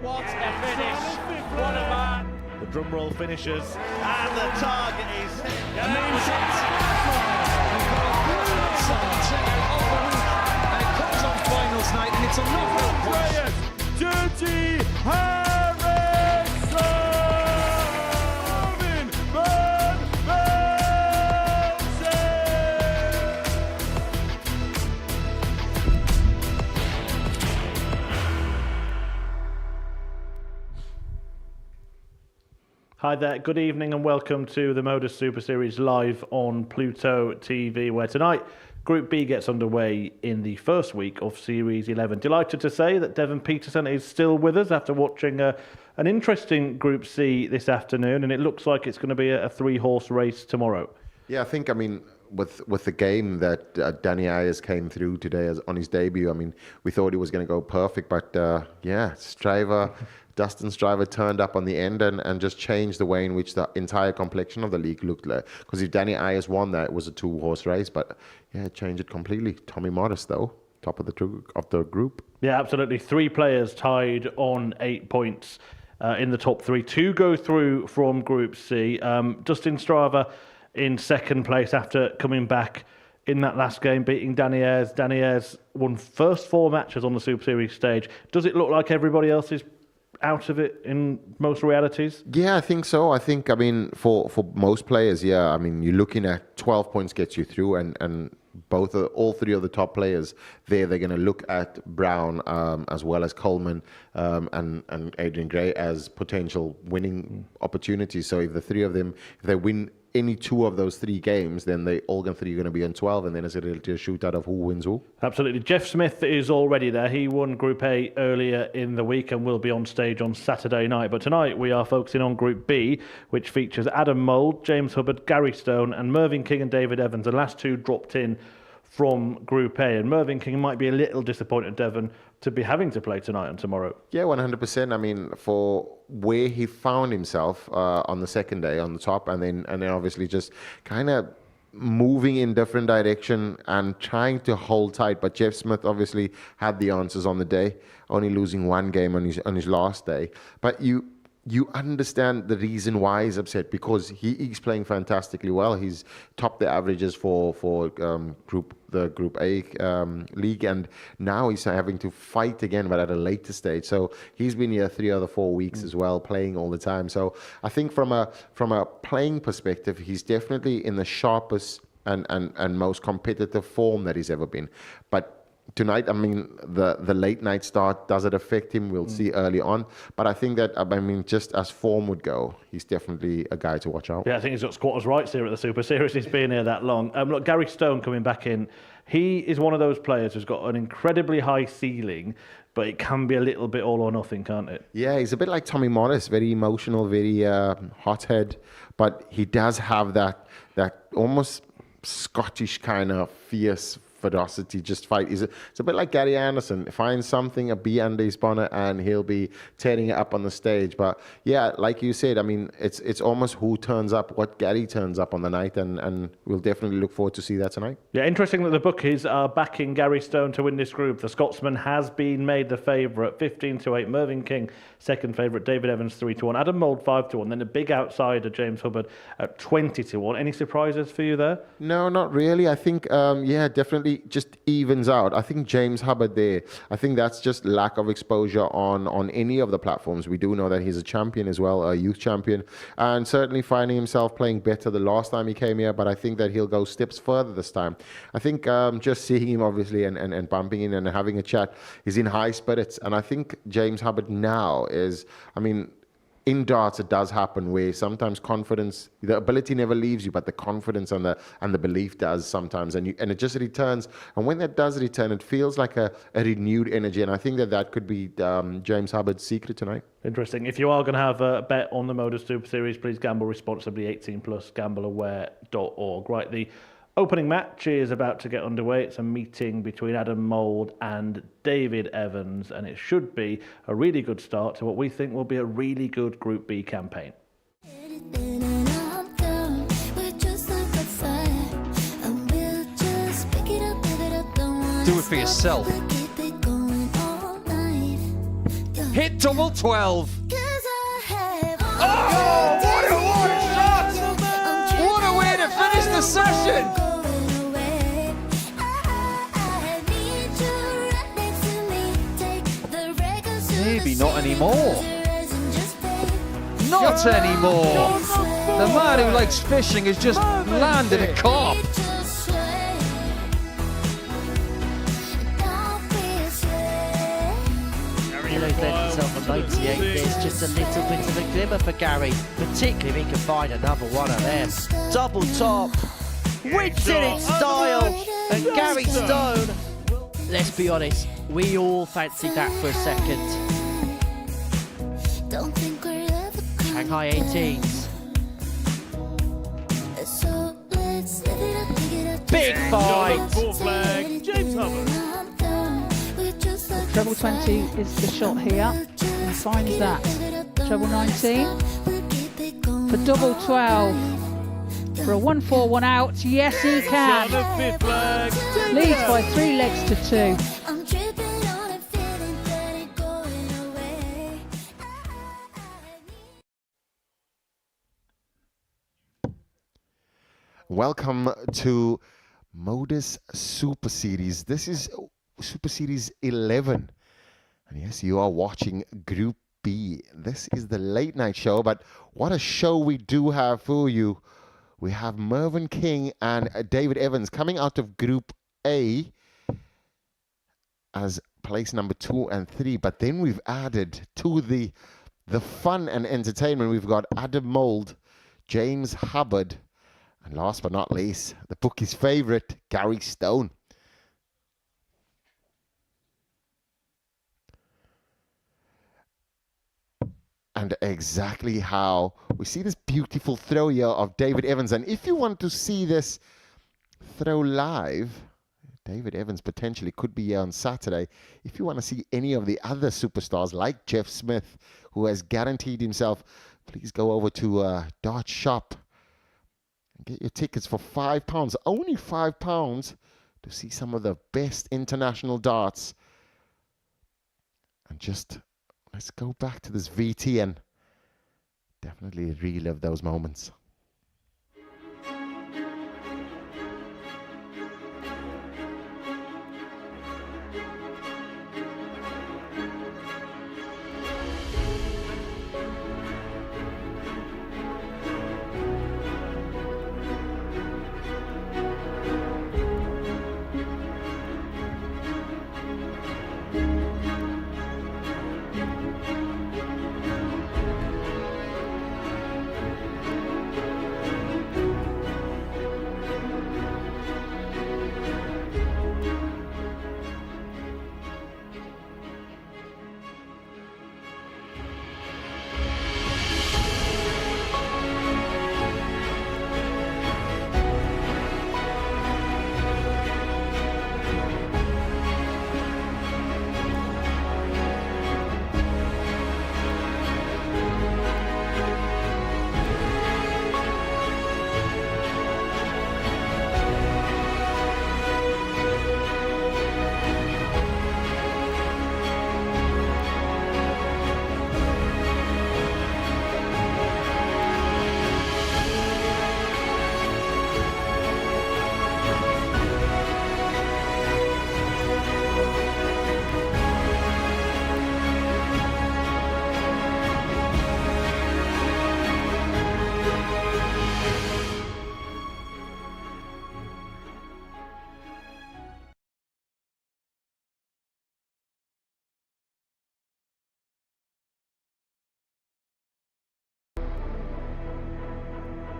What a finish! What a man! The drum roll finishes, and the target is And it comes on finals night, and it's a knockout point. Dirty Harrison! Van Velzen! Hi there, good evening and welcome to the Modus Super Series live on Pluto TV, where tonight Group B gets underway in the first week of Series 11. Delighted to say that Devon Peterson is still with us after watching an interesting Group C this afternoon, and it looks like it's going to be a three-horse race tomorrow. Yeah, I think, with the game that Danny Ayers came through today on his debut, we thought he was going to go perfect, but Dustin Stryver turned up on the end and just changed the way in which the entire complexion of the league looked like. Because if Danny Ayers won that, it was a two-horse race, but yeah, it changed it completely. Tommy Modus, though, top of the group. Yeah, absolutely. 3 players tied on 8 points in the top 3. 2 go through from Group C. Dustin Stryver in second place after coming back in that last game, beating Danny Ayers. Danny Ayers won first 4 matches on the Super Series stage. Does it look like everybody else is out of it in most realities? Yeah, I think so. For most players, yeah. You're looking at 12 points gets you through, and all 3 of the top players they're going to look at Brown as well as Coleman and Adrian Gray as potential winning opportunities. So if the 3 of them, if they win any 2 of those 3 games, then they all 3 are going to be on 12, and then it's a little shootout of who wins who. Absolutely. Jeff Smith is already there. He won Group A earlier in the week and will be on stage on Saturday night. But tonight we are focusing on Group B, which features Adam Mould, James Hubbard, Gary Stone, and Mervyn King and David Evans. The last 2 dropped in from Group A, and Mervyn King might be a little disappointed, Devon, to be having to play tonight and tomorrow. Yeah, 100%. For where he found himself on the second day on the top, and then obviously just kind of moving in different direction and trying to hold tight. But Jeff Smith obviously had the answers on the day, only losing 1 game on his last day. But you understand the reason why he's upset, because he's playing fantastically well. He's topped the averages for the Group A league, and now he's having to fight again, but at a later stage. So he's been here 3 or 4 weeks as well, playing all the time. So I think from a playing perspective, he's definitely in the sharpest and most competitive form that he's ever been. But tonight, the late night start, does it affect him? We'll see early on. But I think that, just as form would go, he's definitely a guy to watch out. Yeah, I think he's got squatters' rights here at the Super Series. He's been here that long. Look, Gary Stone coming back in. He is one of those players who's got an incredibly high ceiling, but it can be a little bit all or nothing, can't it? Yeah, he's a bit like Tommy Modus, very emotional, very hothead. But he does have that almost Scottish kind of fierce ferocity, just fight. It's a bit like Gary Anderson. Find something, a bee under his bonnet, and he'll be tearing it up on the stage. But yeah, like you said, it's almost who turns up, what Gary turns up on the night, and we'll definitely look forward to see that tonight. Yeah, interesting that the bookies are backing Gary Stone to win this group. The Scotsman has been made the favourite, 15-8. Mervyn King, second favourite. David Evans, 3-1. Adam Mould, 5-1. Then a big outsider, James Hubbard, at 20-1. Any surprises for you there? No, not really. I think, definitely just evens out. I think James Hubbard there, I think that's just lack of exposure on any of the platforms. We do know that he's a champion as well, a youth champion, and certainly finding himself playing better the last time he came here, but I think that he'll go steps further this time. I think just seeing him obviously and bumping in and having a chat, he's in high spirits, and I think James Hubbard now is, in darts, it does happen where sometimes confidence, the ability never leaves you, but the confidence and the belief does sometimes, and it just returns. And when that does return, it feels like a renewed energy. And I think that could be James Hubbard's secret tonight. Interesting. If you are going to have a bet on the Modus Super Series, please gamble responsibly. 18+, gambleaware.org. Right, the opening match is about to get underway. It's a meeting between Adam Mould and David Evans, and it should be a really good start to what we think will be a really good Group B campaign. Do it for yourself. hit double 12. Oh, what a shot! What a way to finish the session! Maybe not anymore. Not anymore. The man who likes fishing has just landed a carp. He's left himself a 98. There's just a little bit of a glimmer for Gary, particularly if he can find another one of them. Double top, wins it in style, and Gary Stone. Let's be honest, we all fancied that for a second. Shanghai 18s. Big fight. Full flag, James Hubbard. Treble 20 is the shot here. He finds that. Treble 19 for double 12 for a 1-4, 1 out. Yes, he can. Fifth flag, James Leads by 3 legs to 2. Welcome to Modus Super Series. This is Super Series 11. And yes, you are watching Group B. This is the late night show, but what a show we do have for you. We have Mervyn King and David Evans coming out of Group A as place number 2 and 3. But then we've added to the fun and entertainment. We've got Adam Mould, James Hubbard, and last but not least, the bookie's favorite, Gary Stone. And exactly how we see this beautiful throw here of David Evans. And if you want to see this throw live, David Evans potentially could be here on Saturday. If you want to see any of the other superstars like Jeff Smith, who has guaranteed himself, please go over to Dart Shop and get your tickets for £5. Only £5 to see some of the best international darts. And just let's go back to this VT and definitely relive those moments.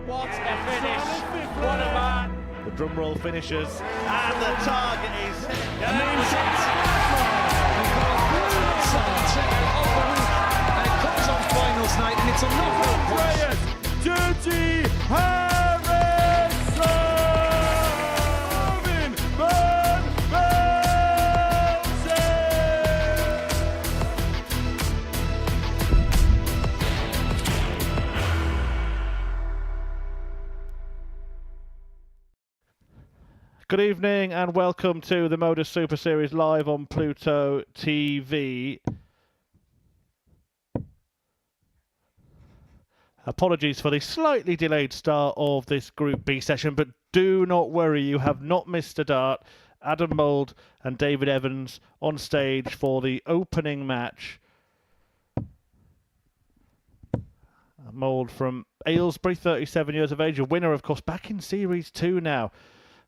What a finish! What a man! The drum roll finishes, and the target is And it comes on finals night, and it's a knockout punch. Dirty Harrison! Van Velzen! Good evening and welcome to the Modus Super Series live on Pluto TV. Apologies for the slightly delayed start of this Group B session, but do not worry, you have not missed a dart. Adam Mould and David Evans on stage for the opening match. Mould from Aylesbury, 37 years of age, a winner, of course, back in Series 2 now.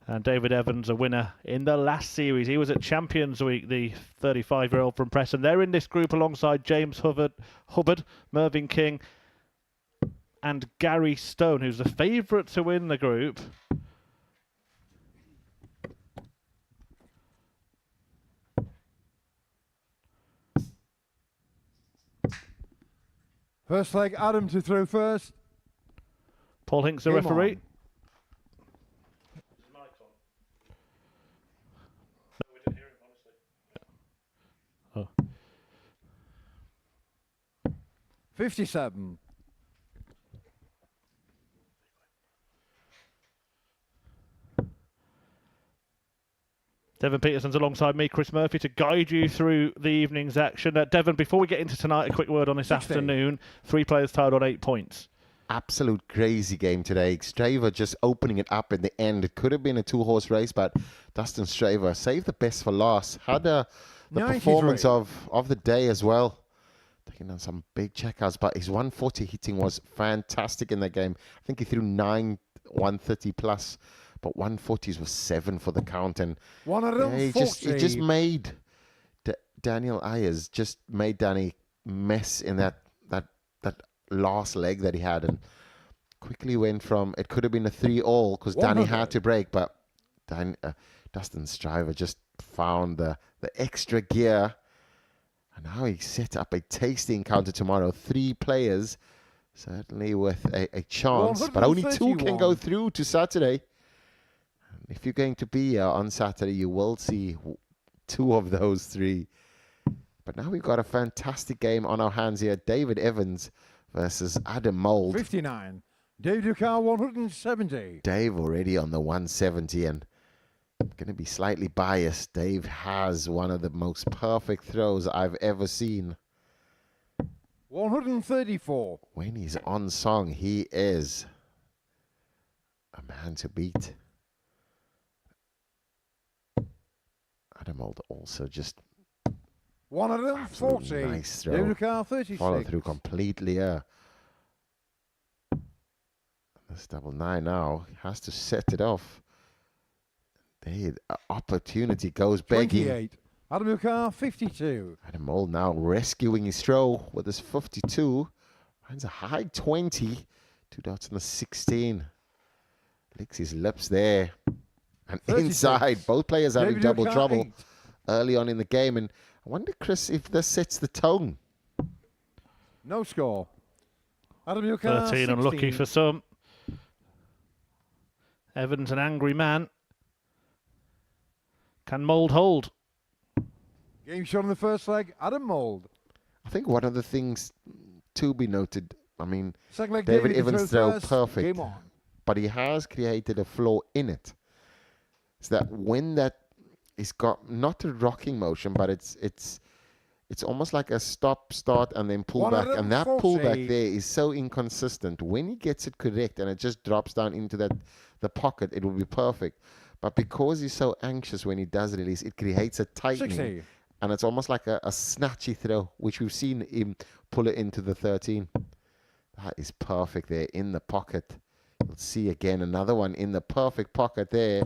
And David Evans, a winner in the last series. He was at Champions Week, the 35-year-old from Preston. They're in this group alongside James Hubbard, Mervyn King, and Gary Stone, who's the favourite to win the group. First leg, Adam to throw first. Paul Hinks, the referee. On. No, we didn't hear him, honestly. Oh. 57. Devon Peterson's alongside me, Chris Murphy, to guide you through the evening's action. Devon, before we get into tonight, a quick word on this 16. afternoon. 3 players tied on 8 points. Absolute crazy game today. Straver just opening it up in the end. It could have been a 2-horse race, but Dustin Straver saved the best for last. Had the 93. performance of the day as well. Taking on some big checkouts, but his 140 hitting was fantastic in that game. I think he threw 9 130 plus, but 140s was 7 for the count. And he just made Daniel Ayers just made Danny mess in that last leg that he had, and quickly went from, it could have been a 3-all because Danny had to break, but Dustin Straver just found the extra gear, and now he set up a tasty encounter tomorrow. 3 players, certainly with a chance, but only 2 can go through to Saturday. And if you're going to be here on Saturday, you will see 2 of those 3. But now we've got a fantastic game on our hands here. David Evans versus Adam Mould. 59. Dave Ducar, 170. Dave already on the 170, and I'm going to be slightly biased. Dave has one of the most perfect throws I've ever seen. 134. When he's on song, he is a man to beat. Adam Mould also just 140. nice throw. Dave Ducar, 36. Follow through completely. This 9 now has to set it off. The opportunity goes begging. 28. Adam Ducar, 52. Adam Mould now rescuing his throw with his 52. Finds a high 20. 2 dots on the 16. Licks his lips there. And 36. inside, both players having David double Ducar, trouble 8. early on in the game. And I wonder, Chris, if this sets the tone. No score. Adam Ducar, 13, 16. unlucky for some. Evans, an angry man. Can Mould hold? Game shot in the first leg, Adam Mould. I think one of the things to be noted, I mean, Second leg, David David Evans throw first. perfect, Game on. but he has created a flaw in it. So that when that is got not a rocking motion, but it's almost like a stop, start, and then pull back. And that pullback there is so inconsistent. When he gets it correct and it just drops down into the pocket, it will be perfect. But because he's so anxious when he does release, it creates a tightening. 60. And it's almost like a snatchy throw, which we've seen him pull it into the 13. That is perfect there in the pocket. You'll see again another one in the perfect pocket there.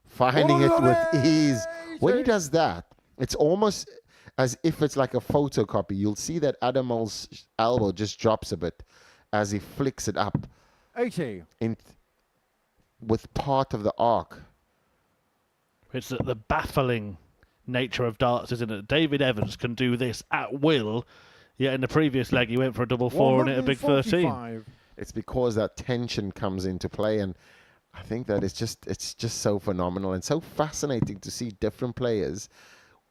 Finding it with ease. When he does that, it's almost as if it's like a photocopy. You'll see that Adam Mould's elbow just drops a bit as he flicks it up 80. with part of the arc. It's the baffling nature of darts, isn't it? David Evans can do this at will, yet in the previous leg he went for a double 4 and hit a big 13. It's because that tension comes into play, and I think that it's just so phenomenal and so fascinating to see different players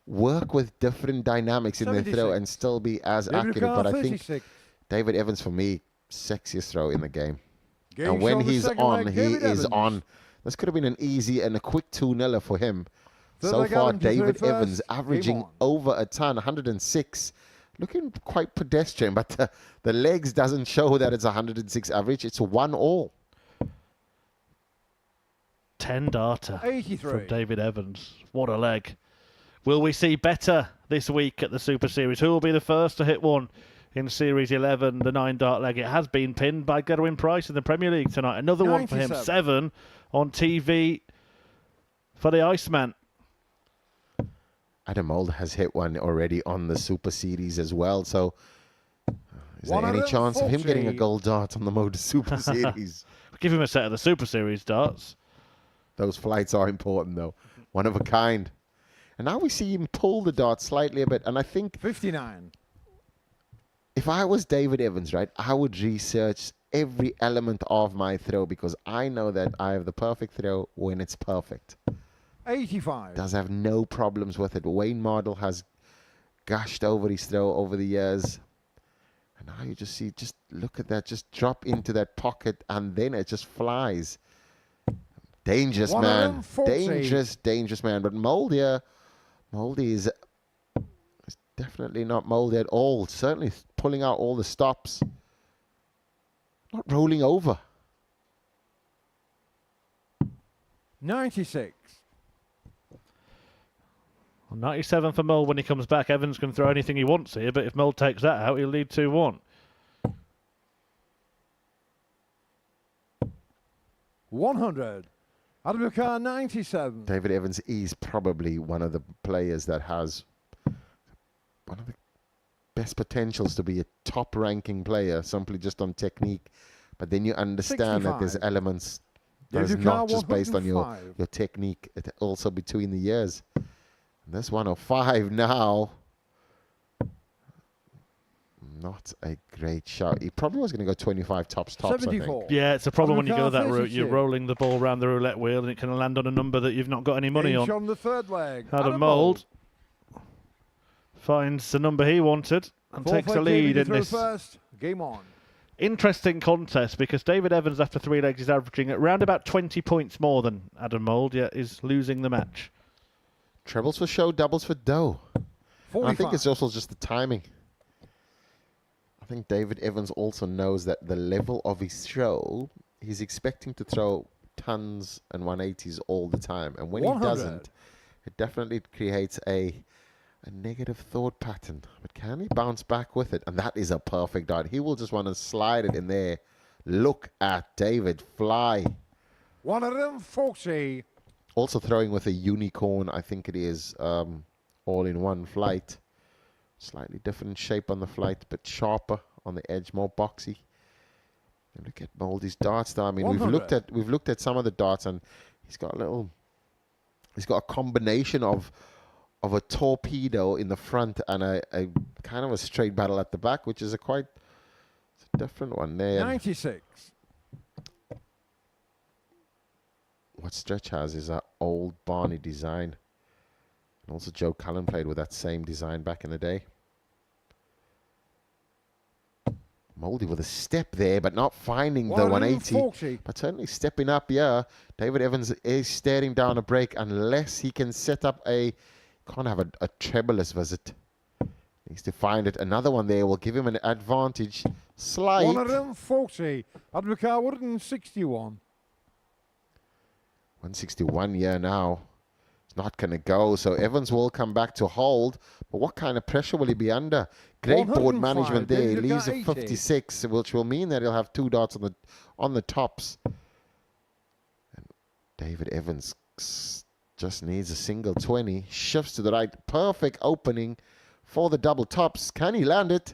work with different dynamics in their throw and still be as accurate. But I think David Evans, for me, sexiest throw in the game. And when he's on, he is on. This could have been an easy and a quick 2-0 for him. So far, David Evans averaging over a ton, 106. looking quite pedestrian, but the legs doesn't show that it's 106 average. It's a 1-all. 10 darter 83. from David Evans. What a leg. Will we see better this week at the Super Series? Who will be the first to hit one in Series 11, the 9-dart leg? It has been pinned by Gerwin Price in the Premier League tonight. Another one for him. 7 on TV for the Iceman. Adam Mould has hit one already on the Super Series as well. So is there any chance of him getting a gold dart on the Modus Super Series? We'll give him a set of the Super Series darts. Those flights are important, though. One of a kind. And now we see him pull the dart slightly a bit. And I think 59. if I was David Evans, right, I would research every element of my throw because I know that I have the perfect throw when it's perfect. 85. Does have no problems with it. Wayne Model has gushed over his throw over the years. And now you just see, just look at that, just drop into that pocket and then it just flies. Dangerous man. Dangerous man. But Moldy is definitely not Moldy at all. Certainly pulling out all the stops. Not rolling over. 96. Well, 97 for Mould when he comes back. Evans can throw anything he wants here, but if Mould takes that out, he'll lead 2-1. 100. Adam McCarr, 97. David Evans is probably one of the players that has one of the best potentials to be a top-ranking player, simply just on technique. But then you understand 65. that there's elements that is David not McCarr, just based on your 105. technique, it also between the years. And this 105 now. Not a great shot. He probably was going to go 25 tops, I 74. think. Yeah, it's a problem when you go that route. 32. You're rolling the ball around the roulette wheel and it can land on a number that you've not got any money Each on. on the third leg. Adam Mould finds the number he wanted and takes the lead in this First. Game on. interesting contest because David Evans, after 3 legs, is averaging at around about 20 points more than Adam Mould, yet is losing the match. Trebles for show, doubles for dough. 45. I think it's also just the timing. I think David Evans also knows that the level of his throw, he's expecting to throw tons and 180s all the time. And when 100. he doesn't, it definitely creates a negative thought pattern. But can he bounce back with it? And that is a perfect dart. He will just want to slide it in there. Look at David fly. 140. Also throwing with a unicorn, I think it is, all in one flight. Slightly different shape on the flight, but sharper on the edge, more boxy. And look at Mouldy's darts though. I mean, we've looked at some of the darts, and he's got a combination of a torpedo in the front and a kind of a straight battle at the back, which is it's a different one there. 96. What Stretch has is an old Barney design. And also Joe Cullen played with that same design back in the day. Mouldy with a step there, but not finding the 180. But certainly stepping up, yeah. David Evans is staring down a break unless he can set up can't have a trebleless visit. Needs to find it. Another one there will give him an advantage. Slight. 140. Adam McCarr, 161. 161, yeah, now. It's not going to go. So Evans will come back to hold. But what kind of pressure will he be under? Great board 105, management there. He David leaves McCarr, a 56, which will mean that he'll have 2 dots on the tops. And David Evans just needs a single 20. Shifts to the right. Perfect opening for the double tops. Can he land it?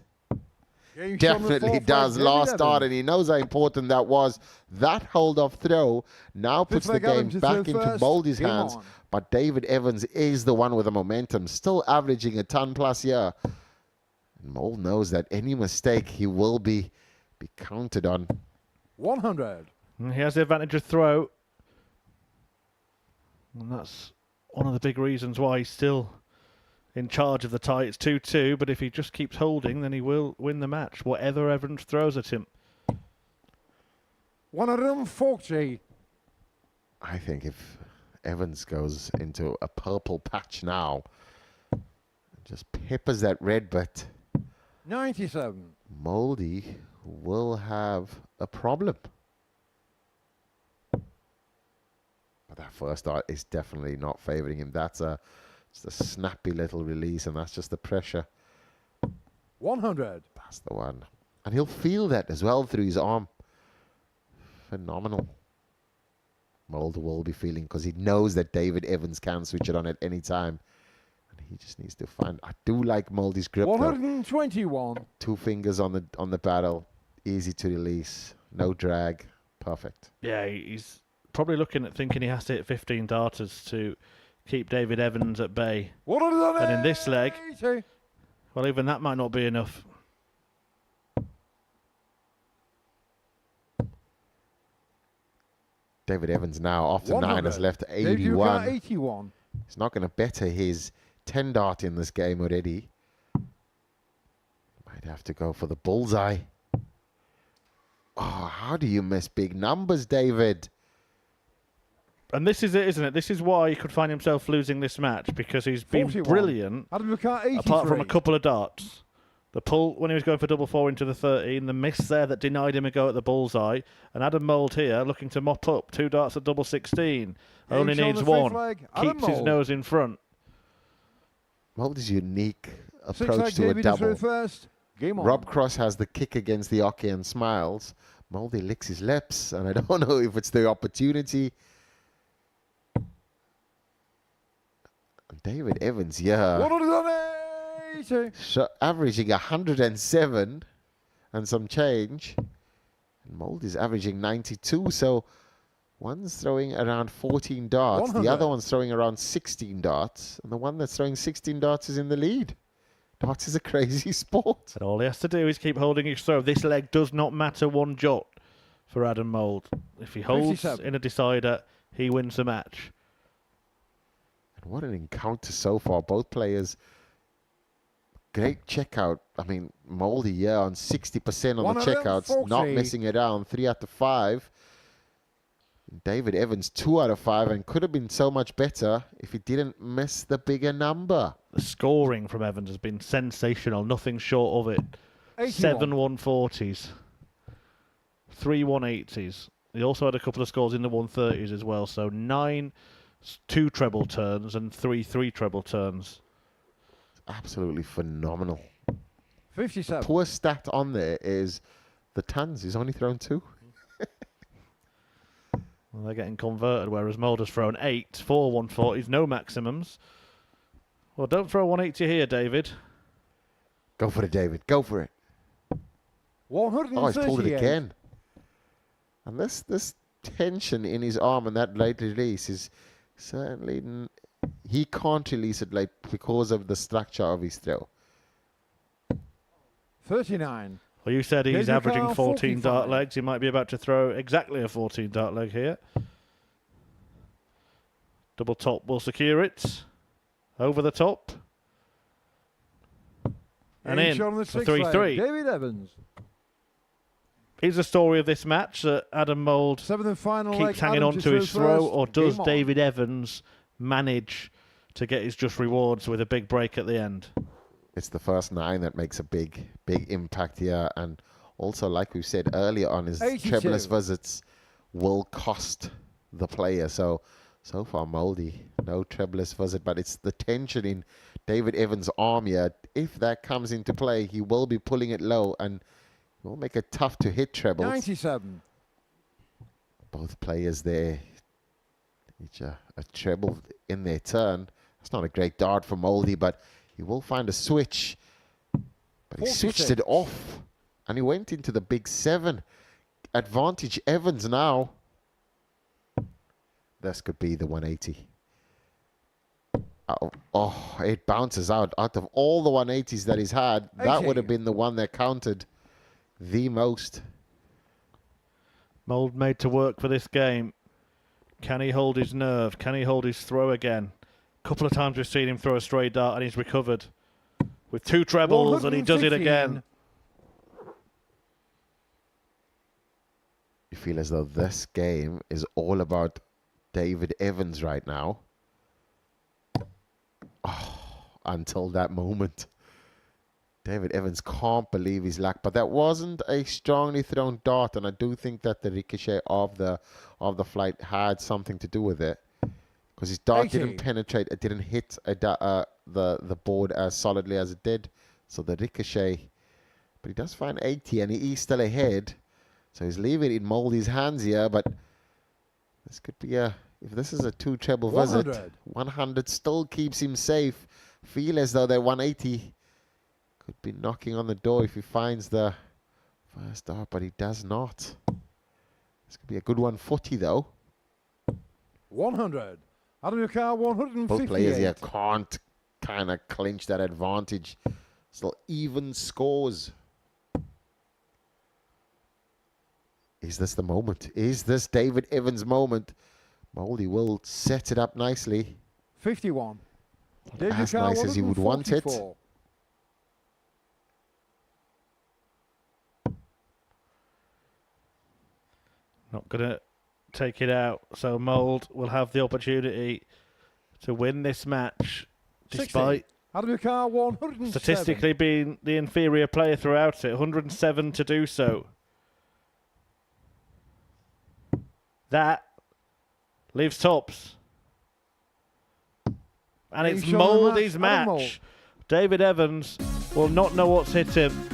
Definitely does. Last start, and he knows how important that was. That hold-off throw now puts the game back into Mouldy's hands. But David Evans is the one with the momentum, still averaging a ton plus here. And Mould knows that any mistake, he will be counted on. 100. He has the advantage of throw. And that's one of the big reasons why he's still in charge of the tie. It's 2-2, but if he just keeps holding, then he will win the match, whatever Evans throws at him. 140. I think if Evans goes into a purple patch now, just peppers that red bit, 97. Moldy will have a problem. But that first dart is definitely not favouring him. That's just a snappy little release, and that's just the pressure. 100. That's the one. And he'll feel that as well through his arm. Phenomenal. Mulder will be feeling, because he knows that David Evans can switch it on at any time. And he just needs to find... I do like Moldy's grip, though. 121. 2 fingers on the barrel. Easy to release. No drag. Perfect. Yeah, he's probably looking at thinking he has to hit 15 darters to keep David Evans at bay. 180. And in this leg, well, even that might not be enough. David Evans now, after 100. 9, has left Dave Duca, 81. 81. He's not going to better his 10 dart in this game already. Might have to go for the bullseye. Oh, how do you miss big numbers, David? And this is it, isn't it? This is why he could find himself losing this match, because he's been 41. brilliant, Adam Duca, 83. apart from a couple of darts. The pull when he was going for double 4 into the 13, the miss there that denied him a go at the bullseye, and Adam Mould here looking to mop up 2 darts at double 16. Only Game needs shown the free 1. flag. Adam Keeps his Mould. nose in front. Mold's unique Six approach leg, to a David is through double. first. Game on. Rob Cross has the kick against the hockey and smiles. Moldy licks his lips, and I don't know if it's the opportunity. David Evans, yeah. 180. So averaging 107 and some change. And Mold is averaging 92, so one's throwing around 14 darts. 100. The other one's throwing around 16 darts. And the one that's throwing 16 darts is in the lead. Darts is a crazy sport. And all he has to do is keep holding his throw. This leg does not matter one jot for Adam Mould. If he holds 57. in a decider, he wins the match. And what an encounter so far. Both players, great checkout. I mean, Moldy, yeah, on 60% on the checkouts, not 140. messing it down. 3 out of 5. David Evans, 2 out of 5, and could have been so much better if he didn't miss the bigger number. The scoring from Evans has been sensational. Nothing short of it. 81. 7 140s. 3 180s. He also had a couple of scores in the 130s as well. So 9 2 treble turns and 3 3 treble turns. Absolutely phenomenal. 57. Poor stat on there is the tons. He's only thrown 2. Well, they're getting converted, whereas Mulder's thrown 8, 4 140s, no maximums. Well, don't throw 180 here, David. Go for it, David. Go for it. 138. Oh, he's pulled it again. And this tension in his arm and that late release is certainly... he can't release it late because of the structure of his throw. 39. Well, you said he's David averaging Carl, 14 dart 45. legs. He might be about to throw exactly a 14 dart leg here. Double top will secure it. Over the top. And Game in shot on the for sixth leg. 3-3. David Evans. Is the story of this match that Adam Mould 7th and final leg. keeps hanging Adam on to his throw throw, first. or does Game on. David Evans manage to get his just rewards with a big break at the end? It's the first 9 that makes a big impact here. And also, like we said earlier on, his 82. trebless visits will cost the player. So far, Moldy, no trebless visit. But it's the tension in David Evans' arm here. If that comes into play, he will be pulling it low and will make it tough to hit trebles. 97. Both players there, each a treble in their turn. That's not a great dart for Moldy, but he will find a switch. But he switched 46. it off, and he went into the big 7. Advantage Evans now. This could be the 180. Oh, it bounces out. Out of all the 180s that he's had, that 80. would have been the one that counted the most. Mould made to work for this game. Can he hold his nerve? Can he hold his throw again? A couple of times we've seen him throw a stray dart and he's recovered with 2 trebles, and he does it 115. again. You feel as though this game is all about David Evans right now. Oh, until that moment. David Evans can't believe his luck, but that wasn't a strongly thrown dart, and I do think that the ricochet of the flight had something to do with it, because his dart didn't penetrate, it didn't hit the board as solidly as it did, so the ricochet. But he does find 80, and he is still ahead, so he's leaving it in Moldy's hands here. But this could be if this is a 2 treble visit, 100 still keeps him safe. Feel as though that 180 could be knocking on the door if he finds the first dart, but he does not. This could be a good 140 though. 100. Adam your car, 158. Both players here can't kind of clinch that advantage. Still even scores. Is this the moment? Is this David Evans' moment? Moldy will set it up nicely. 51. As nice as he would want it. Not going to take it out. So Mould will have the opportunity to win this match, despite Adam your car, 107. statistically being the inferior player throughout it. 107 to do so. That leaves tops. And it's Mouldy's match. David Evans will not know what's hit him.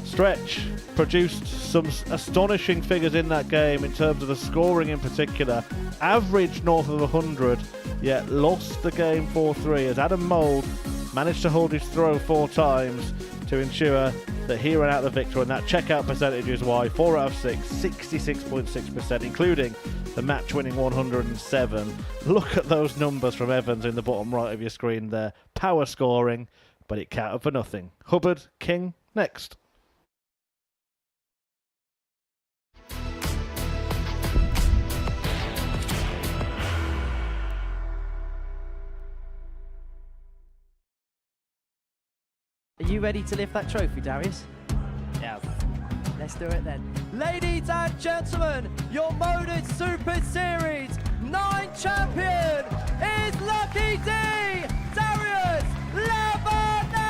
Stretch produced some astonishing figures in that game in terms of the scoring in particular. Average north of 100, yet lost the game 4-3 as Adam Mould managed to hold his throw 4 times to ensure that he ran out the victor, and that checkout percentage is why 4 out of 6, 66.6%, including the match-winning 107. Look at those numbers from Evans in the bottom right of your screen there. Power scoring, but it counted for nothing. Hubbard, King, next. Are you ready to lift that trophy, Darius? Yes. Let's do it then. Ladies and gentlemen, your Modus Super Series 9 champion is Lucky D, Darius Lewandowski!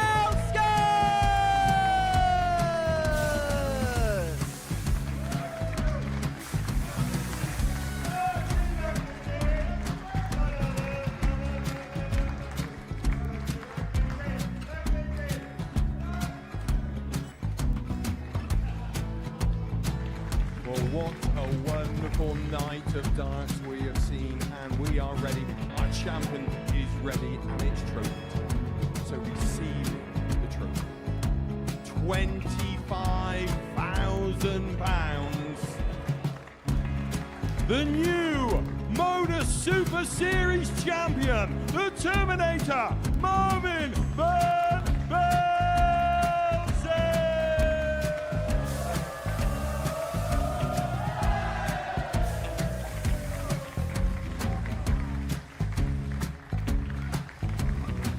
Well, what a wonderful night of darts we have seen, and we are ready. Our champion is ready, and it's trophy time. So receive the trophy. £25,000. The new Modus Super Series champion, the Terminator, Marvin Van Velzen.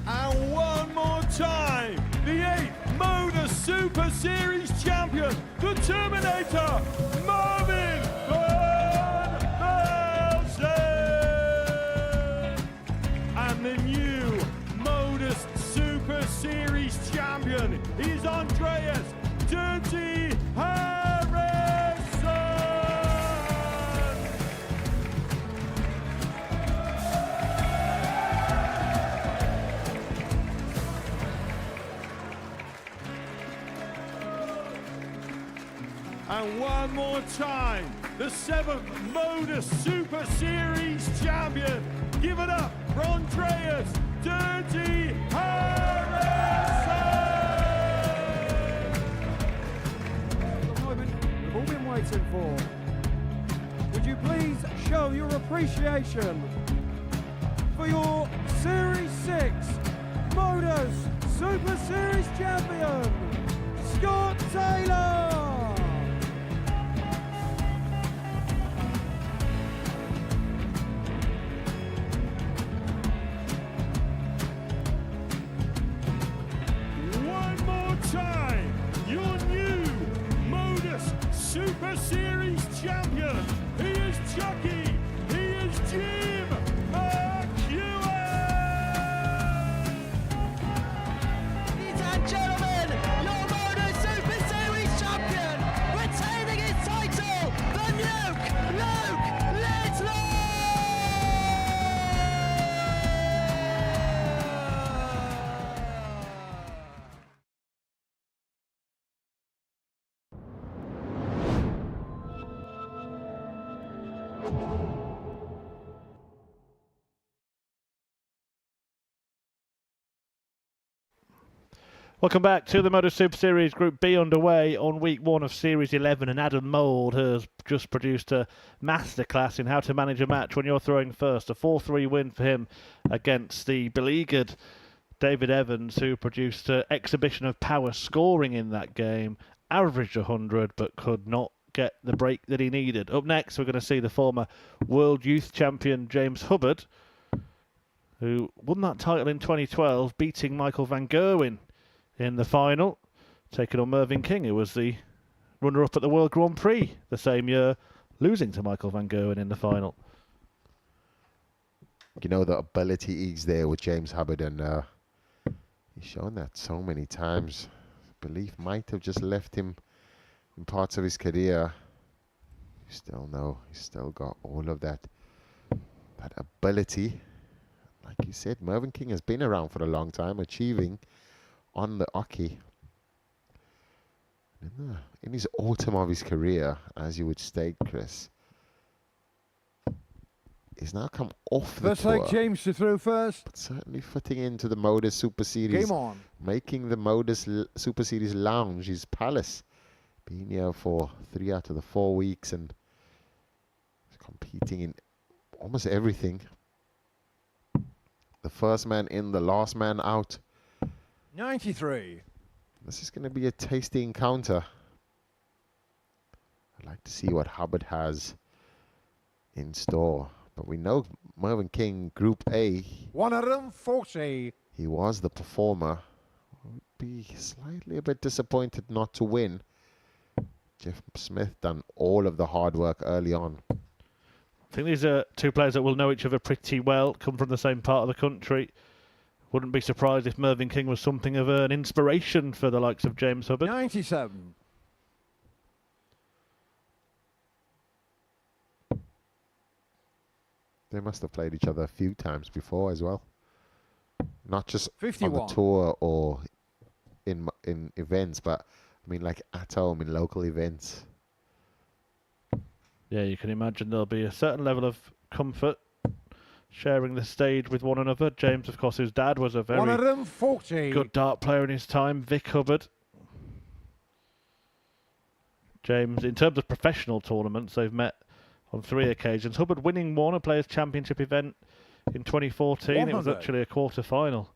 And one more time, the 8th Modus Super Series champion, the Terminator, Marvin Van Velzen. And the new Modus Super Series champion is Andreas Dirty Harrison. And one more time, the 7th Modus Super Series champion. Give it up for Andreas Dirty Harrison! The moment we've all been waiting for. Would you please show your appreciation for your Series 6 Modus Super Series champion, Scott Taylor! One more time, your new Modus Super Series champion. He is Chucky. He is Jim McEwen. Ladies and gentlemen, Welcome back to the Modus Super Series Group B underway on week 1 of Series 11, and Adam Mould has just produced a masterclass in how to manage a match when you're throwing first. A 4-3 win for him against the beleaguered David Evans, who produced an exhibition of power scoring in that game, averaged 100 but could not get the break that he needed. Up next, we're going to see the former World Youth Champion James Hubbard, who won that title in 2012, beating Michael van Gerwen in the final, taking on Mervyn King, who was the runner-up at the World Grand Prix the same year, losing to Michael van Gerwen in the final. You know, the ability is there with James Hubbard, and he's shown that so many times. Belief might have just left him in parts of his career. You still know he's still got all of that ability. Like you said, Mervyn King has been around for a long time, achieving on the Oki. In his autumn of his career, as you would state, Chris, he's now come off the First tour. leg, James to throw first. But certainly fitting into the Modus Super Series. Game on. Making the Modus Super Series lounge his palace. Been here for 3 out of the 4 weeks and competing in almost everything. The first man in, the last man out. 93. This is going to be a tasty encounter. I'd like to see what Hubbard has in store. But we know Mervyn King, Group A. 140. He was the performer. Would be slightly a bit disappointed not to win. Jeff Smith done all of the hard work early on. I think these are two players that will know each other pretty well, come from the same part of the country. Wouldn't be surprised if Mervyn King was something of an inspiration for the likes of James Hubbard. 97. They must have played each other a few times before as well. Not just 51. on the tour or in events, but I mean like at home in local events. Yeah, you can imagine there'll be a certain level of comfort sharing the stage with one another. James, of course, whose dad was a very 140. good dart player in his time, Vic Hubbard. James, in terms of professional tournaments, they've met on 3 occasions. Hubbard winning one, a Players' Championship event in 2014. 100. It was actually a quarter-final.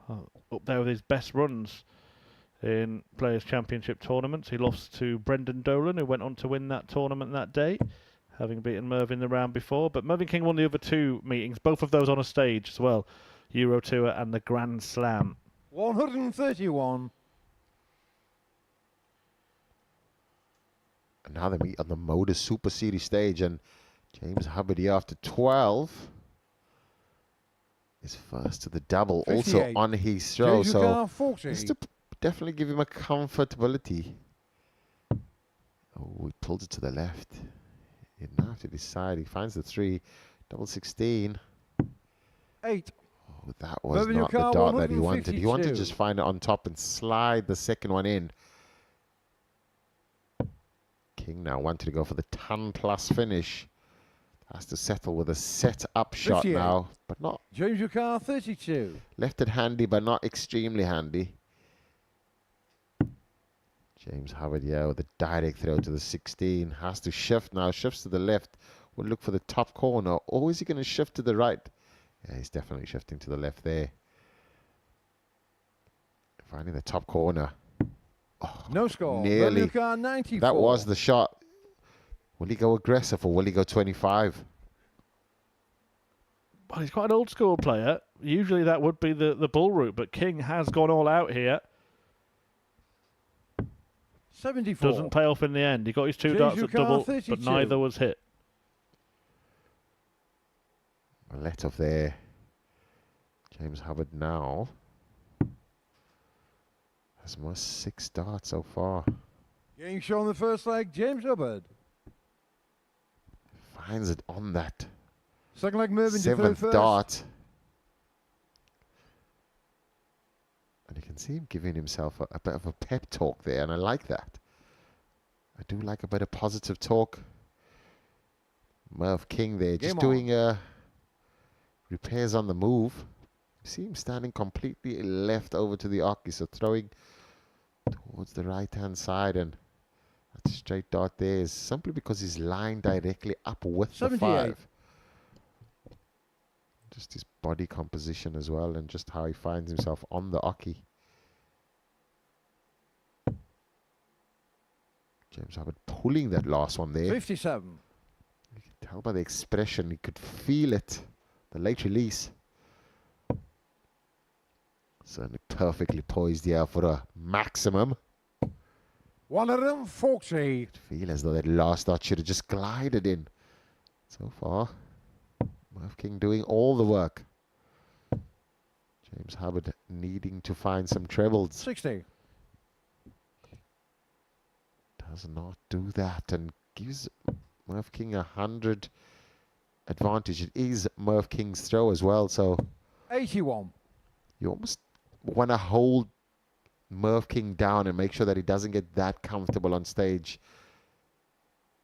Up there with his best runs in Players' Championship tournaments. He lost to Brendan Dolan, who went on to win that tournament that day, having beaten Mervyn the round before. But Mervyn King won the other 2 meetings, both of those on a stage as well, Euro Tour and the Grand Slam. 131. And now they meet on the Modus Super Series stage, and James Hubbard here after 12 is first to the double, 58. also on his throw. James So Ugar, 40. this to definitely give him a comfortability. Oh, he pulled it to the left. He now to the side. He finds the 3, double 16. 8. Oh, that was Mervyn not the Ugar, dart that he wanted. He wanted to 152. just find it on top and slide the second one in. King now wanted to go for the 10+ finish. Has to settle with a set-up shot 58. now, but not James Ugar, 32. left it handy, but not extremely handy. James Hubbard, yeah, with a direct throw to the 16. Has to shift now, shifts to the left. Will look for the top corner, or is he going to shift to the right? Yeah, he's definitely shifting to the left there. Finding the top corner. Oh, No score. nearly. Mervyn Ugar, 94. That was the shot. Will he go aggressive or will he go 25? Well, he's quite an old school player. Usually that would be the bull route, but King has gone all out here. 74. Doesn't pay off in the end. He got his 2 James darts at Ugar, double, 32. but neither was hit. A let off there. James Hubbard now has must 6 darts so far. Game shown the first leg, James Hubbard. Finds it on that Second leg, Mervyn to throw 7th first. dart. And you can see him giving himself a bit of a pep talk there, and I like that. I do like a bit of positive talk. Merv King there, just Game on. doing repairs on the move. See him standing completely left over to the Aki, so throwing towards the right-hand side, and that straight dart there is simply because he's lying directly up with the 5. Just his body composition as well, and just how he finds himself on the Aki. James Hubbard pulling that last one there. 57. You can tell by the expression, you could feel it. The late release. Certainly perfectly poised here for a maximum. 140. Feel as though that last dot should have just glided in. So far, Merv King doing all the work. James Hubbard needing to find some trebles. 60. Does not do that and gives Merv King 100 advantage. It is Merv King's throw as well, so 81. you almost want to hold Merv King down and make sure that he doesn't get that comfortable on stage.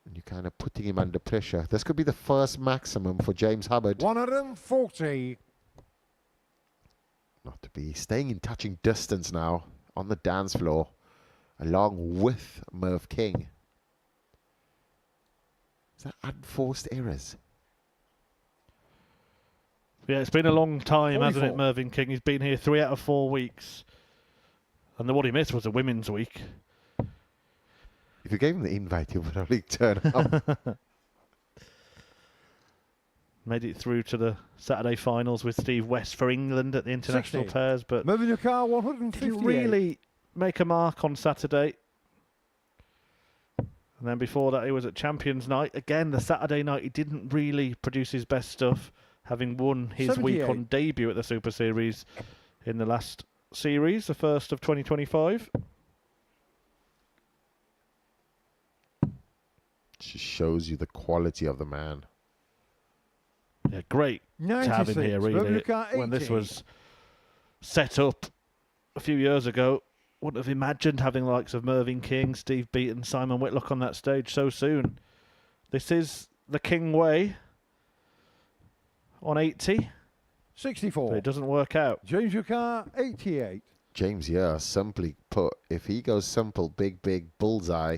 And you're kind of putting him under pressure. This could be the first maximum for James Hubbard. 140. Not to be. Staying in touching distance now on the dance floor, along with Merv King. Is that unforced errors? Yeah, it's been a long time, hasn't it, 44. Mervyn King? He's been here 3 out of 4 weeks. And what he missed was a women's week. If you gave him the invite, he would probably turn up. Made it through to the Saturday finals with Steve West for England at the international 60. pairs, but Moving your car 158. didn't really make a mark on Saturday. And then before that, he was at Champions Night. Again, the Saturday night, he didn't really produce his best stuff, having won his 78. week on debut at the Super Series in the last series, the first of 2025. Just shows you the quality of the man. Yeah, great to have him 96. here, Moving really. your car When this 80. was set up a few years ago, wouldn't have imagined having the likes of Mervyn King, Steve Beaton, Simon Whitlock on that stage so soon. This is the King way on 80, 64. but it doesn't work out. James your car 88. James, yeah, simply put, if he goes simple, big bullseye,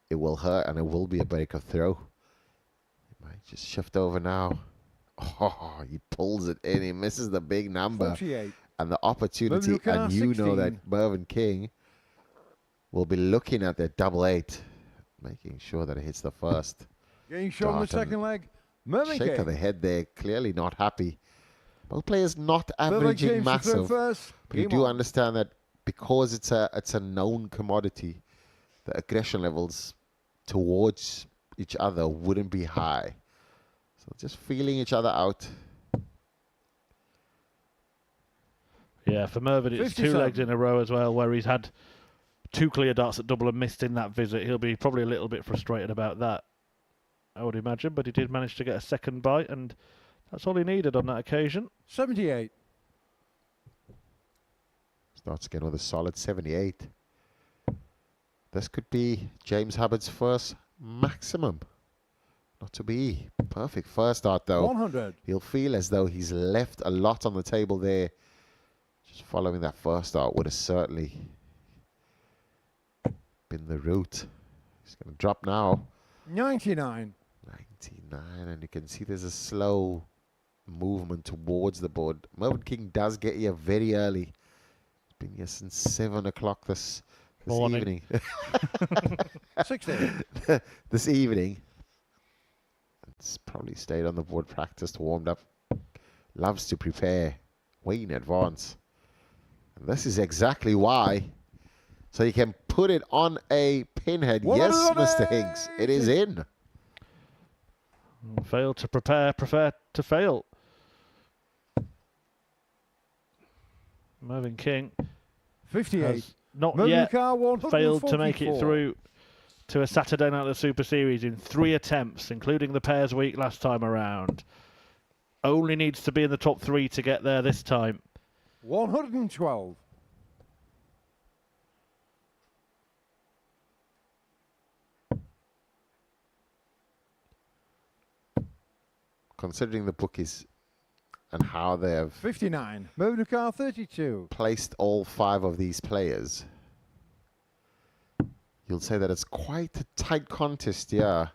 it will hurt and it will be a break of throw. He might just shift over now. Oh, he pulls it in. He misses the big number. 48. And the opportunity, Mervyn and you know that 16. Mervyn King will be looking at that 88, making sure that it hits the first. Getting shot on the Dart and second leg. Mervyn Shake of the King. head there, clearly not happy. Both players not Mervyn averaging King to throw massive, first. but you Game do on. understand that because it's a known commodity, the aggression levels towards each other wouldn't be high. So just feeling each other out. Yeah, for Mervyn, it's 2 57. legs in a row as well, where he's had 2 clear darts at double and missed in that visit. He'll be probably a little bit frustrated about that, I would imagine, but he did manage to get a second bite, and that's all he needed on that occasion. 78. Starts again with a solid 78. This could be James Hubbard's first maximum. Not to be. Perfect first dart, though. 100. He'll feel as though he's left a lot on the table there. Just following that first dart would have certainly been the route. He's going to drop now. 99. 99, and you can see there's a slow movement towards the board. Mervyn King does get here very early. He's been here since 7 o'clock this Morning. evening. 60. This evening. It's probably stayed on the board, practiced, warmed up. Loves to prepare way in advance. And this is exactly why. So you can put it on a pinhead. Yes, Mr. Higgs, it is in. Failed to prepare, prefer to fail. Mervyn King 58. has not Mervyn yet Car failed to make it 144. through to a Saturday night of the Super Series in 3 attempts, including the pairs week last time around. Only needs to be in the top 3 to get there this time. 112. Considering the bookies and how they have 59. Moving to car 32. placed all 5 of these players, you'll say that it's quite a tight contest, yeah.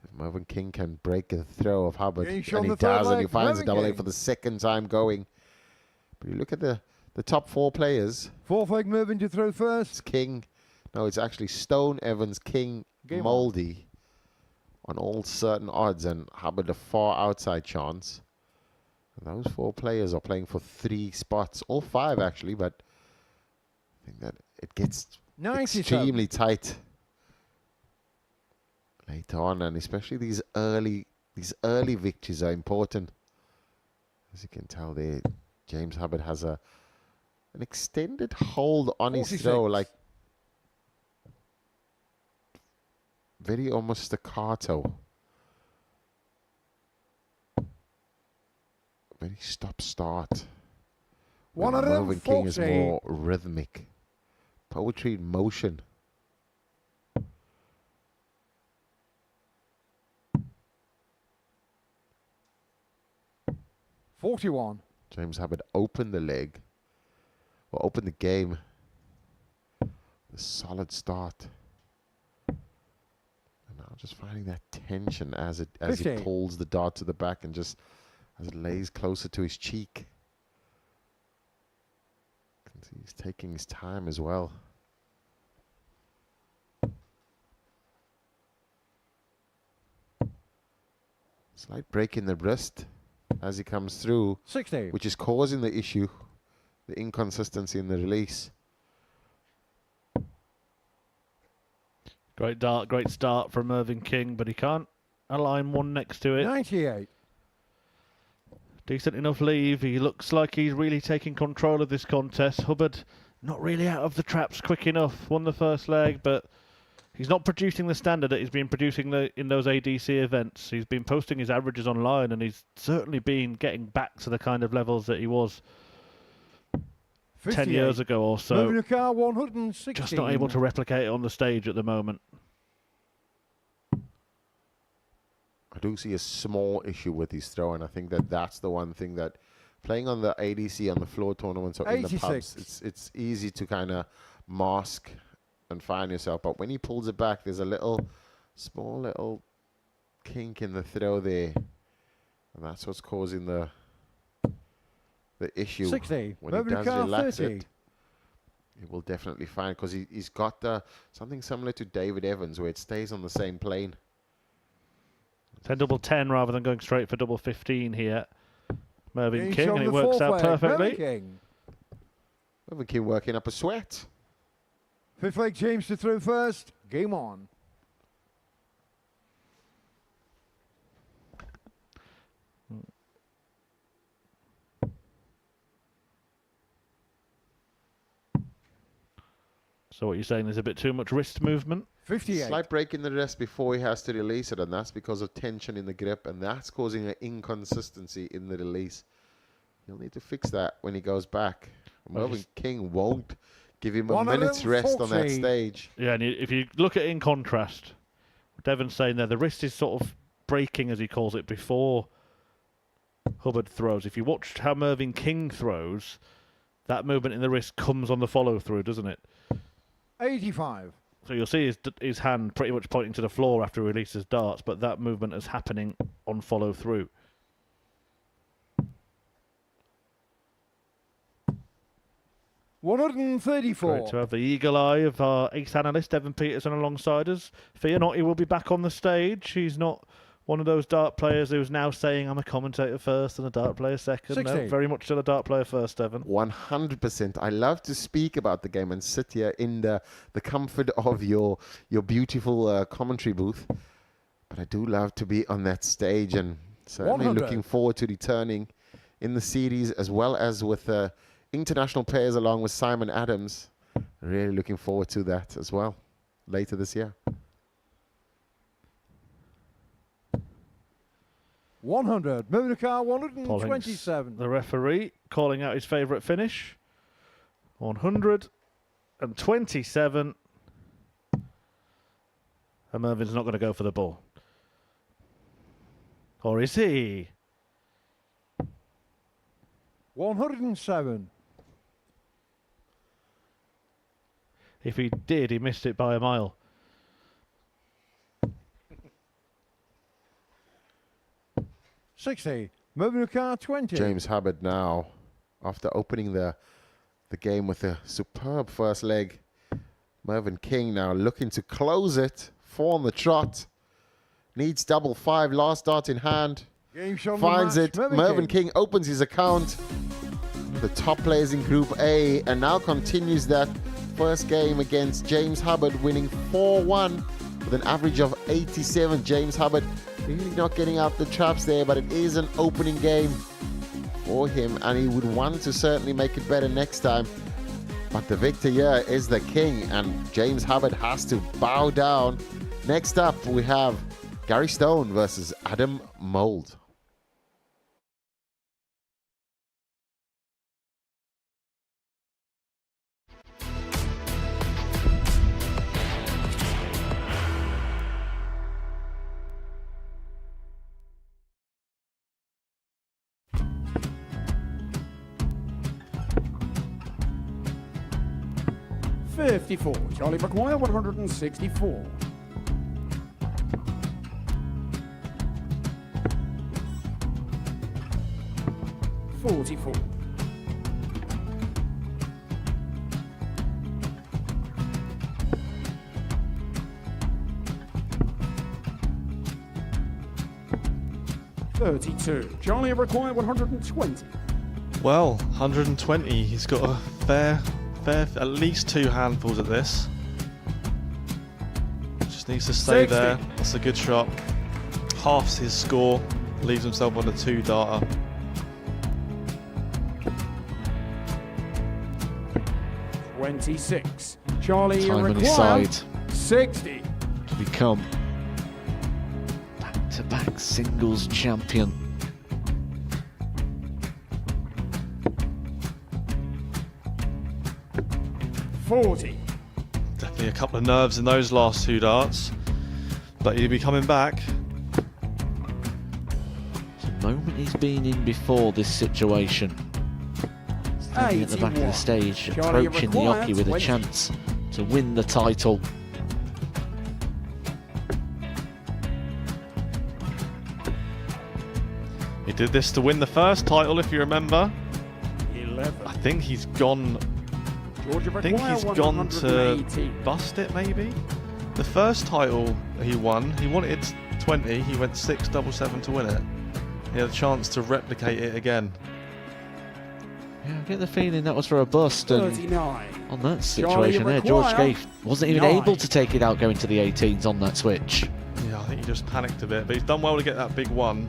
If Mervyn King can break the throw of Hubbard, Getting and shown he the third does, and he leg, finds a Mervyn double A King. for the second time going. But you look at the top 4 players. Fourth leg moving to throw It's first. King. No, it's actually Stone, Evans, King, Game Mouldy on all certain odds, and Hubbard a far outside chance. And those 4 players are playing for 3 spots, all 5 actually, but I think that it gets 97. extremely tight later on, and especially these early victories are important. As you can tell there, James Hubbard has an extended hold on his 46. throw, like very almost staccato. Very stop-start. Mervyn King is 140. more rhythmic. Poetry in motion. $41. James Hubbard opened the leg, or opened the game. The solid start. And now just finding that tension as he 50. pulls the dart to the back and just as it lays closer to his cheek. You can see he's taking his time as well. Slight break in the wrist as he comes through, 60. which is causing the issue, the inconsistency in the release. Great dart, great start from Mervyn King, but he can't align one next to it. 98. Decent enough leave. He looks like he's really taking control of this contest. Hubbard not really out of the traps quick enough. Won the first leg, but he's not producing the standard that he's been producing in those ADC events. He's been posting his averages online, and he's certainly been getting back to the kind of levels that he was 10 years ago or so. Moving to car 116. Just not able to replicate it on the stage at the moment. I do see a small issue with his throw, and I think that that's the one thing that playing on the ADC, on the floor tournaments or in the 86. pubs, it's easy to kind of mask and find yourself. But when he pulls it back, there's a small little kink in the throw there, and that's what's causing the issue. 60. When he Moving to does car relax 30. it, he will definitely find, because he's got something similar to David Evans, where it stays on the same plane. 10 double 10 rather than going straight for double 15 here. Mervyn Getting King, shown and it the works fourth out leg, perfectly. Mervyn King. Mervyn King working up a sweat. Fifth leg James to throw first. Game on. So what you're saying, there's a bit too much wrist movement? 58. Slight break in the wrist before he has to release it, and that's because of tension in the grip, and that's causing an inconsistency in the release. He'll need to fix that when he goes back. Mervyn King won't give him a minute's rest on that 140. stage. Yeah, and if you look at it in contrast, Devon's saying there, the wrist is sort of breaking, as he calls it, before Hubbard throws. If you watched how Mervyn King throws, that movement in the wrist comes on the follow-through, doesn't it? 85. So you'll see his hand pretty much pointing to the floor after he releases darts, but that movement is happening on follow-through. $134. Great to have the eagle eye of our ace analyst, Evan Peterson, alongside us. Fear not, he will be back on the stage. He's not one of those dart players who's now saying, I'm a commentator first and a dart player second. 60. No, very much still a dart player first, Evan. 100%. I love to speak about the game and sit here in the comfort of your beautiful commentary booth. But I do love to be on that stage, and certainly 100. looking forward to returning in the series, as well as with international players along with Simon Adams. Really looking forward to that as well later this year. 100. Moving to car Pollings, 127. the referee, calling out his favourite finish. 127. And Mervyn's not going to go for the ball. Or is he? 107. If he did, he missed it by a mile. $60. Moving car 20. James Hubbard now, after opening the game with a superb first leg. Mervyn King now looking to close it. 4 on the trot. Needs double 5. Last dart in hand. Game shot Finds it. Mervyn King opens his account. The top players in Group A, and now continues that first game against James Hubbard, winning 4-1 with an average of 87. James Hubbard really not getting out the traps there, but it is an opening game for him, and he would want to certainly make it better next time. But the victor here is the king, and James Hubbard has to bow down. Next up, we have Gary Stone versus Adam Mould. $54. Charlie McGuire, 164. $44. $32. Charlie McGuire, 120. Well, 120. He's got a fair, at least 2 handfuls of this. Just needs to stay 60. there. That's a good shot. Halves his score. Leaves himself on a 2-darter. $26. Charlie Time on his McGuire, side 60. to become back-to-back singles champion. $40. Definitely a couple of nerves in those last 2 darts. But he'll be coming back. It's a moment he's been in before this situation. Standing at the back of the 81. stage, Charlie approaching the McGuire, Oki with a 20. chance to win the title. He did this to win the first title, if you remember. 11. I think he's gone. Georgia I think McGuire, he's gone to 180. bust it, maybe. The first title he won, he wanted 20. He went 6 7 to win it. He had a chance to replicate it again. Yeah, I get the feeling that was for a bust, and 39. on that situation there, George McGuire, Scaife wasn't even 9. able to take it out going to the 18s on that switch. Yeah, I think he just panicked a bit, but he's done well to get that big one.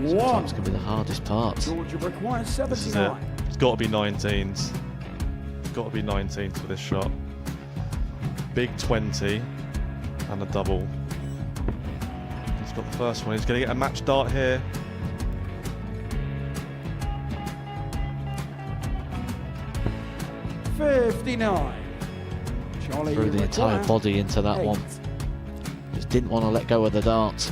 Sometimes can be the hardest part. Georgia McGuire, This is it. 79. It's got to be 19s. It's got to be 19s for this shot. Big 20 and a double. He's got the first one. He's going to get a match dart here. $59. Charlie Threw the entire McGuire, body into that 8. one. Just didn't want to let go of the dart.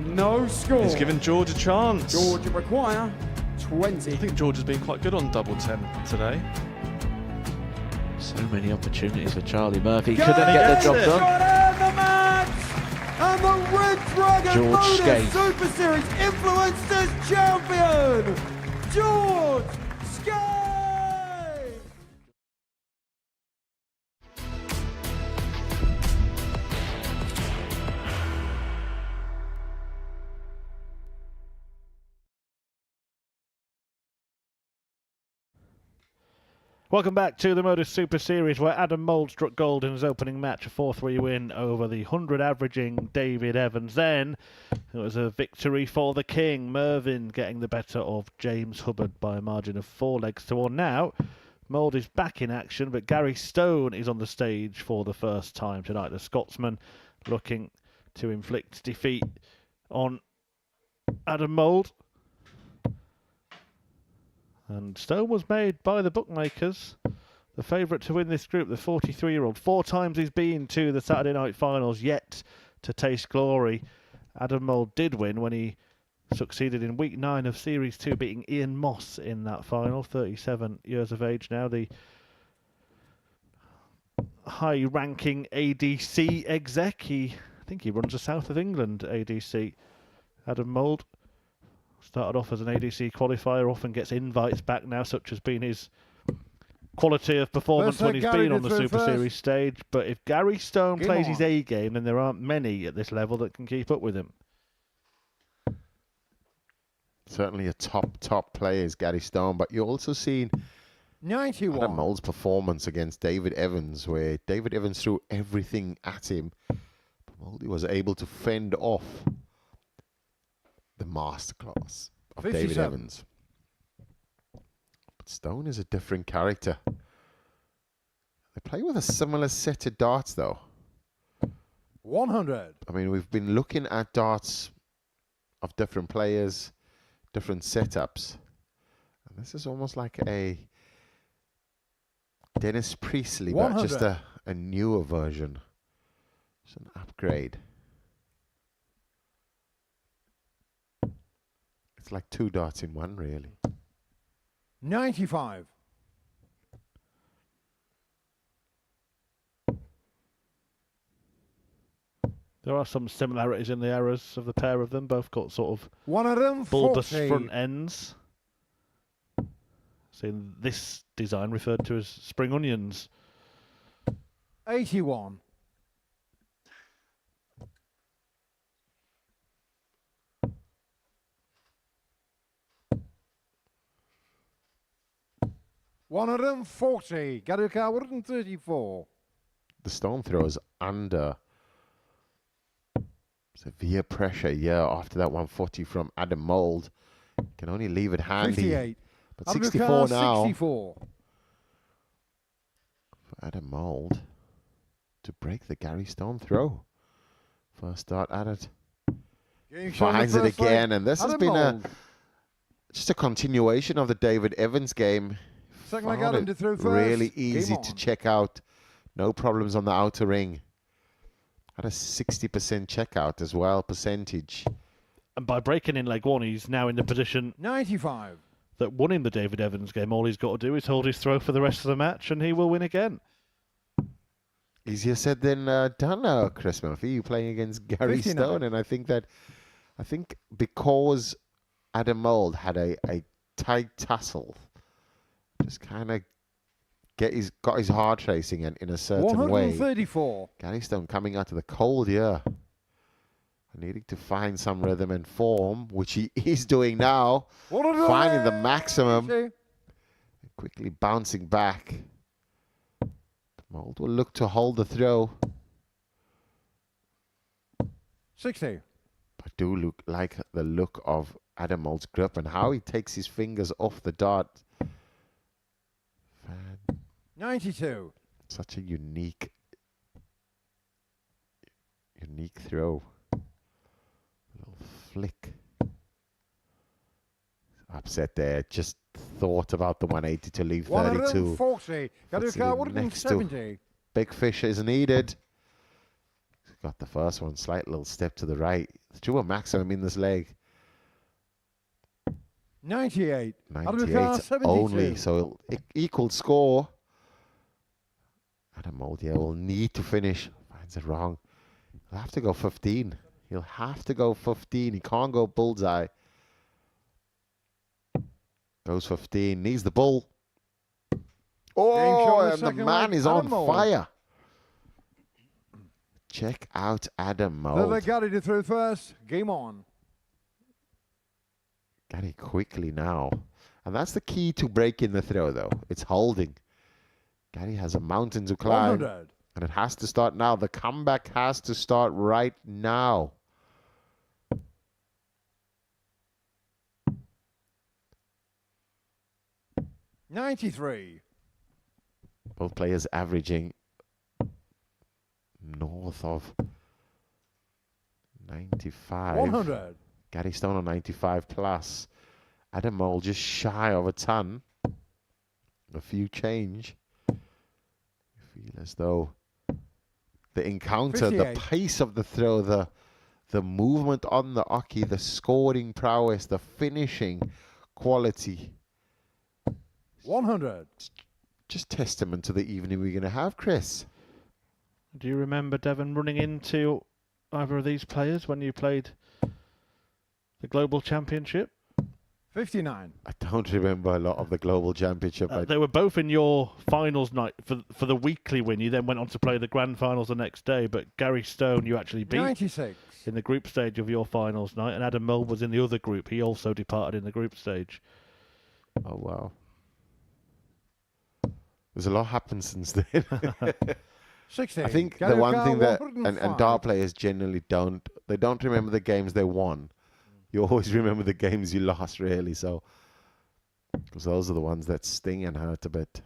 No score. He's given George a chance. Georgia McGuire, 20. I think George has been quite good on double 10 today. So many opportunities for Charlie Murphy. Go Couldn't get the job it. done. Got out the match, and the Red Dragon George Modus Scaife. Super Series Influencers Champion, George Scaife. Welcome back to the Modus Super Series, where Adam Mould struck gold in his opening match, a 4-3 win over the 100 averaging David Evans. Then it was a victory for the King, Mervyn getting the better of James Hubbard by a margin of 4 legs to 1. Now Mould is back in action, but Gary Stone is on the stage for the first time tonight. The Scotsman looking to inflict defeat on Adam Mould. And Stone was made by the bookmakers the favourite to win this group, the 43-year-old. 4 times he's been to the Saturday night finals, yet to taste glory. Adam Mould did win when he succeeded in week 9 of Series 2, beating Ian Moss in that final. 37 years of age now. The high-ranking ADC exec. I think he runs the South of England ADC. Adam Mould started off as an ADC qualifier, often gets invites back now, such has been his quality of performance when he's been on the Super Series stage. But if Gary Stone plays his A game, then there aren't many at this level that can keep up with him. Certainly a top player is Gary Stone, but you're also seeing 91. Adam Mould's performance against David Evans, where David Evans threw everything at him. But Mouldy was able to fend off the masterclass of 57. David Evans. But Stone is a different character. They play with a similar set of darts, though. 100. I mean, we've been looking at darts of different players, different setups. And this is almost like a Dennis Priestley, but just a newer version. It's an upgrade. It's like 2 darts in one, really. 95. There are some similarities in the errors of the pair of them. Both got sort of 140. bulbous front ends. Seeing this design referred to as spring onions. 81. $140. Garuka 134. The Stone throws under severe pressure, after that 140 from Adam Mould. Can only leave it handy. 58. But 64 now 64. for Adam Mould to break the Gary Stone throw. First dart at it. Finds it again, and this has been just a continuation of the David Evans game. Second leg Found Adam it to throw first. really Game easy on. to check out. No problems on the outer ring. Had a 60% checkout as well, percentage. And by breaking in leg 1, he's now in the position 95. that won him the David Evans game. All he's got to do is hold his throw for the rest of the match, and he will win again. Easier said than done, Chris Murphy. You playing against Gary 59. Stone, and I think because Adam Mould had a tight tussle, just kind of got his heart racing in a certain way. 134. Gary Stone coming out of the cold here, needing to find some rhythm and form, which he is doing now, finding the maximum, quickly bouncing back. Mould will look to hold the throw. 60. I do like the look of Adam Mould's grip and how he takes his fingers off the dart. 92. Such a unique throw. A little flick. Upset there. Just thought about the 180 to leave 32. 140. Garuka Next to 170. Big fish is needed. Got the first one. Slight little step to the right. Threw a maximum in this leg. 98. 98 only. So equal score. Adam Mould will need to finish. Finds it wrong. He'll have to go 15. He'll have to go 15. He can't go bullseye. Goes 15. Needs the bull. Oh, and the man is on fire. Check out Adam Mould. Another Gary to throw first. Game on. Gary quickly now. And that's the key to breaking the throw, though. It's holding. Gary has a mountain to climb. 100. And it has to start now. The comeback has to start right now. $93. Both players averaging north of 95. 100. Gary Stone on 95 plus. Adam Mould just shy of a ton. A few change. as though the encounter, the 58. pace of the throw, the movement on the Aki, the scoring prowess, the finishing quality. 100. Just testament to the evening we're going to have, Chris. Do you remember, Devon, running into either of these players when you played the Global Championship? 59. I don't remember a lot of the Global Championship. They were both in your finals night for the weekly win. You then went on to play the grand finals the next day, but Gary Stone you actually beat 96. in the group stage of your finals night, and Adam Mould was in the other group. He also departed in the group stage. Oh, wow. There's a lot happened since then. 60. I think Gary the one Carr, thing that, 105. and dart players generally don't remember the games they won. You always remember the games you lost, really. So, because those are the ones that sting and hurt a bit.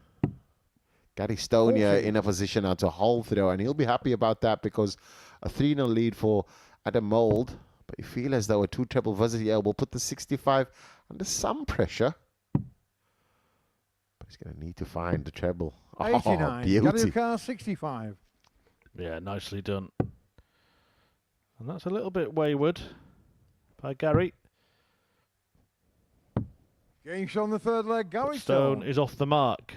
Gary Stone here in a position now to hold throw, and he'll be happy about that because a 3-0 lead for Adam Mould. But you feel as though a 2 treble visit here will put the 65 under some pressure. But he's going to need to find the treble. 89. Oh, beauty. Gary Carr, 65. Yeah, nicely done. And that's a little bit wayward by Gary. Game shot on the third leg. Gary Stone is off the mark.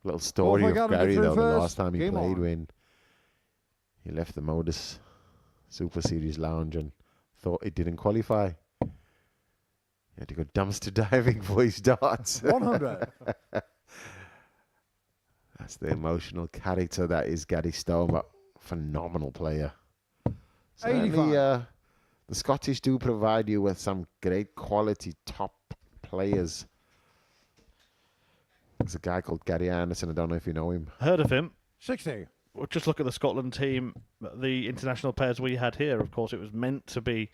Little story of got him Gary, through though, the first. last time he Game played on. when he left the Modus Super Series lounge and thought he didn't qualify. He had to go dumpster diving for his darts. 100. That's the emotional character that is Gary Stone, but phenomenal player. Certainly, 85. the Scottish do provide you with some great quality top players. There's a guy called Gary Anderson. I don't know if you know him. Heard of him. 60. Well, just look at the Scotland team, the international pairs we had here. Of course, it was meant to be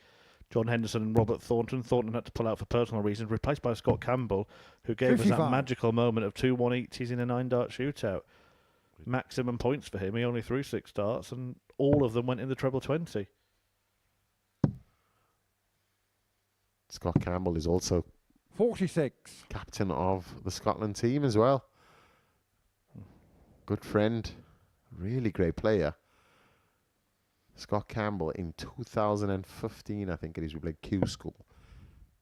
John Henderson and Robert Thornton. Thornton had to pull out for personal reasons, replaced by Scott Campbell, who gave us 55. that magical moment of 2 180s in a 9-dart shootout. Maximum points for him. He only threw 6 darts, and all of them went in the treble 20. Scott Campbell is also 46. captain of the Scotland team as well. Good friend, really great player. Scott Campbell in 2015, I think it is, we played Q School.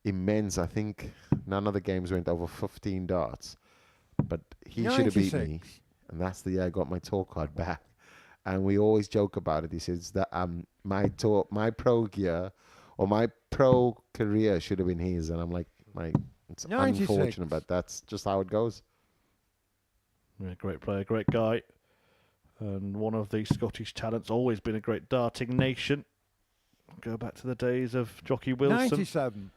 Immense. I think none of the games went over 15 darts, but he should have beat me. And that's the year I got my tour card back. And we always joke about it. He says that my pro gear or my pro career should have been his. And I'm like, it's 96. unfortunate, but that's just how it goes. Yeah, great player, great guy. And one of the Scottish talents, always been a great darting nation. Go back to the days of Jockey Wilson. 97.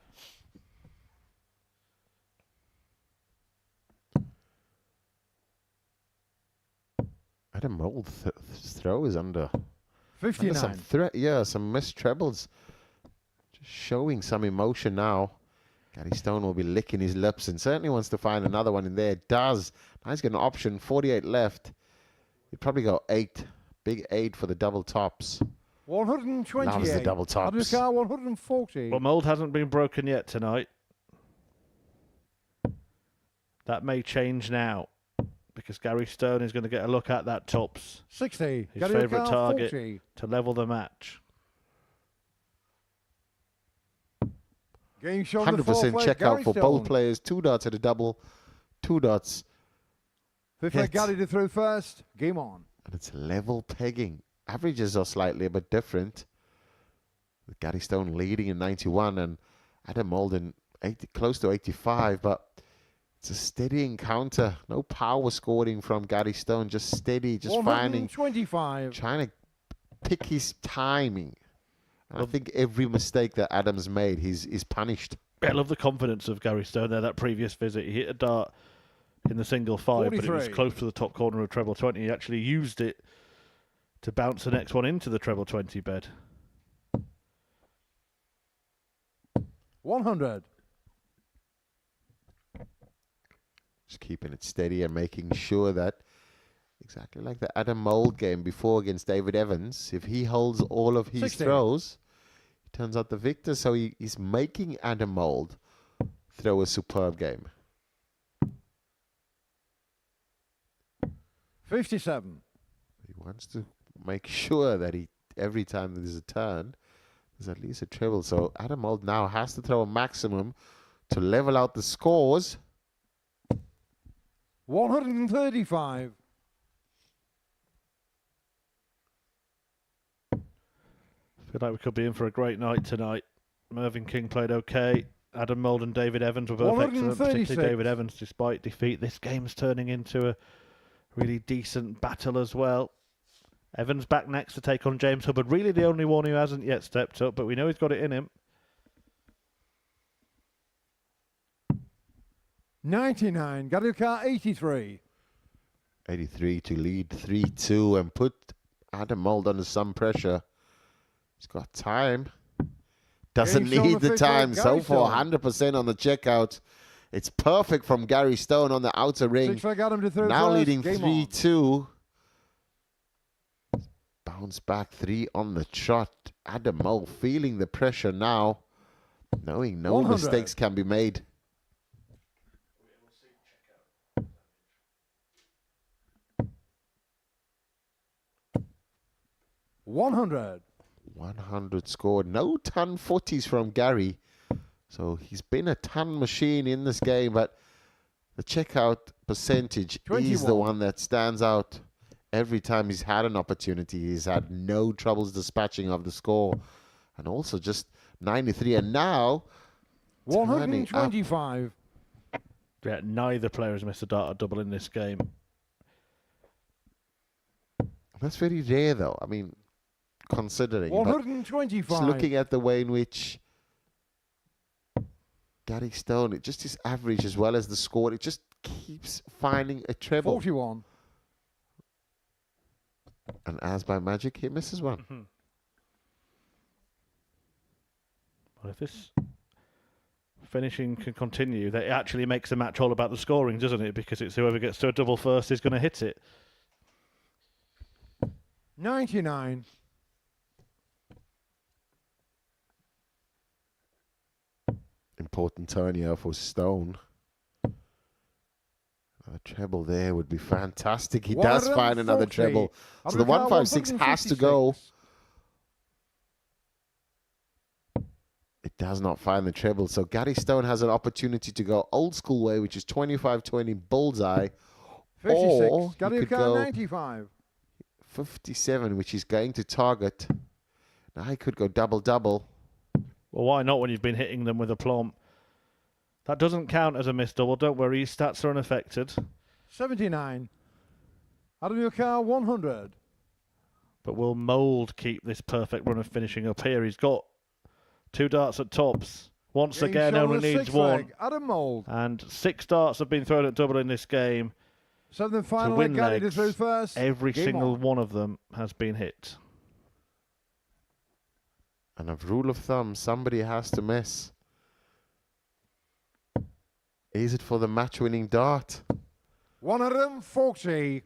Adam Mould throw is under 59. some some missed trebles. Just showing some emotion now. Gary Stone will be licking his lips and certainly wants to find another one in there. Does. Now he's got an option, 48 left. He'd probably go 8. Big 8 for the double tops. 128. Loves the double tops. Gary Carr, 140. Well, Mould hasn't been broken yet tonight. That may change now, because Gary Stone is going to get a look at that tops. 60. His Gary favourite Carr, target 40. to level the match. Game shot on the fourth 100% leg. check Gary out for Stone. both players. 2 darts at a double. 2 darts. Fifth leg, hit. Gary to throw first. Game on. And it's level pegging. Averages are slightly a bit different. With Gary Stone leading in 91 and Adam Mould in close to 85, but it's a steady encounter. No power scoring from Gary Stone, just steady, just finding, 125. trying to pick his timing. And I think every mistake that Adam's made, he's punished. I love the confidence of Gary Stone there. That previous visit, he hit a dart in the single 5, but it was 43. close to the top corner of treble 20. He actually used it to bounce the next one into the treble 20 bed. 100. Just keeping it steady and making sure that, exactly like the Adam Mould game before against David Evans, if he holds all of his 60. throws, he turns out the victor. So he's making Adam Mould throw a superb game. 57. He wants to make sure that every time there's a turn, there's at least a treble. So Adam Mold now has to throw a maximum to level out the scores. 135. I feel like we could be in for a great night tonight. Mervyn King played okay. Adam Mould and David Evans were both excellent, particularly David Evans, despite defeat. This game's turning into a really decent battle as well. Evans back next to take on James Hubbard. Really the only one who hasn't yet stepped up, but we know he's got it in him. 99. Garuka 83. 83 to lead 3-2 and put Adam Mould under some pressure. He's got time. Doesn't need the time. So far, 100% on the checkout. It's perfect from Gary Stone on the outer ring. Now leading 3-2. Bounce back 3 on the shot. Adam Mould feeling the pressure now, knowing no 100. mistakes can be made. $100 scored. No ton 40s from Gary. So he's been a ton machine in this game, but the checkout percentage 21. is the one that stands out. Every time he's had an opportunity, he's had no troubles dispatching of the score. And also just 93. And now 125. Yeah, neither player has missed a dart or double in this game. That's very rare, though. I mean, considering. 125. Just looking at the way in which Gary Stone, it just his average as well as the score, it just keeps finding a treble. 41. And as by magic, he misses one. Mm-hmm. Well, if this finishing can continue, that actually makes the match all about the scoring, doesn't it? Because it's whoever gets to a double first is going to hit it. 99. Important turn here for Stone. A treble there would be fantastic. He does find another treble. So the 156 has to go. It does not find the treble. So Gary Stone has an opportunity to go old school way, which is 25-20 bullseye. 56. Or Gary he could go 95. 57, which is going to target. Now he could go double-double. Well, why not when you've been hitting them with a plumb? That doesn't count as a missed double. Don't worry, his stats are unaffected. 79. Adam Yukar 100. But will Mould keep this perfect run of finishing up here? He's got 2 darts at tops. Once again, only needs 1. Adam Mould. And 6 darts have been thrown at double in this game. 7th final to win Gary legs, through first. every Game single on. one of them has been hit. And a rule of thumb, somebody has to miss. Is it for the match-winning dart? 140.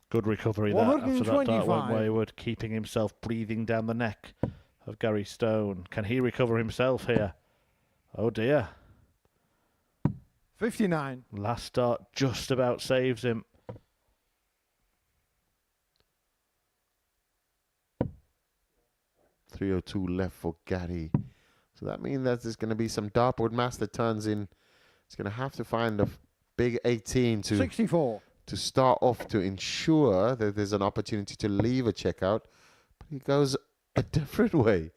Good recovery there after that dart went 125. wayward, keeping himself breathing down the neck of Gary Stone. Can he recover himself here? Oh dear. 59. Last dart just about saves him. .302 left for Gary. So that means that there's going to be some dartboard master turns in. He's going to have to find a big 18 to 64. to start off to ensure that there's an opportunity to leave a checkout. But he goes a different way.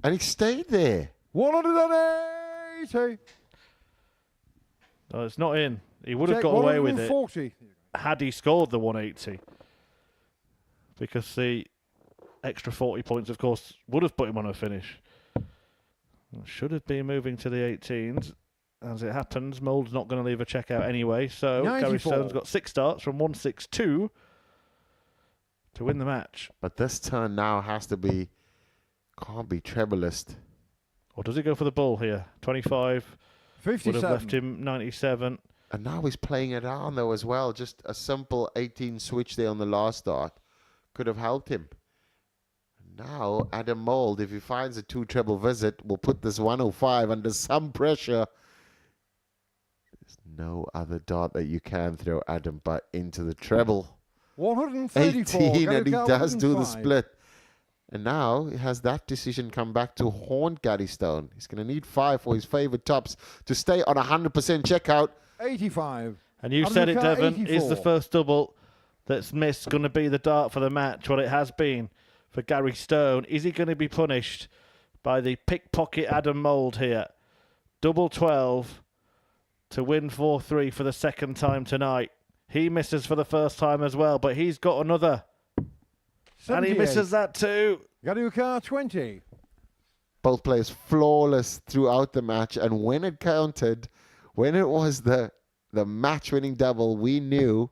And he stayed there. 180. No, it's not in. He would have Check got away with it 140. had he scored the 180. Because the extra 40 points, of course, would have put him on a finish. Should have been moving to the 18s. As it happens, Mould's not going to leave a checkout anyway. So 94. Gary Stone's got 6 starts from 162 to win the match. But this turn now has to be, can't be treblist. Or does he go for the bull here? 25 would 57. have left him 97. And now he's playing it on though as well. Just a simple 18 switch there on the last start could have helped him. Now, Adam Mold, if he finds a 2 treble visit, will put this 105 under some pressure. There's no other dart that you can throw, Adam, but into the treble. 134. 18, and he Gary does do the 105. split. And now he has that decision come back to haunt Gary Stone. He's going to need 5 for his favorite tops to stay on 100% checkout. 85. And you Adam said it, McCart, Devon. Is the 84. first double that's missed going to be the dart for the match? Well, it has been for Gary Stone. Is he going to be punished by the pickpocket Adam Mould here? Double 12 to win 4-3 for the second time tonight. He misses for the first time as well, but he's got another. 78. And he misses that too. Gary McCart, 20. Both players flawless throughout the match. And when it counted, when it was the match-winning double, we knew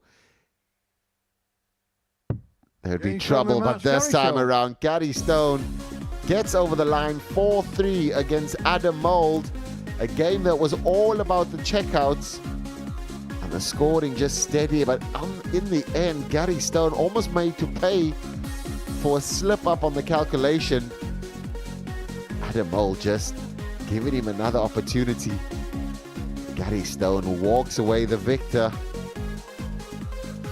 there'd be Getting trouble. shown the But match, this Gary time Stone. around, Gary Stone gets over the line 4-3 against Adam Mould. A game that was all about the checkouts. And the scoring just steady. But in the end, Gary Stone almost made to pay for a slip up on the calculation. Adam Mould just giving him another opportunity. Gary Stone walks away the victor.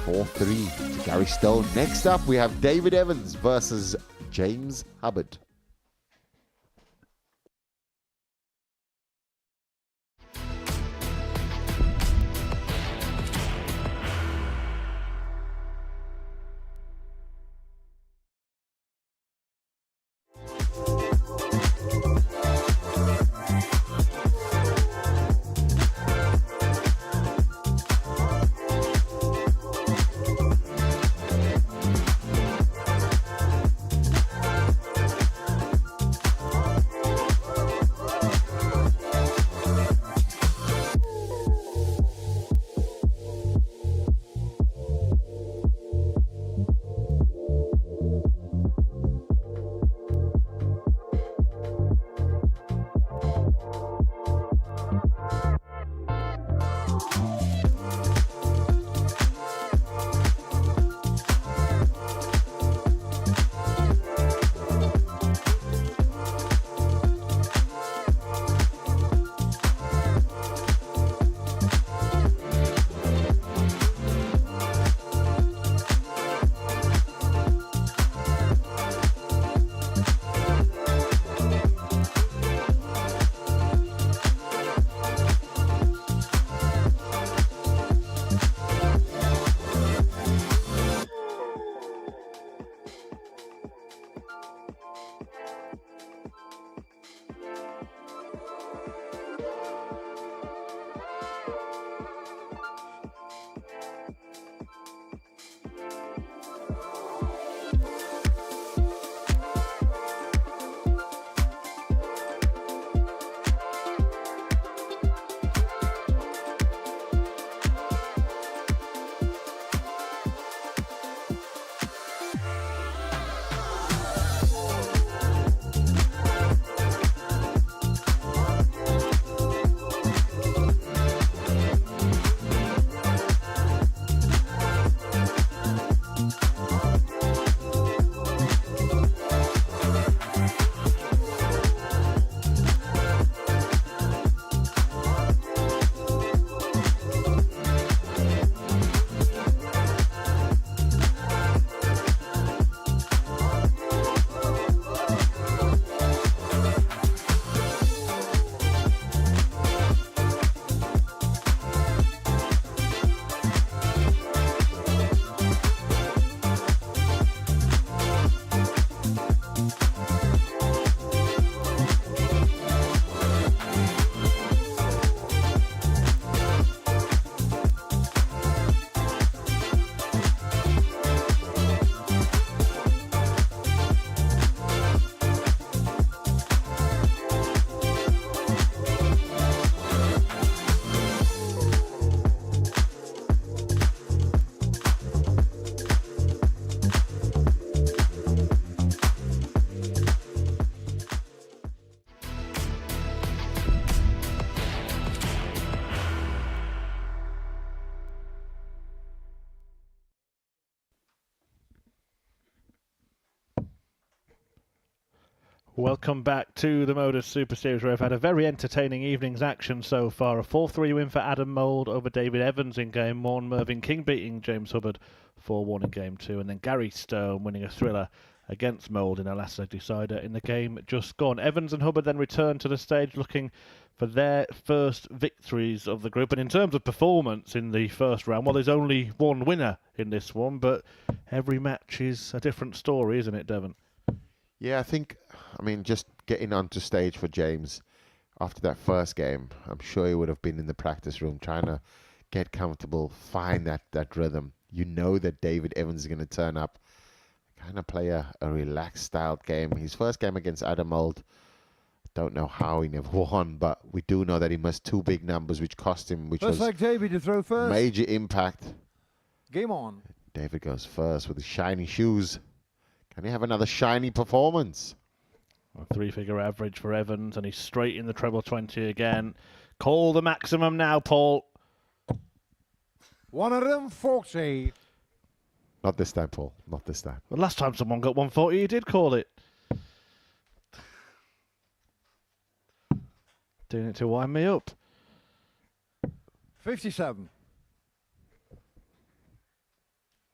4-3 to Gary Stone. Next up, we have David Evans versus James Hubbard. Welcome back to the Modus Super Series, where I've had a very entertaining evening's action so far. A 4-3 win for Adam Mould over David Evans in Game 1. Mervyn King beating James Hubbard 4-1 in Game 2. And then Gary Stone winning a thriller against Mould in a last leg decider in the game just gone. Evans and Hubbard then return to the stage looking for their first victories of the group. And in terms of performance in the first round, well, there's only one winner in this one, but every match is a different story, isn't it, Devon? Yeah, I mean, just getting onto stage for James after that first game, I'm sure he would have been in the practice room trying to get comfortable, find that rhythm. You know that David Evans is going to turn up, kind of play a relaxed styled game. His first game against Adam Mould, don't know how he never won, but we do know that he missed 2 big numbers, which cost him, which Looks was like David to throw first. major impact. Game on. David goes first with his shiny shoes. Can he have another shiny performance? A 3-figure average for Evans, and he's straight in the treble 20 again. Call the maximum now, Paul. 140. Not this time, Paul. Not this time. The last time someone got 140, he did call it. Doing it to wind me up. 57.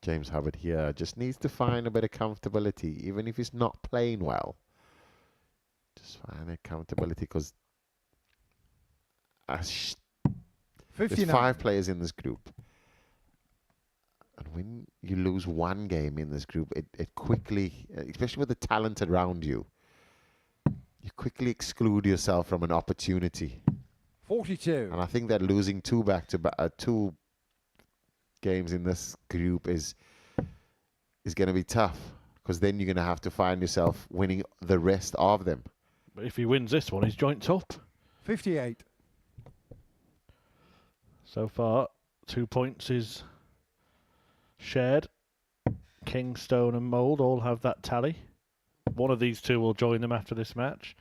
James Hubbard here just needs to find a bit of comfortability, even if he's not playing well. Just find a comfortability, because there's 5 players in this group. And when you lose one game in this group, it quickly, especially with the talent around you, you quickly exclude yourself from an opportunity. 42. And I think that losing 2 2 games in this group is going to be tough, because then you're going to have to find yourself winning the rest of them. But if he wins this one, he's joint top. 58. So far, 2 points is shared. King, Stone and Mould all have that tally. One of these two will join them after this match.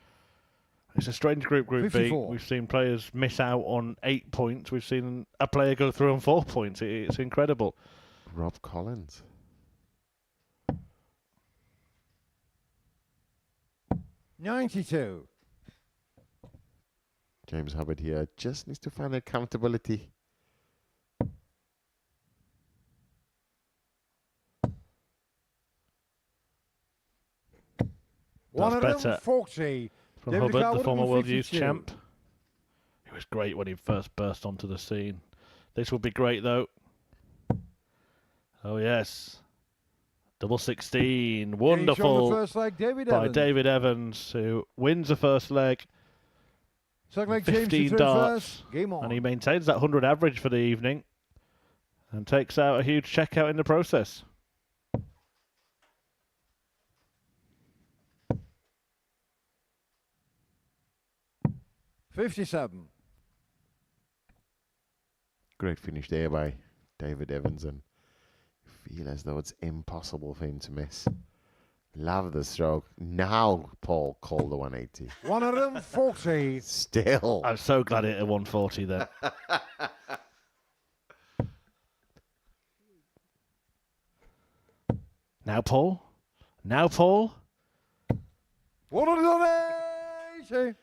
It's a strange group, Group 54. B. We've seen players miss out on 8 points. We've seen a player go through on 4 points. It's incredible. Rob Collins. 92. James Hubbard here just needs to find accountability. That's better 140. from David Hubbard, Carr the former World Youth 52. champ. It was great when he first burst onto the scene. This will be great, though. Oh, yes. Double 16. On Wonderful the first leg, David by Evans. David Evans, who wins the first leg. Second leg, James 15 to throw darts. first. Game on. And he maintains that 100 average for the evening and takes out a huge checkout in the process. $57. Great finish there by David Evans, and feel as though it's impossible for him to miss. Love the stroke. Now Paul called the 180. 140. Still. I'm so glad it hit a 140 then. Now Paul. Now Paul. 180.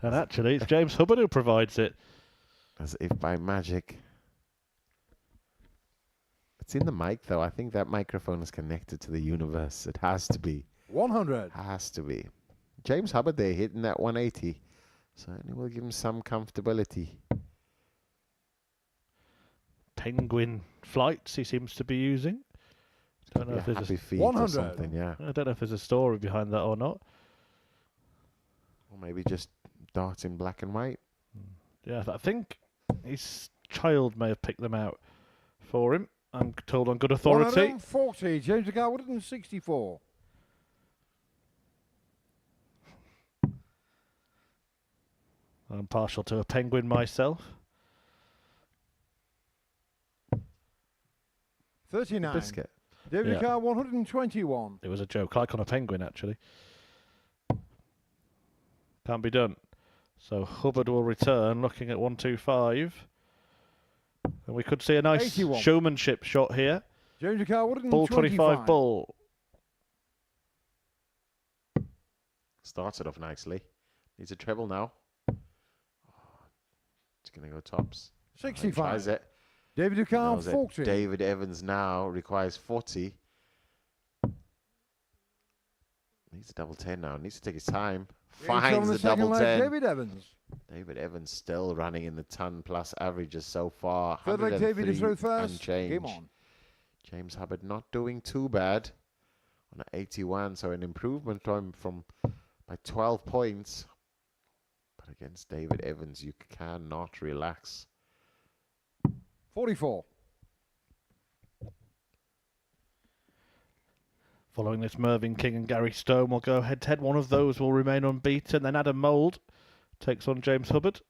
And actually, it's James Hubbard who provides it. As if by magic. It's in the mic, though. I think that microphone is connected to the universe. It has to be. 100. Has to be. James Hubbard there hitting that 180. Certainly will give him some comfortability. Penguin flights he seems to be using. Don't know if there's happy a feet or 100. something, yeah. I don't know if there's a story behind that or not. Or maybe just darts in black and white. Yeah, I think his child may have picked them out for him. I'm told on good authority. 140. James Carr 164. I'm partial to a penguin myself. 39. Biscuit. David Yeah. Carr 121. It was a joke, like on a penguin, actually. Can't be done. So Hubbard will return, looking at 125. And we could see a nice 81. showmanship shot here. James Carr Ball 125. 25 ball. Started off nicely. Needs a treble now. It's going to go tops. He 65. tries it. David He Ducal, knows that 40. David Evans now requires 40. Needs a double 10 now. Needs to take his time. Finds the second double leg, 10. David Evans. David Evans still running in the ton plus averages so far. Third leg, David to throw 103 first. unchanged. Game on. James Hubbard not doing too bad on an 81, so an improvement from by 12 points. But against David Evans, you cannot relax. 44. Following this, Mervyn King and Gary Stone will go head-to-head. One of those will remain unbeaten. Then Adam Mould takes on James Hubbard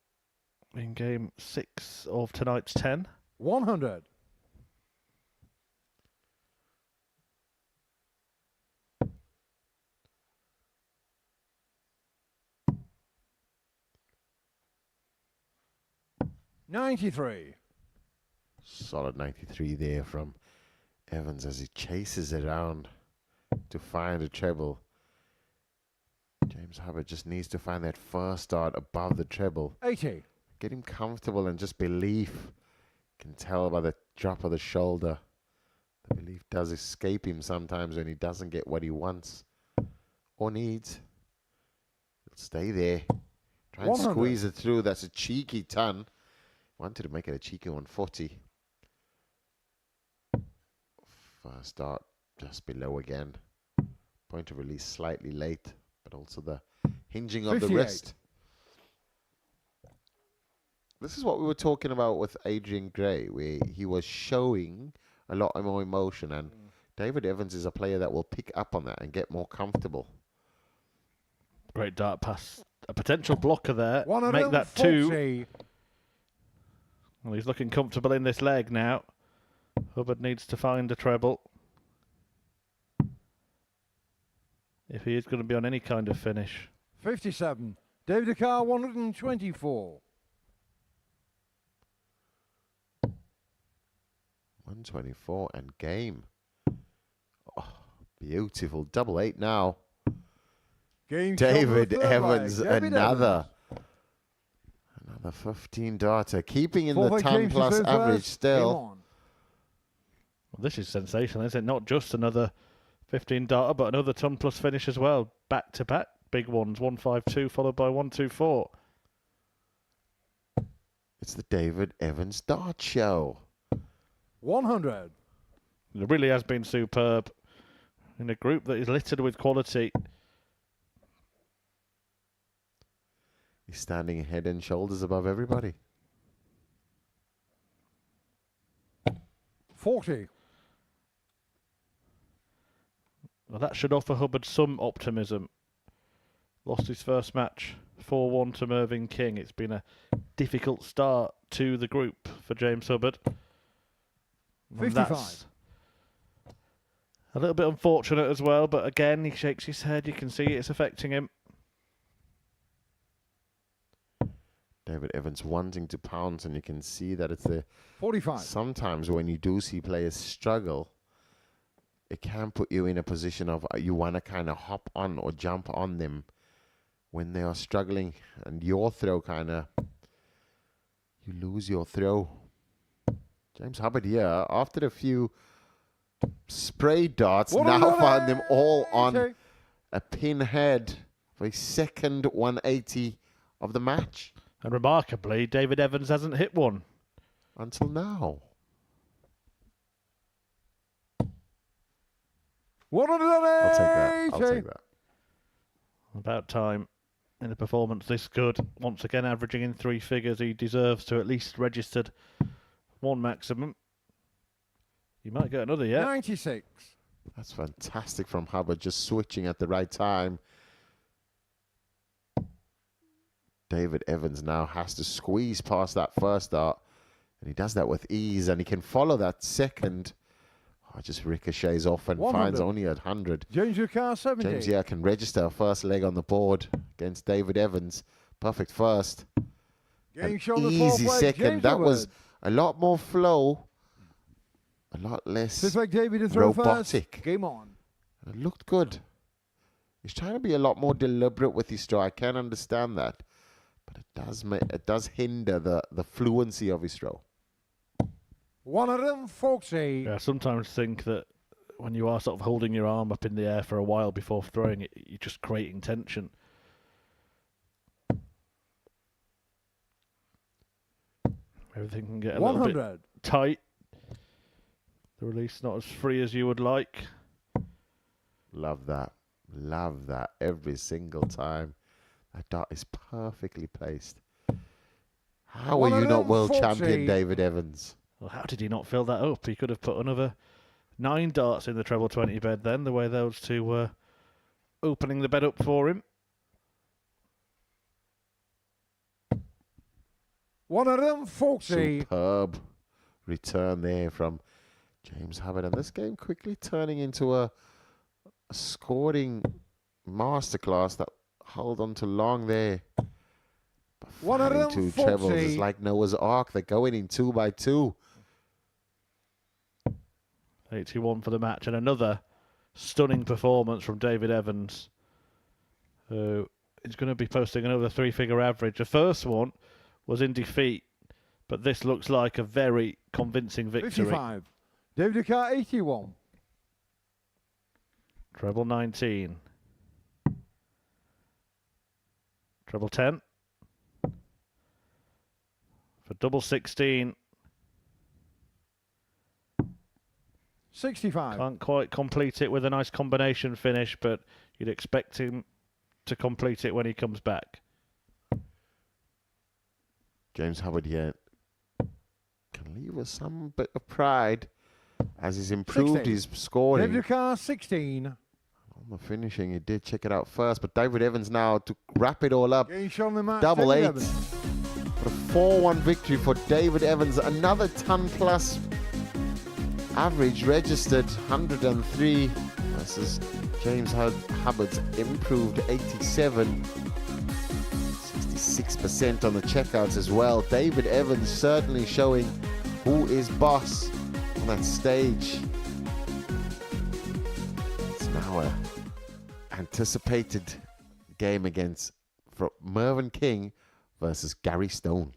in game 6 of tonight's 10. 100. $93. Solid 93 there from Evans as he chases it around to find a treble. James Hubbard just needs to find that first dart above the treble. 80. Get him comfortable and just belief. Can tell by the drop of the shoulder. The belief does escape him sometimes when he doesn't get what he wants or needs. He'll stay there. Try and 100. squeeze it through. That's a cheeky ton. Wanted to make it a cheeky 140. First dart just below again. Point of release slightly late, but also the hinging of the 58. wrist. This is what we were talking about with Adrian Gray, where he was showing a lot more emotion, and David Evans is a player that will pick up on that and get more comfortable. Great dart pass. A potential blocker there. 140. Make that 2. Well, he's looking comfortable in this leg now. Hubbard needs to find a treble if he is going to be on any kind of finish. 57. David Ducal, 124. 124 and game. Oh, beautiful. Double 8 now. Game David shot for the third Evans, leg. David another. Evans. Another 15 darter. Keeping in Fourth the leg, ton James plus to throw average first. still. Game on. Well, this is sensational, isn't it? Not just another 15 darter, but another ton plus finish as well. Back to back big ones. 152 followed by 124. It's the David Evans Dart Show. 100. It really has been superb in a group that is littered with quality. He's standing head and shoulders above everybody. 40. Well, that should offer Hubbard some optimism. Lost his first match 4-1 to Mervyn King. It's been a difficult start to the group for James Hubbard. And 55. that's a little bit unfortunate as well, but again, he shakes his head. You can see it's affecting him. David Evans wanting to pounce, and you can see that it's the 45. sometimes when you do see players struggle, it can put you in a position of you want to kind of hop on or jump on them when they are struggling, and your throw kind of, you lose your throw. James Hubbard here, after a few spray darts, now found them all on a pin head for his second 180 of the match. And remarkably, David Evans hasn't hit one until now. 180. I'll take that. I'll take that. About time in a performance this good. Once again, averaging in 3 figures, he deserves to at least registered one maximum. You might get another yet. 96. That's fantastic from Hubbard, just switching at the right time. David Evans now has to squeeze past that first dart, and he does that with ease, and he can follow that second. Oh, just ricochets off and 100. finds only at 100. James Ducal, 70. James, yeah, can register a first leg on the board against David Evans. Perfect first. Game An shot on the easy fourth leg, second. James That was Hubbard. a lot more flow, a lot less Fifth leg, David to throw robotic. first. Game on. It looked good. He's trying to be a lot more deliberate with his stroke. I can understand that, but it does hinder the fluency of his stroke. 140. Yeah, I sometimes think that when you are sort of holding your arm up in the air for a while before throwing it, you're just creating tension. Everything can get a little bit tight. The release not as free as you would like. Love that. Love that every single time. That dart is perfectly placed. How are you not world champion, David Evans? Well, how did he not fill that up? He could have put another 9 darts in the treble 20 bed then, the way those two were opening the bed up for him. 140. Superb return there from James Hubbard. And this game quickly turning into a scoring masterclass that held on to long there. 2 trebles is like Noah's Ark. They're going in 2 by 2. 81 for the match, and another stunning performance from David Evans, who is going to be posting another 3-figure average. The first one was in defeat, but this looks like a very convincing victory. 55. David Ducat, 81. Treble 19. Treble 10. For double 16. 65. Can't quite complete it with a nice combination finish, but you'd expect him to complete it when he comes back. James Hubbard here can leave us some bit of pride as he's improved 16. his scoring. David Ducat, 16. On the finishing, he did check it out first, but David Evans now to wrap it all up. Double 8. For a 4-1 victory for David Evans. Another ton plus average registered, 103 versus James Hubbard's improved 87. 66% on the checkouts as well. David Evans certainly showing who is boss on that stage. It's now an anticipated game against Mervyn King versus Gary Stone.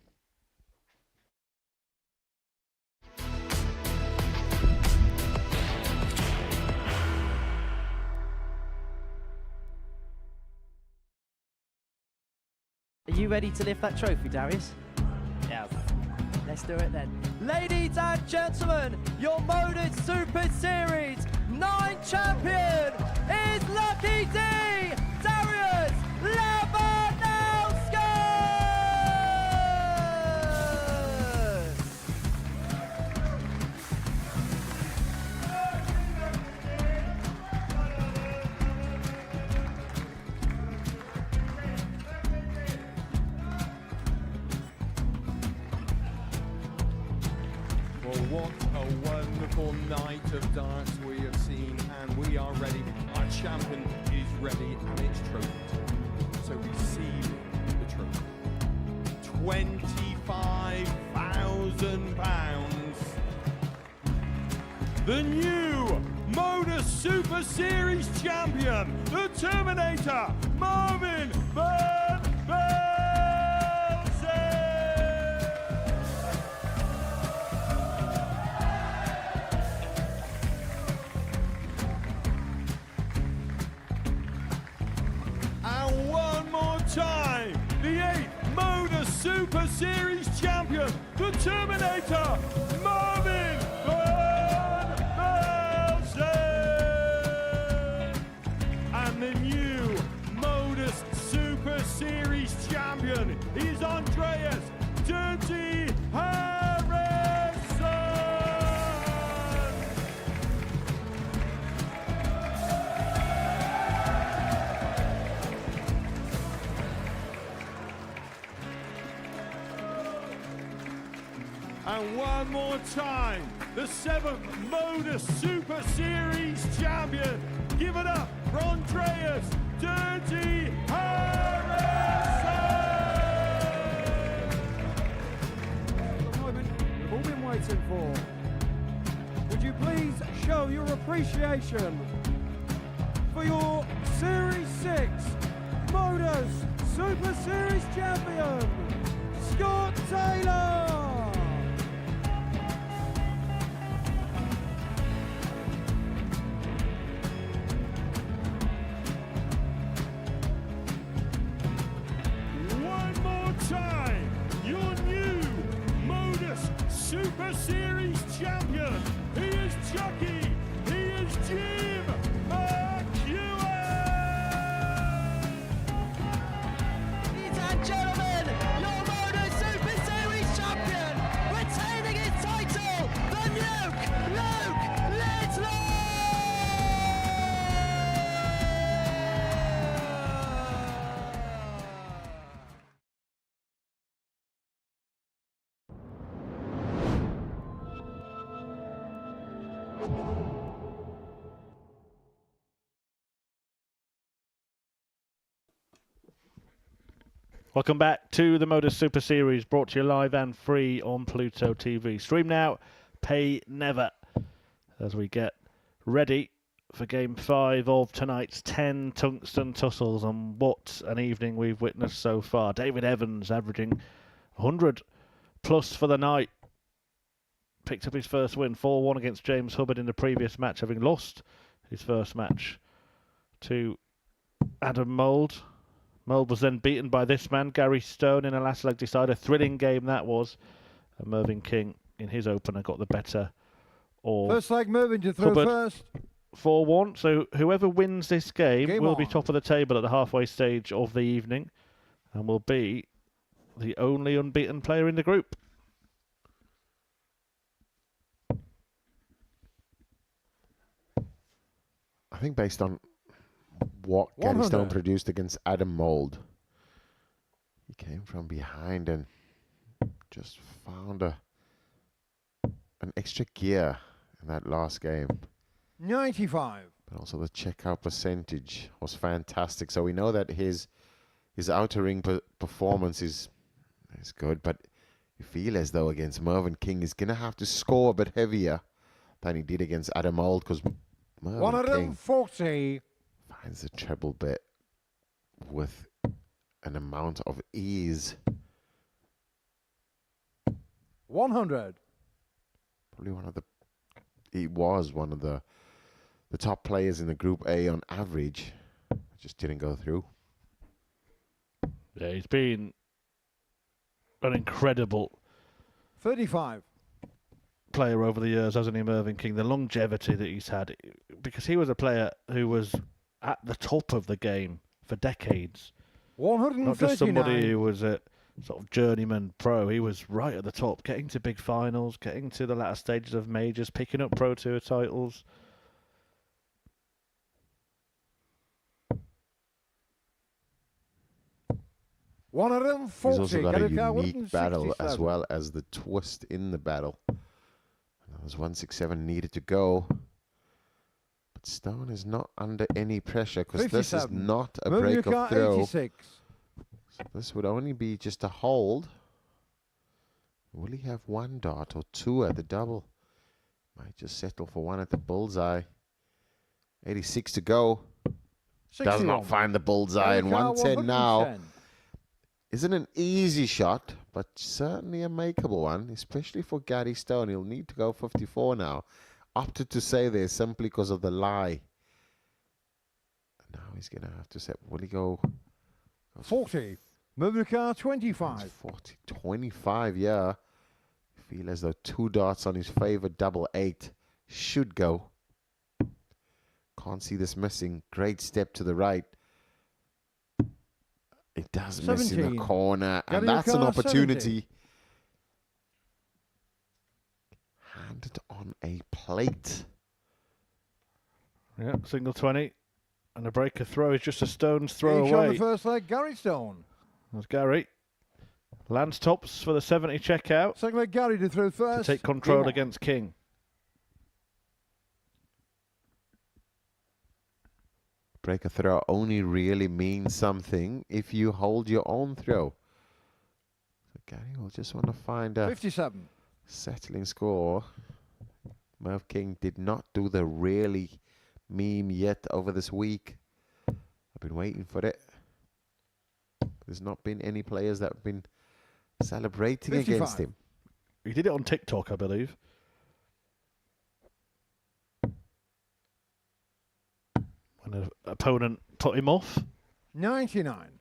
Are you ready to lift that trophy, Darius? Yes. Let's do it then. Ladies and gentlemen, your Modus Super Series 9 champion is Lucky D, Darius Labanowski! Well, what a wonderful night of darts we have seen, and we are ready. Our champion is ready, and it's trophy time. So receive the trophy. £25,000. The new Modus Super Series champion, the Terminator, Marvin Van Velzen. And one more time, the 8th Modus Super Series champion, the Terminator, Marvin Van Velzen. And the new Modus Super Series champion is Andreas Dirty Harrison. And one more time, the 7th Modus Super Series champion. Give it up for Andreas Dirty Harrison! The moment we've all been waiting for. Would you please show your appreciation for your Series 86, Modus Super Series champion, Scott Taylor. One more time, your new Modus Super Series champion. He is Chucky. He is Jim McEwen. Ladies and gentlemen, your Modus Super Series champion, retaining his title, the Nuke, Luke Littler! Welcome back to the Modus Super Series, brought to you live and free on Pluto TV. Stream now, pay never, as we get ready for Game 5 of tonight's 10 tungsten tussles. And what an evening we've witnessed so far. David Evans averaging 100 plus for the night. Picked up his first win, 4-1 against James Hubbard in the previous match, having lost his first match to Adam Mould. Mould was then beaten by this man, Gary Stone, in a last leg decider. Thrilling game that was. And Mervyn King, in his opener, got the better of First leg, Mervyn to throw Hubbard. first. 4-1. So whoever wins this game will be on. top of the table at the halfway stage of the evening and will be the only unbeaten player in the group. I think based on what Gary 100. Stone produced against Adam Mould, he came from behind and just found an extra gear in that last game. 95. But also the checkout percentage was fantastic. So we know that his outer ring performance is good, but you feel as though against Mervyn King he's going to have to score a bit heavier than he did against Adam Mould, because Mervyn King 140. finds the treble bit with an amount of ease. 100. Probably he was one of the top players in the Group A on average. Just didn't go through. Yeah, he's been an incredible 35. player over the years, hasn't he, Mervyn King? The longevity that he's had, because he was a player who was at the top of the game for decades. 139. Not just somebody who was a sort of journeyman pro. He was right at the top, getting to big finals, getting to the latter stages of majors, picking up Pro Tour titles. He's 140. also got a Get it down, unique battle as 167. well as the twist in the battle. And that was 167 needed to go. But Stone is not under any pressure because this is 57. not a Moving your break car, of throw. 86. So this would only be just a hold. Will he have one dot or two at the double? Might just settle for one at the bullseye. 86 to go. Does 61. not find the bullseye, and 110 now. Isn't an easy shot, but certainly a makeable one, especially for Gary Stone. He'll need to go 54 now. Opted to say there simply because of the lie. Now he's going to have to set. Will he go 40. Moving your car, 25. 40, 25, yeah. Feel as though two dots on his favorite double 8 should go. Can't see this missing. Great step to the right. It does miss in 17. the corner, and Gary that's an O'Connor, opportunity. Handed on a plate. Yeah, single 20. And a breaker throw is just a stone's throw Each on the away. first leg, Gary Stone. That's Gary. Lands tops for the 70 checkout Second leg, Gary to throw to first. take control Game on. against King. Breaker throw only really means something if you hold your own throw. So Gary will just want to find a 57. settling score. Merv King did not do the really meme yet over this week. I've been been waiting for it. There's not been any players that have been celebrating 55. against him. He did it on TikTok, I believe. When an opponent put him off. 99.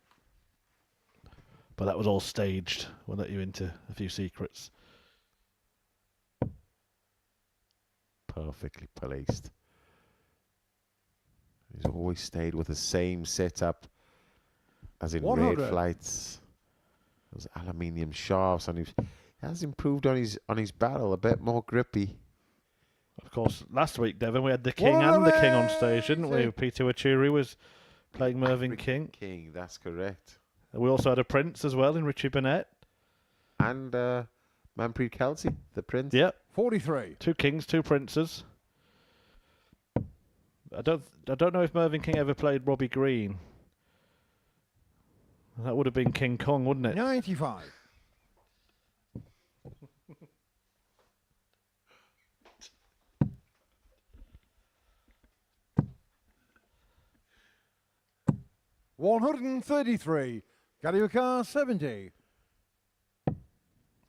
But that was all staged. We'll let you into a few secrets. Perfectly placed. He's always stayed with the same setup as in 100. red flights. Those aluminium shafts, and he has improved on his barrel, a bit more grippy. Of course, last week, Devon, we had the King and the King on stage, didn't we? Peter Wachuri was playing Mervyn King. King, that's correct. We also had a Prince as well in Richie Burnett. And Manpreet Kelsey, the Prince. Yep. 43. 2 Kings, 2 Princes. I don't know if Mervyn King ever played Robbie Green. That would have been King Kong, wouldn't it? 95. $133. Gary 70.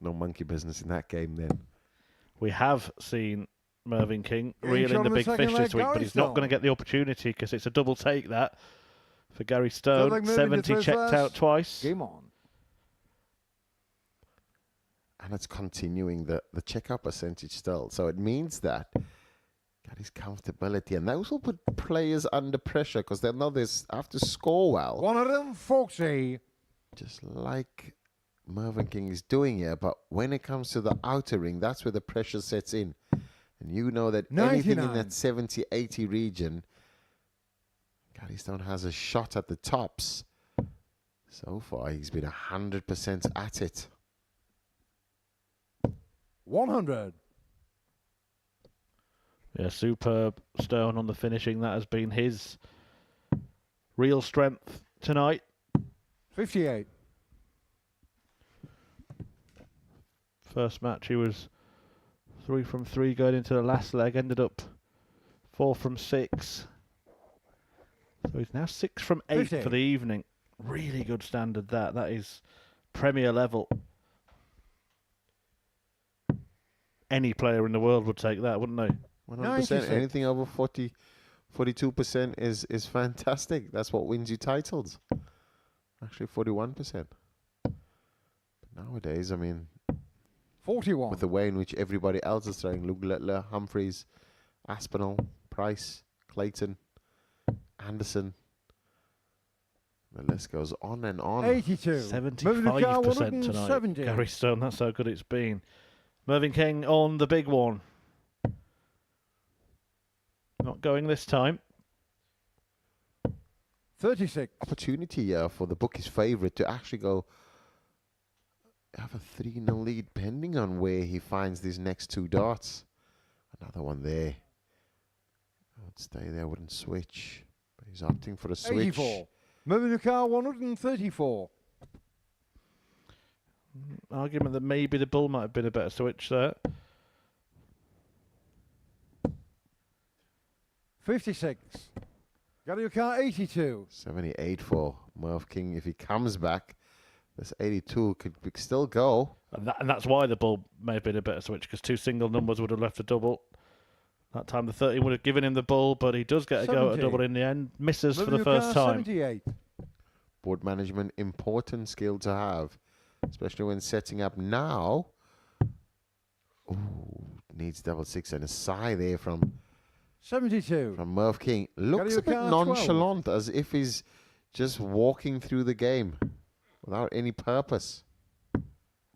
No monkey business in that game then. We have seen Mervyn King Yeah, reel he's in the on the big second fish leg, this week, but Gary he's not Stone. going to get the opportunity because it's a double take that for Gary Stone. like moving 70 to checked first. out twice. Game on. And it's continuing the checkout percentage still. So it means that got his comfortability. And those will put players under pressure because they know they have to score well. 140. Just like Mervyn King is doing here. But when it comes to the outer ring, that's where the pressure sets in. And you know that anything in 99. that 70-80 region, Gary Stone has a shot at the tops. So far, he's been 100% at it. 100. Yeah, superb Stone on the finishing. That has been his real strength tonight. 58. First match, he was 3 from 3 going into the last leg. Ended up 4 from 6. So he's now 6 from 8 50. for the evening. Really good standard, that. That is Premier level. Any player in the world would take that, wouldn't they? 100%. 96. Anything over 42% is fantastic. That's what wins you titles. Actually, 41%. But nowadays, I mean, 41. with the way in which everybody else is throwing, Luke Littler, Humphreys, Aspinall, Price, Clayton, Anderson, the list goes on and on. 82. 75% tonight. 170. Gary Stone, that's how good it's been. Mervyn King on the big one. Not going this time. 36. Opportunity for the bookie's favourite to actually go have a 3-0 lead pending on where he finds these next 2 darts. Another one there. I would stay there, wouldn't switch. But he's opting for a switch. 84. Moving to 134. Argument that maybe the bull might have been a better switch there. 56. Gary 82. 78 for Merv King. If he comes back, this 82 could still go. And that's why the bull may have been a better switch, because 2 single numbers would have left a double. That time the 13 would have given him the bull, but he does get a go at a 70. double in the end. Misses for the Moving first time. 78. Board management, important skill to have, especially when setting up now. Ooh, needs double 6 and a sigh there from 72. Merv King. Looks a bit Car 12. nonchalant, as if he's just walking through the game without any purpose.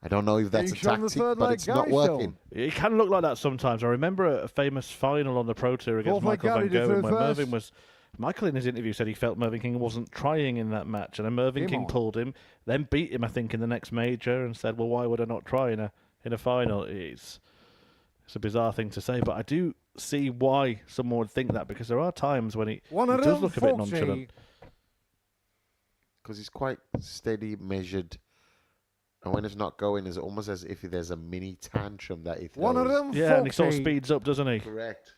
I don't know if that's a Being shown the tactic, third but leg, it's not Gary working. It can look like that sometimes. I remember a famous final on the Pro Tour against Fourth leg, Michael Gary van did Gerwen through when first. Mervyn was... Michael in his interview said he felt Mervyn King wasn't trying in that match, and then Mervyn Game King on. pulled him, then beat him, I think, in the next major, and said, well, why would I not try in a final? It's a bizarre thing to say, but I do see why someone would think that, because there are times when he does look a bit 140. nonchalant. Because he's quite steady, measured. And when it's not going, it's almost as if there's a mini tantrum that he throws. 140. Yeah, and he sort of speeds up, doesn't he? Correct.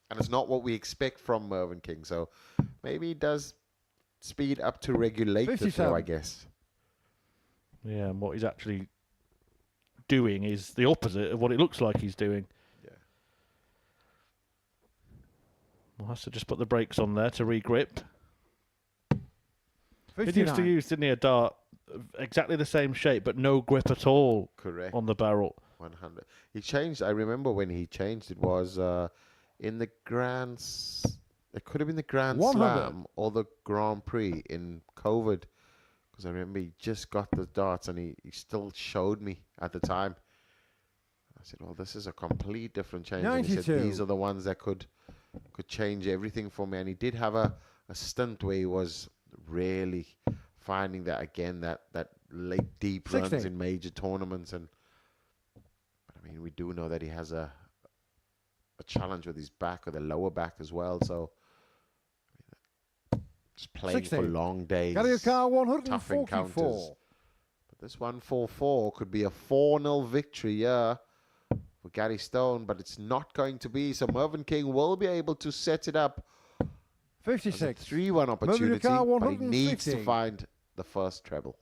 And it's not what we expect from Mervyn King. So maybe he does speed up to regulate the throw, 57. I guess. Yeah, and what he's actually doing is the opposite of what it looks like he's doing. Yeah. We'll have to just put the brakes on there to regrip. He used to 59. use, didn't he, a dart exactly the same shape, but no grip at all Correct. on the barrel. 100. He changed. I remember when he changed. It was in the It could have been the Grand 100. Slam or the Grand Prix in COVID, because I remember he just got the darts and he still showed me at the time. I said, "Well, this is a complete different change." And he said, 92. "These are the ones that could change everything for me." And he did have a stint where he was really finding that again, that late deep runs 60. in major tournaments. And but I mean, we do know that he has a challenge with his back, or the lower back as well. So just playing 60. for long days, Gary Car tough encounters. 144. But this 144 could be a 4-0 victory, yeah, for Gary Stone, but it's not going to be. So Mervyn King will be able to set it up as a 56. 3-1 opportunity, Car but he needs to 150. find the first treble.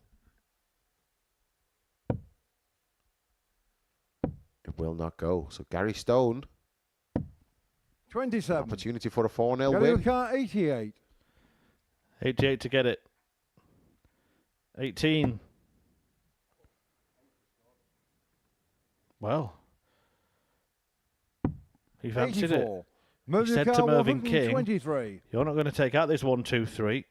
It will not go. So Gary Stone, 27. opportunity for a 4-0 Gary win. Car 88. 88 to get it. 18. Well, he fancied it. 84. He said to Mervyn King, 123. "You're not going to take out this 1-2-3."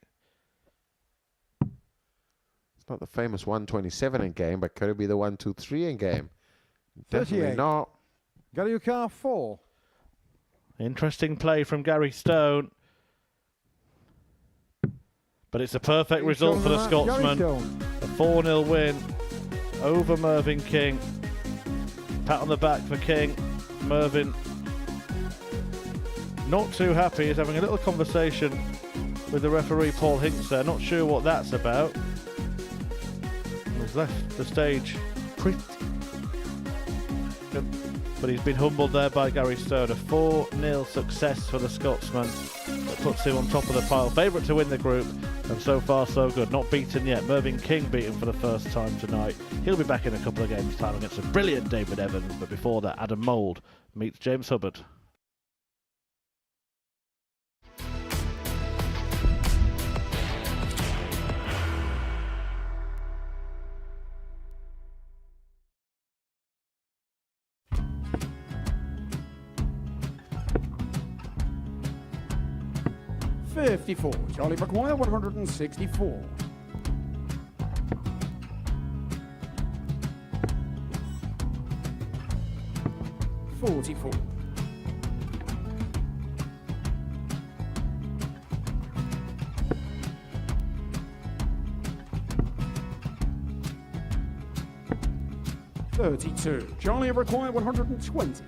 It's not the famous 127 in game, but could it be the 1-2-3 in game? Definitely 38. not. Gary Car 4. Interesting play from Gary Stone. But it's a perfect result for the Scotsman. A 4-0 win over Mervyn King. Pat on the back for King. Mervyn not too happy. He's having a little conversation with the referee Paul Hinks there. Not sure what that's about. He's left the stage pretty, but he's been humbled there by Gary Stone. A 4-0 success for the Scotsman that puts him on top of the pile. Favourite to win the group, and so far so good. Not beaten yet. Mervyn King beaten for the first time tonight. He'll be back in a couple of games' time against a brilliant David Evans, but before that, Adam Mould meets James Hubbard. $54. Charlie McGuire, 164. $44. $32. Charlie required 120.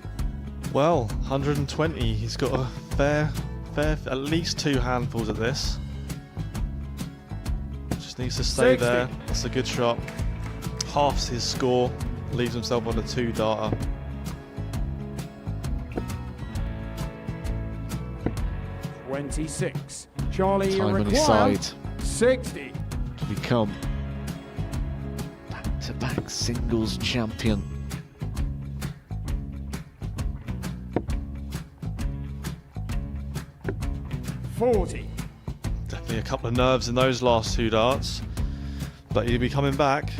Well, 120. He's got a fair, at least 2 handfuls at this. Just needs to stay 60. there. That's a good shot. Halves his score. Leaves himself on a 2-darter. $26. Charlie Time on his required side 60. to become back-to-back singles champion. $40. Definitely a couple of nerves in those last 2 darts. But he'll be coming back.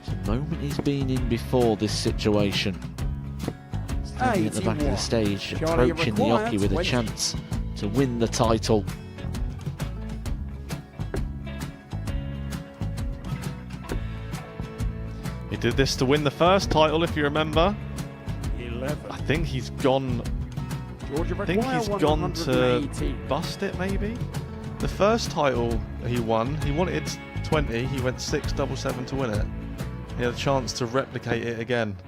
It's a moment he's been in before this situation. Standing at the back of the 81. stage, Charlie approaching the required Oki with a 20. chance to win the title. He did this to win the first title, if you remember. 11. I think he's gone. Georgia I think he's gone to 118. bust it, maybe. The first title he won, he wanted 20. He went 6-7-7 to win it. He had a chance to replicate it again.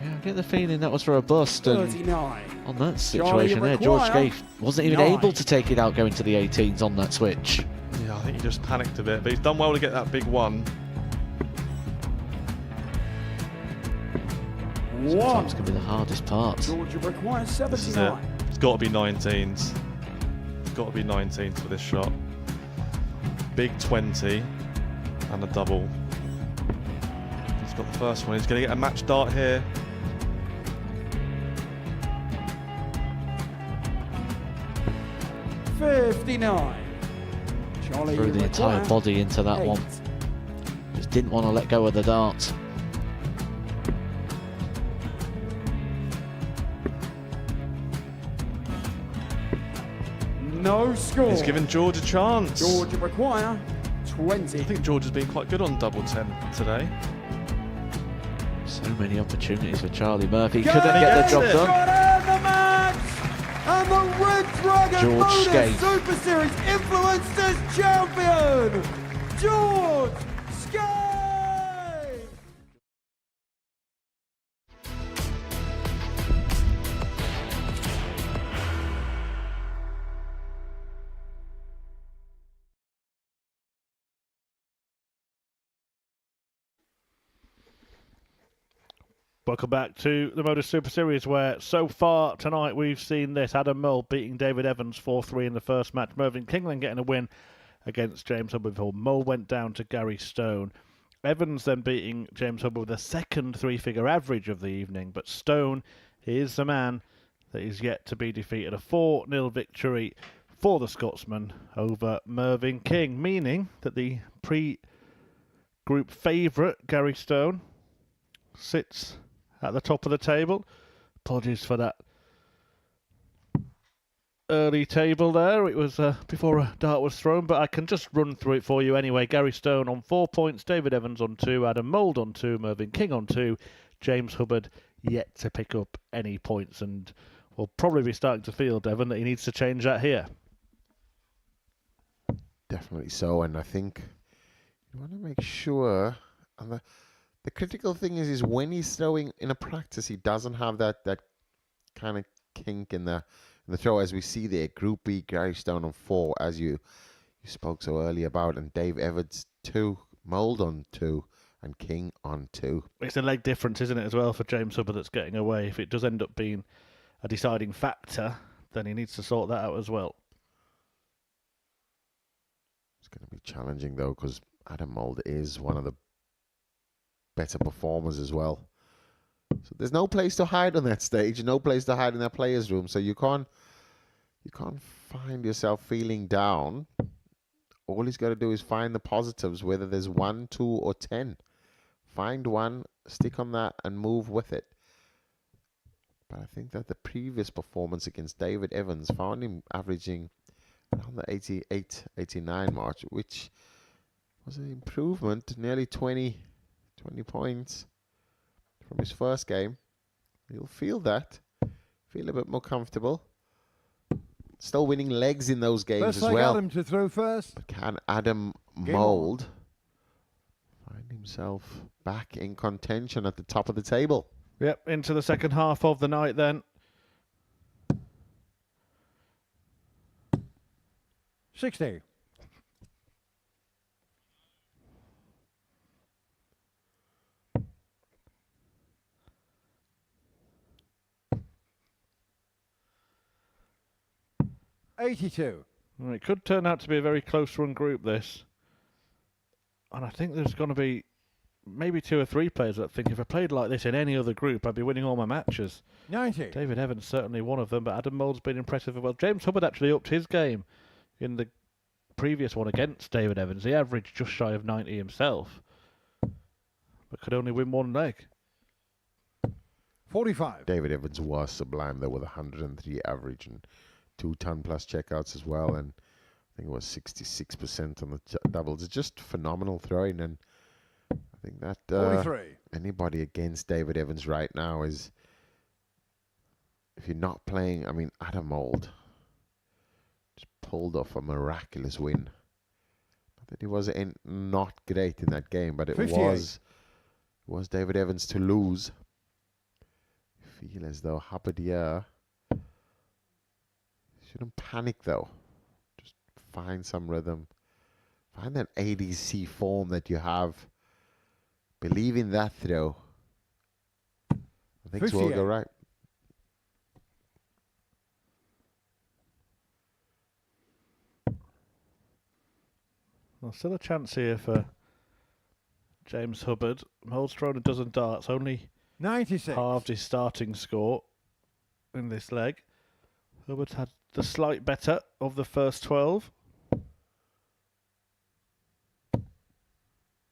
Yeah, I get the feeling that was for a bust. And 39. on that situation there, George require Gay wasn't even 9. able to take it out going to the 18s on that switch. Yeah, I think he just panicked a bit, but he's done well to get that big one. Sometimes can be the hardest part. Georgia requires This is it. 79. It's got to be 19s. got to be 19s for this shot. Big 20 and a double. He's got the first one. He's going to get a match dart here. $59. Charlie, Threw you the entire require body into that 8. one. Just didn't want to let go of the dart. No score. He's given George a chance. George, you require 20. I think George has been quite good on double 10 today. So many opportunities for Charlie Murphy. Go Couldn't get the job done. Got in the match! And the Red Dragon George Modus Skate. Super Series Influencers Champion, George Skate! Welcome back to the Modus Super Series, where so far tonight we've seen this. Adam Mull beating David Evans 4-3 in the first match. Mervyn Kingland getting a win against James Hubbard before Mull went down to Gary Stone. Evans then beating James Hubbard with a second three-figure average of the evening. But Stone is the man that is yet to be defeated. A 4-0 victory for the Scotsman over Mervyn King, meaning that the pre-group favourite, Gary Stone, sits at the top of the table. Apologies for that early table there. It was before a dart was thrown, but I can just run through it for you anyway. Gary Stone on 4 points, David Evans on 2, Adam Mould on 2, Mervyn King on 2, James Hubbard yet to pick up any points, and we'll probably be starting to feel, Devon, that he needs to change that here. Definitely so, and I think you want to make sure. And the critical thing is when he's throwing in a practice, he doesn't have that kind of kink in the throw, as we see there. Group B, Gary Stone on 4, as you spoke so early about, and Dave Evans 2, Mould on 2, and King on 2. It's a leg difference, isn't it, as well, for James Hubbard that's getting away. If it does end up being a deciding factor, then he needs to sort that out as well. It's going to be challenging, though, because Adam Mould is one of the better performers as well. So there's no place to hide on that stage, no place to hide in that players' room. So you can't find yourself feeling down. All he's got to do is find the positives, whether there's 1, 2, or 10. Find one, stick on that, and move with it. But I think that the previous performance against David Evans found him averaging around the 88, 89 mark, which was an improvement, nearly 20 points from his first game. You'll feel that. Feel a bit more comfortable. Still winning legs in those games First as leg well. Adam to throw first. But can Adam Mould find himself back in contention at the top of the table? Yep, into the second half of the night then. 60. $82. It could turn out to be a very close-run group, this. And I think there's going to be maybe 2 or 3 players that think if I played like this in any other group, I'd be winning all my matches. 90. David Evans certainly one of them, but Adam Mould's been impressive as well. James Hubbard actually upped his game in the previous one against David Evans. He averaged just shy of 90 himself, but could only win one leg. 45. David Evans was sublime though, with 103 average and 2 ton plus checkouts as well, and I think it was 66% on the doubles. It's just phenomenal throwing, and I think that 43. anybody against David Evans right now is, if you're not playing, I mean, Adam Mould just pulled off a miraculous win. Not that he was not great in that game, but it 58. was David Evans to lose. I feel as though Hubbard here shouldn't panic though. Just find some rhythm. Find that ADC form that you have. Believe in that throw. Things will go right. Well, still a chance here for James Hubbard. Mold's thrown a dozen darts, only 96. halved his starting score in this leg. Hubbard had the slight better of the first 12.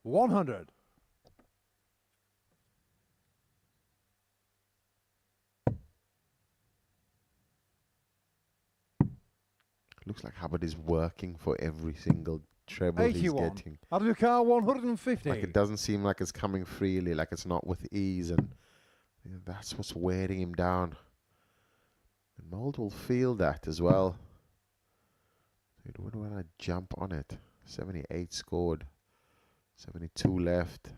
100. Looks like Hubbard is working for every single treble he's 81. getting. Out of the car, 150. Like it doesn't seem like it's coming freely, like it's not with ease, and that's what's wearing him down. And Mold will feel that as well. Dude, when I jump on it, 78 scored, 72 left.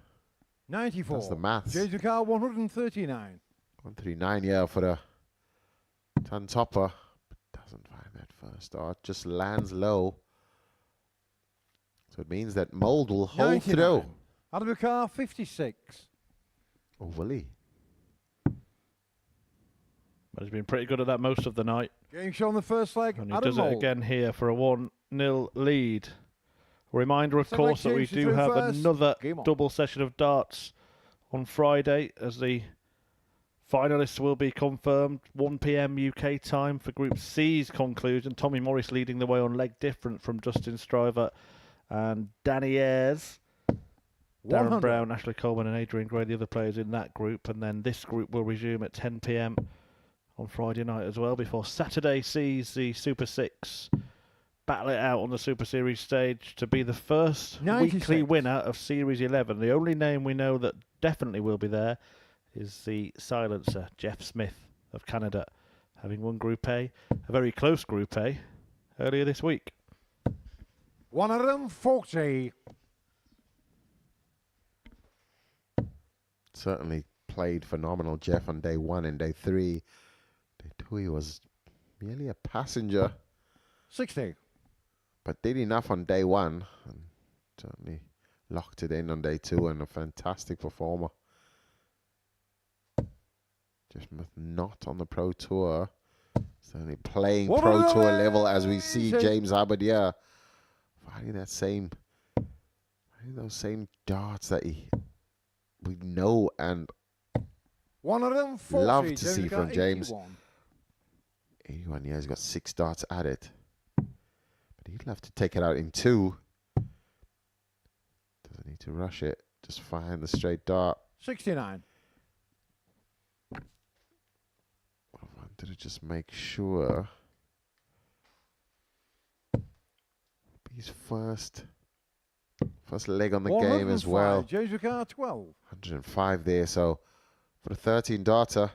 94. That's the maths. James car, 139. 139, yeah, for the ton topper. But doesn't find that first start, just lands low. So it means that Mold will hold 99. through. Out of the car, 56. Oh, will he? But he's been pretty good at that most of the night. Game shot on the first leg. And he Adam does it Mould. again here for a 1-0 lead. A reminder, of Second leg course, that we change to do through have first. another Game on. double session of darts on Friday as the finalists will be confirmed. 1 p.m. UK time for Group C's conclusion. Tommy Morris leading the way on leg different from Justin Stryver and Danny Ayres. Darren 100. Brown, Ashley Coleman and Adrian Gray, the other players in that group. And then this group will resume at 10 p.m. on Friday night as well, before Saturday sees the Super 6 battle it out on the Super Series stage to be the first 96. weekly winner of Series 11. The only name we know that definitely will be there is the silencer, Jeff Smith of Canada, having won Group A, a very close Group A, earlier this week. 140. Certainly played phenomenal, Jeff, on day 1 and day 3. Day 2 he was merely a passenger, 60. but did enough on day 1 and certainly locked it in on day 2, and a fantastic performer. Just not on the Pro Tour. Certainly playing Pro Tour level as we see James Hubbard here. Finding those same darts that we know and 140. love to see James from car, James. 81. 81, yeah, he's got 6 darts at it. But he'd love to take it out in 2. Doesn't need to rush it. Just find the straight dart. 69. I wanted to just make sure. His first leg on the game as well. James car, 12. 105 there, so for the 13 darter.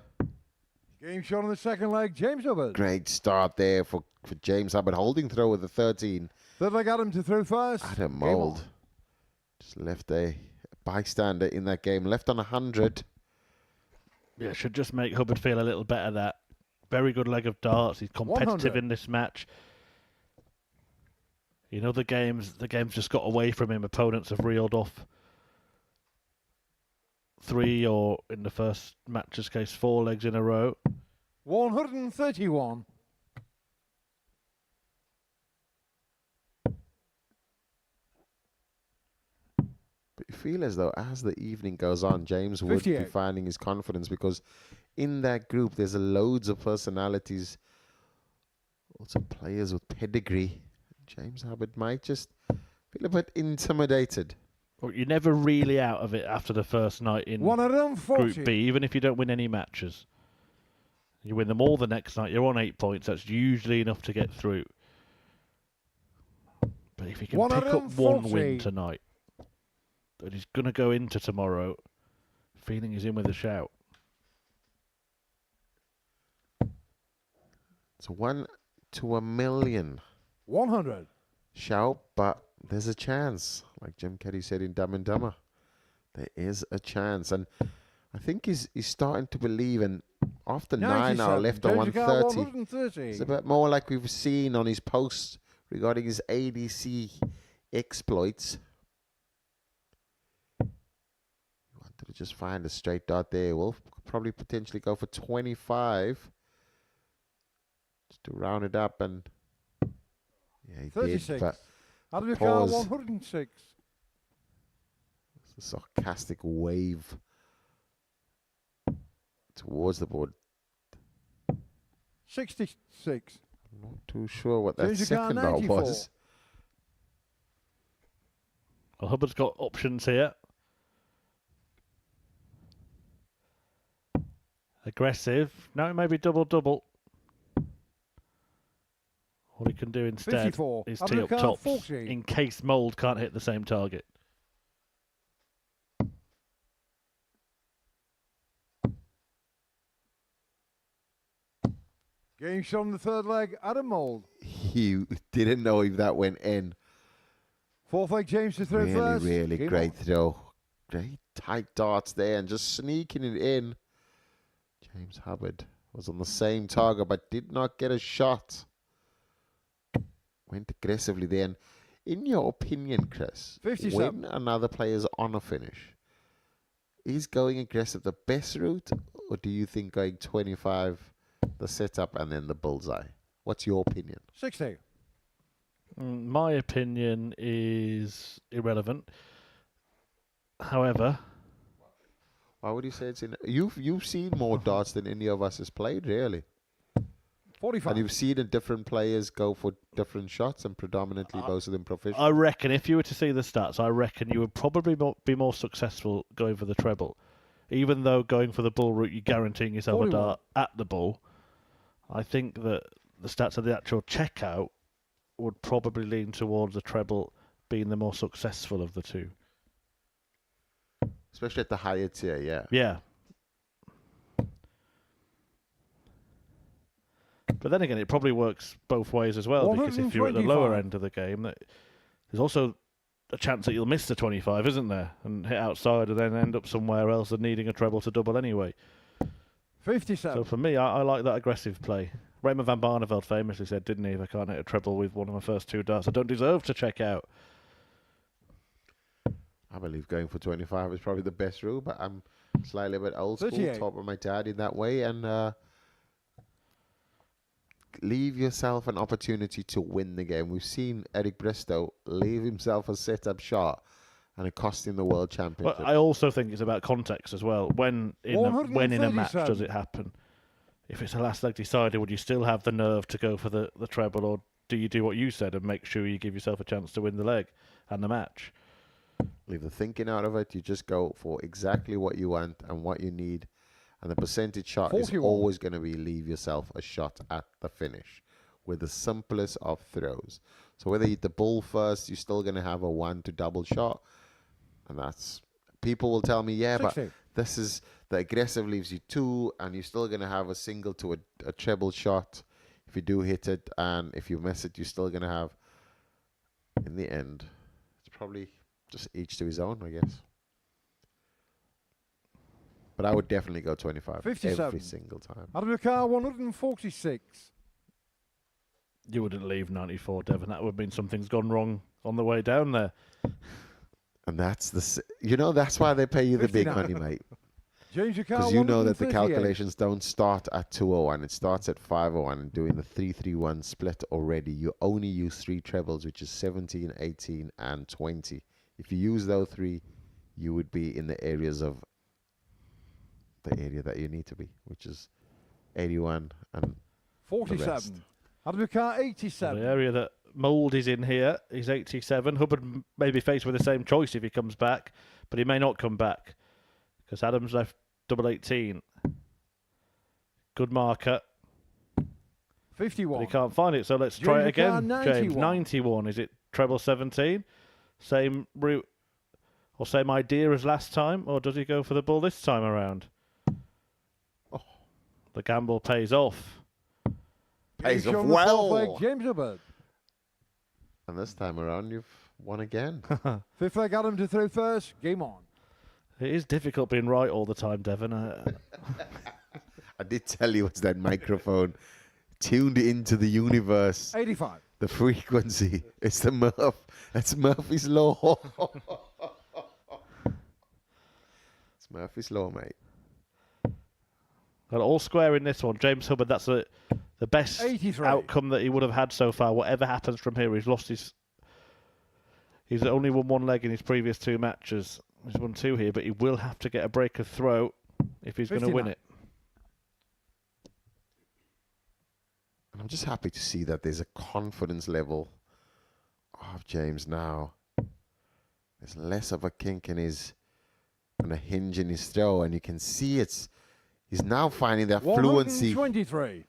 Game shot on the second leg. James Hubbard. Great start there for James Hubbard, holding throw with the 13. Third leg Adam to throw first. Adam Game Mould on. just left a bystander in that game, left on 100. Yeah, should just make Hubbard feel a little better. That very good leg of darts. He's competitive 100. in this match. You know, the game's just got away from him. Opponents have reeled off 3, or in the first match's case, 4 legs in a row. 131. But you feel as though as the evening goes on, James would be 58. finding his confidence, because in that group there's loads of personalities, also players with pedigree. James Hubbard might just feel a bit intimidated. Well, you're never really out of it after the first night in 140. Group B, even if you don't win any matches. You win them all the next night, you're on 8 points. That's usually enough to get through. But if he can pick up 1 win 140. tonight, then he's going to go into tomorrow feeling he's in with a shout. It's 1 to 1,000,000 100. shout, but there's a chance. Like Jim Keddy said in Dumb and Dumber, there is a chance. And I think he's starting to believe, and after 9 are 97. left on James car, 130. 130. It's a bit more like we've seen on his posts regarding his ADC exploits. Wanted to just find a straight dart there. We'll probably potentially go for 25 just to round it up, and yeah, he 36. did. But Adam your car, Pause. 106. It's a sarcastic wave towards the board. 66. I'm not too sure what that Change your car, second bar 94. was. Well, Hubbard's got options here. Aggressive. No, maybe double. What he can do instead 54. is Adam tee up your car, tops 40. in case Mould can't hit the same target. Game shot on the third leg, Adam Mould. You didn't know if that went in. Fourth leg, James to throw Really, first. really Game great on. throw. Great tight darts there and just sneaking it in. James Hubbard was on the same target but did not get a shot. Went aggressively there. And in your opinion, Chris, 57. when another player's on a finish, is going aggressive the best route, or do you think going 25, the setup, and then the bullseye? What's your opinion? 60. My opinion is irrelevant. However, Why would you say it's in? You've seen more darts than any of us has played, really. 45. And you've seen different players go for different shots, and predominantly most of them professional. I reckon if you were to see the stats, I reckon you would probably be more successful going for the treble. Even though going for the bull route, you're guaranteeing yourself 41. a dart at the bull. I think that the stats of the actual checkout would probably lean towards the treble being the more successful of the two. Especially at the higher tier, yeah. Yeah. But then again, it probably works both ways as well, because if you're at the lower 125. end of the game, there's also a chance that you'll miss the 25, isn't there? And hit outside and then end up somewhere else and needing a treble to double anyway. 57. So for me, I like that aggressive play. Raymond van Barneveld famously said, didn't he, if I can't hit a treble with one of my first two darts, I don't deserve to check out. I believe going for 25 is probably the best rule, but I'm slightly a bit old school, 38. top of my dad in that way, and leave yourself an opportunity to win the game. We've seen Eric Bristow leave himself a set-up shot, and it cost him the world championship. But I also think it's about context as well. When in a match does it happen? If it's a last leg decider, would you still have the nerve to go for the treble, or do you do what you said and make sure you give yourself a chance to win the leg and the match? Leave the thinking out of it. You just go for exactly what you want and what you need. And the percentage shot 41. is always going to be leave yourself a shot at the finish with the simplest of throws. So whether you hit the bull first, you're still going to have a 1 to double shot. And that's, people will tell me, yeah, 60. but this is, the aggressive leaves you 2, and you're still going to have a single to a treble shot if you do hit it. And if you miss it, you're still going to have, in the end, it's probably just each to his own, I guess. But I would definitely go 25 57. every single time. Adam your car, 146. You wouldn't leave 94, Devon. That would mean something's gone wrong on the way down there. And that's that's why they pay you the big 59. money, mate. James your car, Because you know that the 138. calculations don't start at 201. It starts at 501, and doing the 331 split already, you only use 3 trebles, which is 17, 18, and 20. If you use those 3, you would be in the areas of the area that you need to be, which is 81 and 47. Adam your car, 87. The area that Mould is in here is 87. Hubbard may be faced with the same choice if he comes back, but he may not come back because Adams left double 18. Good marker. 51. But he can't find it, so let's try it again. James, 91. Is it treble 17? Same route or same idea as last time, or does he go for the bull this time around? Oh, the gamble pays off. pays James off on the fourth well. leg, James Hubbard. And this time around, you've won again. Fifth leg, Adam to throw first. Game on. It is difficult being right all the time, Devon. I did tell you it's that microphone tuned into the universe. 85. The frequency. It's the Murph. That's Murphy's Law. It's Murphy's Law, mate. Got all square in this one. James Hubbard, that's the best 83. outcome that he would have had so far. Whatever happens from here, he's lost his He's only won one leg in his previous 2 matches. He's won 2 here, but he will have to get a break of throw if he's going to win 59. it. And I'm just happy to see that there's a confidence level of James now. There's less of a kink in his, and a hinge in his throw, and you can see he's now finding that fluency. 123.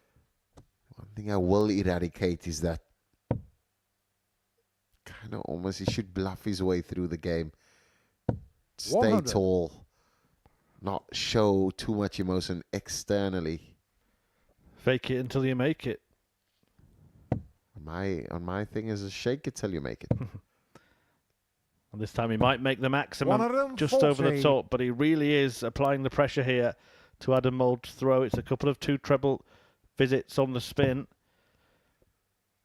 One thing I will eradicate is that kind of almost he should bluff his way through the game. Stay 100. tall, not show too much emotion externally. Fake it until you make it. On my thing is a shake it till you make it. And this time he might make the maximum just over the 140. top, but he really is applying the pressure here to Adam Mould's throw. It's a couple of 2 treble visits on the spin. And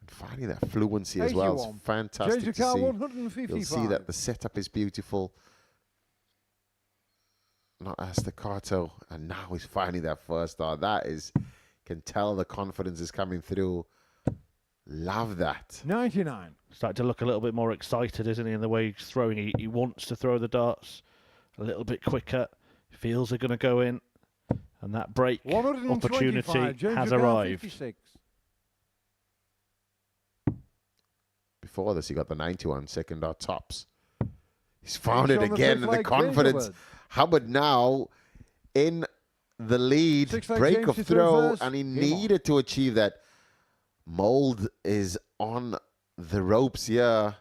finding that fluency as well is 81. fantastic Change to your car, see. 155. You'll see that the setup is beautiful. Not as staccato, and now he's finding that first dart. That is, can tell the confidence is coming through. Love that. 99. Starting to look a little bit more excited, isn't he, in the way he's throwing. He wants to throw the darts a little bit quicker. Feels they're going to go in. And that break 125. opportunity James has Dugan, arrived. 56. Before this, he got the 91 second dart tops. He's found it on the again, fifth and the leg, confidence. Hubbard. Hubbard now in the lead, Six leg break James of to throw, reverse. and he Game on. needed to achieve that. Mould is on the ropes here.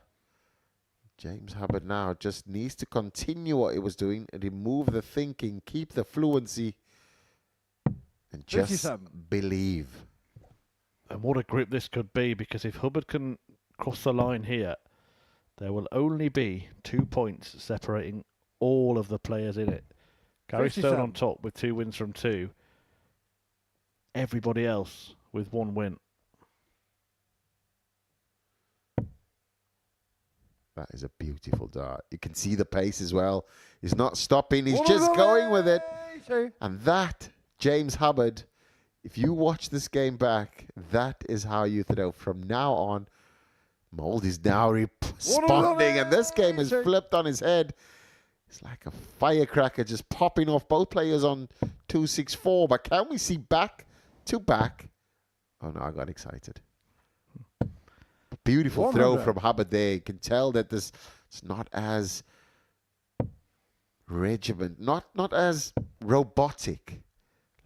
James Hubbard now just needs to continue what he was doing, remove the thinking, keep the fluency, and just 57. believe. And what a grip this could be, because if Hubbard can cross the line here, there will only be 2 points separating all of the players in it. Gary Stone 57. on top with 2 wins from 2. Everybody else with 1 win. That is a beautiful dart. You can see the pace as well. He's not stopping. He's just going with it. 180. And that, James Hubbard, if you watch this game back, that is how you throw. From now on, Mould is now responding. And this game is flipped on his head. It's like a firecracker just popping off. Both players on 2-6-4. But can we see back to back? Oh, no, I got excited. Beautiful throw 100. from Hubbard there. You can tell that this it's not as regiment, not as robotic.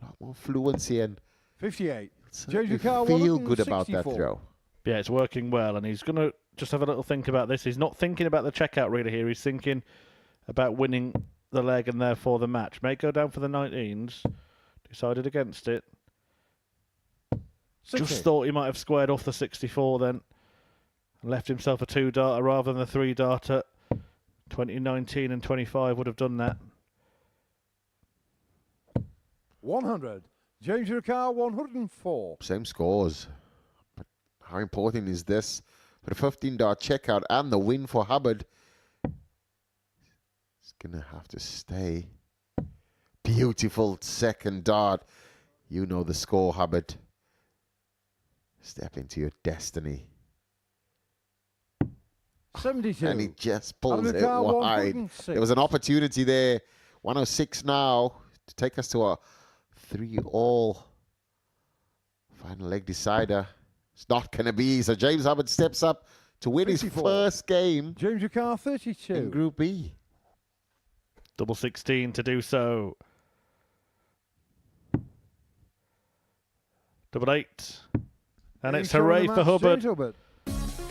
A lot more fluency, and 58. you James Dugan, feel good about that 164. throw. Yeah, it's working well, and he's going to just have a little think about this. He's not thinking about the checkout really here. He's thinking about winning the leg and therefore the match. May go down for the 19s. Decided against it. 60. Just thought he might have squared off the 64 then. And left himself a 2-darter rather than the 3-darter. 2019 and 25 would have done that. 100. James Dugan, 104. Same scores, but how important is this for the 15-dart checkout and the win for Hubbard? He's gonna have to stay. Beautiful second dart. You know the score, Hubbard. Step into your destiny. 72. And he just pulls it Dugan, wide. 106. There was an opportunity there. 106 now to take us to a 3-all. Final leg decider. It's not going to be. So James Hubbard steps up to win 54. his first game James Dugan, in 32. Group B. Double 16 to do so. Double 8. And it's hooray for Hubbard. James Hubbard.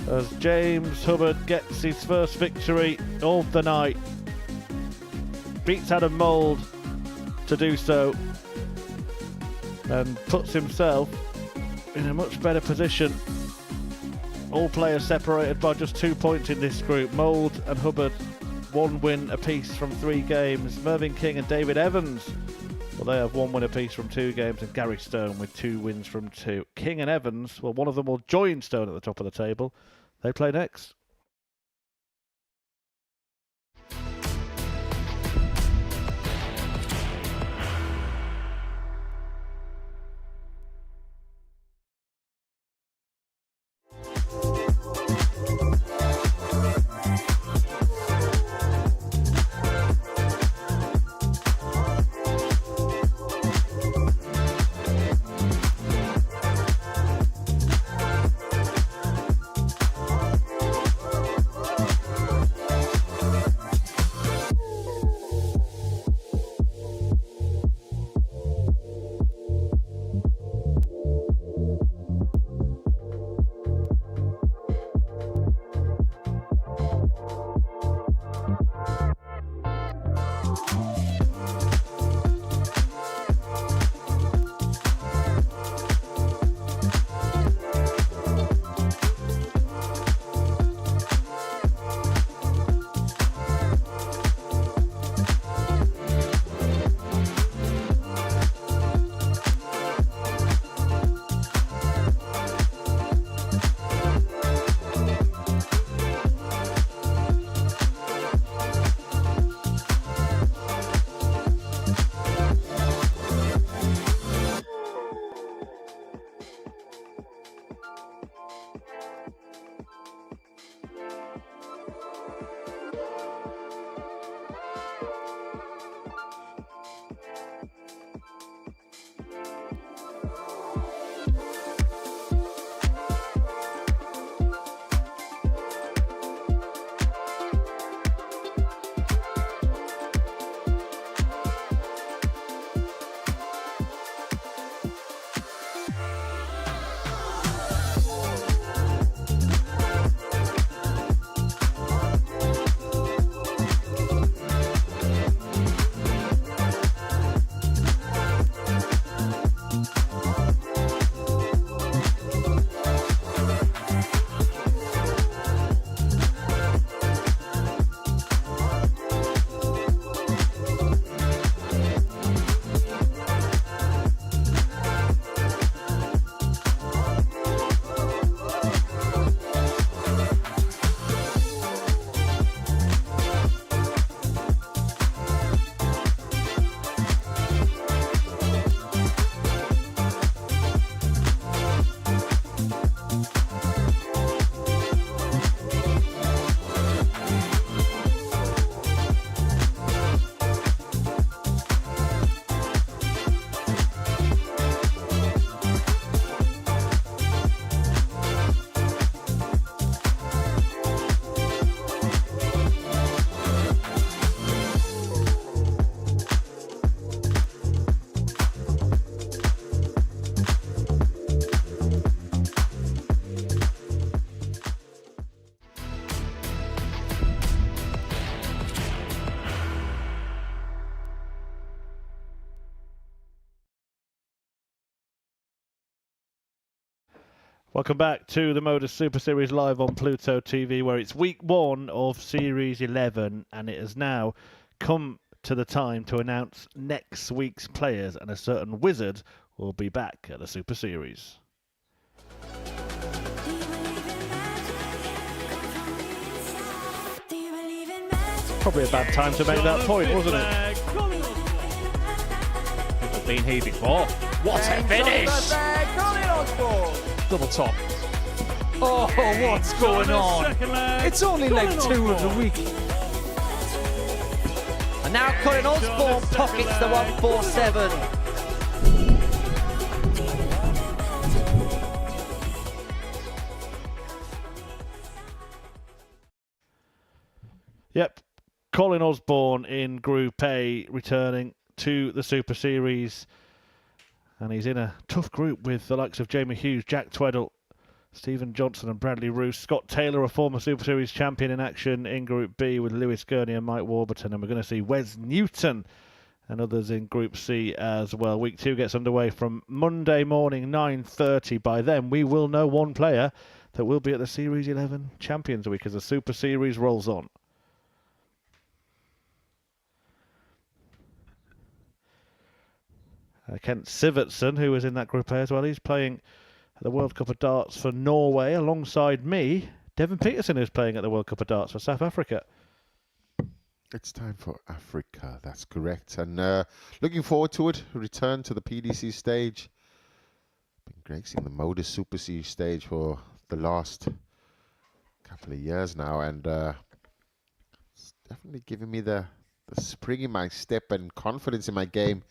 As James Hubbard gets his first victory of the night. Beats Adam Mould to do so. And puts himself in a much better position. All players separated by just 2 points in this group. Mould and Hubbard, 1 win apiece from 3 games. Mervyn King and David Evans, well, they have 1 win apiece from 2 games. And Gary Stone with 2 wins from 2. King and Evans, well, one of them will join Stone at the top of the table. They play next. Welcome back to the Modus Super Series live on Pluto TV, where it's week 1 of Series 11, and it has now come to the time to announce next week's players, and a certain wizard will be back at the Super Series. Probably a bad time to make that point, wasn't it? It's been here before. What a finish! Double top. Oh, what's going on? It's only leg 2 of the week. And now Colin Osborne pockets the 147. Yep, Colin Osborne in Group A returning to the Super Series. And he's in a tough group with the likes of Jamie Hughes, Jack Tweddle, Stephen Johnson and Bradley Roos. Scott Taylor, a former Super Series champion, in action in Group B with Lewis Gurney and Mike Warburton. And we're going to see Wes Newton and others in Group C as well. Week 2 gets underway from Monday morning, 9:30. By then, we will know one player that will be at the Series 11 Champions Week as the Super Series rolls on. Kent Sivertsen, who was in that Group A as well, he's playing at the World Cup of Darts for Norway alongside me. Devin Peterson, who's playing at the World Cup of Darts for South Africa. It's time for Africa, that's correct. And looking forward to it. Return to the PDC stage. Been gracing the Modus Super Series stage for the last couple of years now. And it's definitely giving me the spring in my step and confidence in my game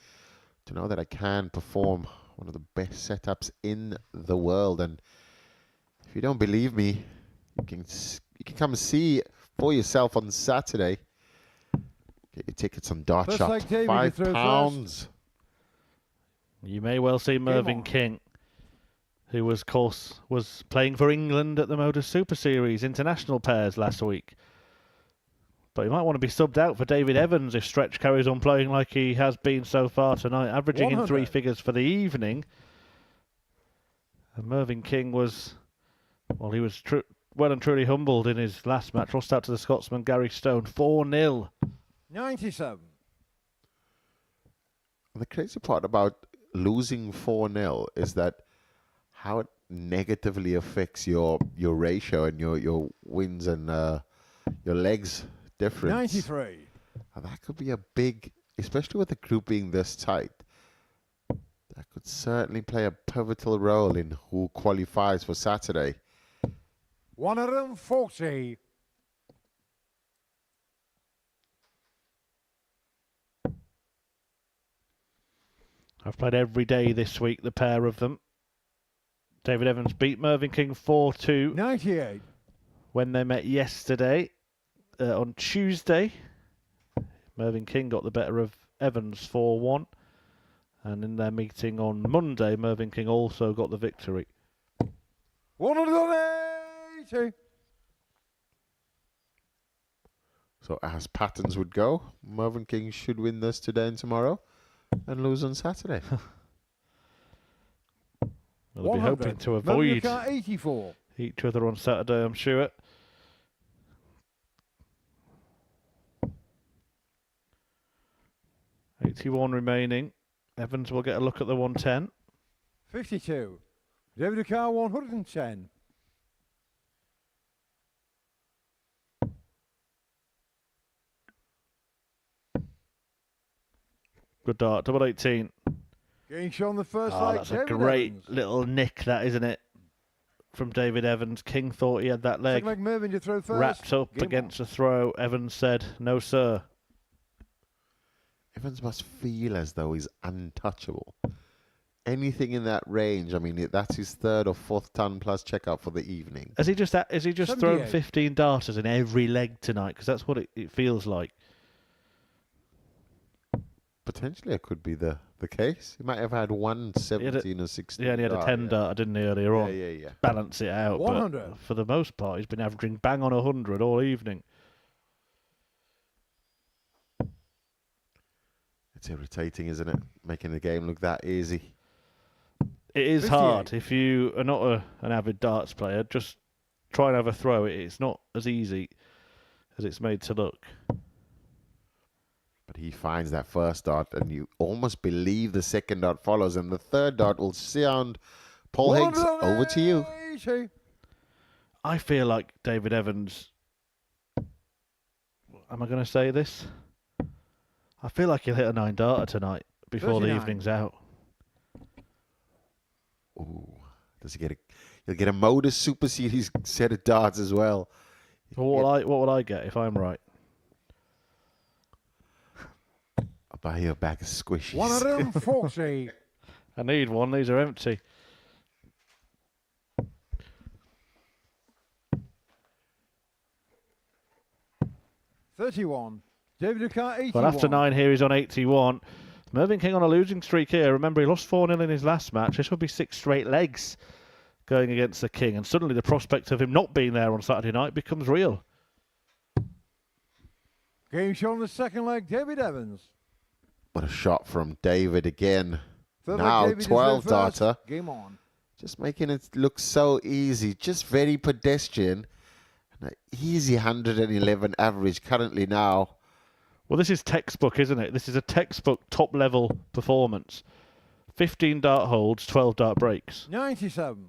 to know that I can perform one of the best setups in the world. And if you don't believe me, you can come see for yourself on Saturday. Get your tickets on Dart First Shop. leg, David, you throw £5. You may well see Mervyn King, who was, of course, was playing for England at the Modus Super Series international pairs last week. But he might want to be subbed out for David Evans if Stretch carries on playing like he has been so far tonight, averaging 100. in 3 figures for the evening. And Mervyn King was, well, he was well and truly humbled in his last match. Lost out to the Scotsman Gary Stone, 4-0. 97. The crazy part about losing 4-0 is that how it negatively affects your ratio and your wins and your legs difference. 93. And that could be a big, especially with the group being this tight, that could certainly play a pivotal role in who qualifies for Saturday. 140. I've played every day this week, the pair of them. David Evans beat Mervyn King 4-2 98. when they met yesterday. On Tuesday, Mervyn King got the better of Evans 4-1. And in their meeting on Monday, Mervyn King also got the victory. 180. So as patterns would go, Mervyn King should win this today and tomorrow and lose on Saturday. They'll be hoping to avoid 84. each other on Saturday, I'm sure. $81 remaining. Evans will get a look at the 110. 52. David Carr 110. Good dart, double 18. Getting shown the first Oh, leg. that's a David great Evans. little nick, that, isn't it? From David Evans. King thought he had that leg Second leg, Mervyn, you throw first. wrapped up Game against a throw. Evans said, "No, sir." Evans must feel as though he's untouchable. Anything in that range, I mean, that's his 3rd or 4th ton plus checkout for the evening. Has he just thrown 78. 15 darters in every leg tonight? Because that's what it feels like. Potentially, it could be the case. He might have had one 17 or 16. Yeah, and he had a 10 darter, didn't he, earlier on? Yeah. Balance it out. 100. But for the most part, he's been averaging bang on 100 all evening. It's irritating, isn't it? Making the game look that easy. It is 58. hard. If you are not an avid darts player, just try and have a throw. It's not as easy as it's made to look. But he finds that first dot, and you almost believe the second dot follows, and the third dot will sound. Paul Higgs, over to you. 180. I feel like David Evans. Am I going to say this? I feel like he'll hit a 9-darter tonight before 39. the evening's out. Ooh, does he get a? He'll get a Modus Super Series set of darts as well. What would I get if I'm right? I'll buy you a bag of squishies. 140. I need one. These are empty. $31. David Ducat, 81. Well, after 9 here, he's on 81. Mervyn King on a losing streak here. Remember, he lost 4-0 in his last match. This would be 6 straight legs going against the King. And suddenly the prospect of him not being there on Saturday night becomes real. Game shot on the second leg, David Evans. What a shot from David again. Third Now leg, David is 12 there first. darter. Game on. Just making it look so easy. Just very pedestrian. An easy 111 average currently now. Well, this is textbook, isn't it? This is a textbook top-level performance. 15 dart holds, 12 dart breaks. 97.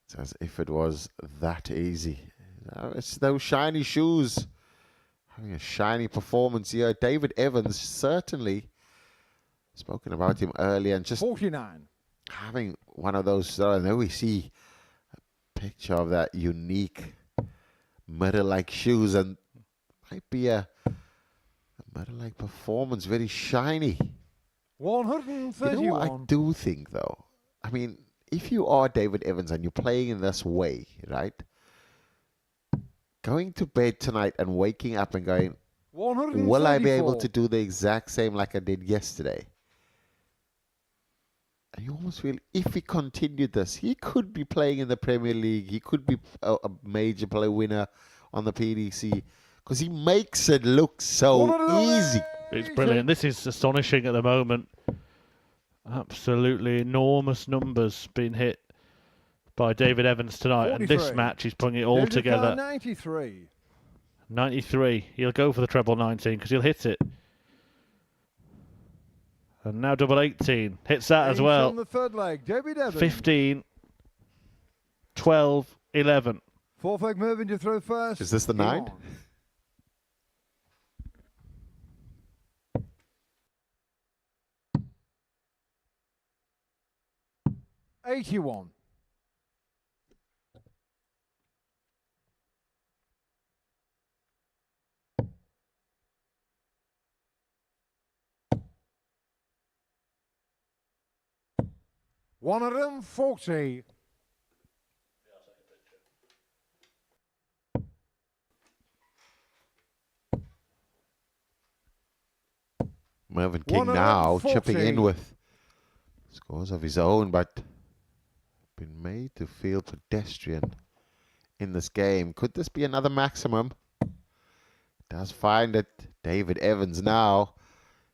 It's as if it was that easy. It's those shiny shoes. Having a shiny performance here. David Evans, certainly spoken about him earlier, and just 49. having one of those. I know we see a picture of that unique mirror-like shoes, and might be a mirror-like performance, very shiny. 131. You know what I do think, though? I mean, if you are David Evans and you're playing in this way, right? Going to bed tonight and waking up and going, will I be able to do the exact same like I did yesterday? And you almost feel if he continued this, he could be playing in the Premier League. He could be a major play winner on the PDC because he makes it look so easy. It's brilliant. This is astonishing at the moment. Absolutely enormous numbers being hit by David Evans tonight. 43. And this match, he's putting it all David together. 93. 93. He'll go for the treble 19 because he'll hit it. And now double 18. Hits that as Ace well. on the third leg, David Evans. 15, 12, 11. Fourth leg, Mervyn to throw first. Is this the Game 9? on. 81. $140. Mervyn King now 140. chipping in with scores of his own, but been made to feel pedestrian in this game. Could this be another maximum? Does find it. David Evans now.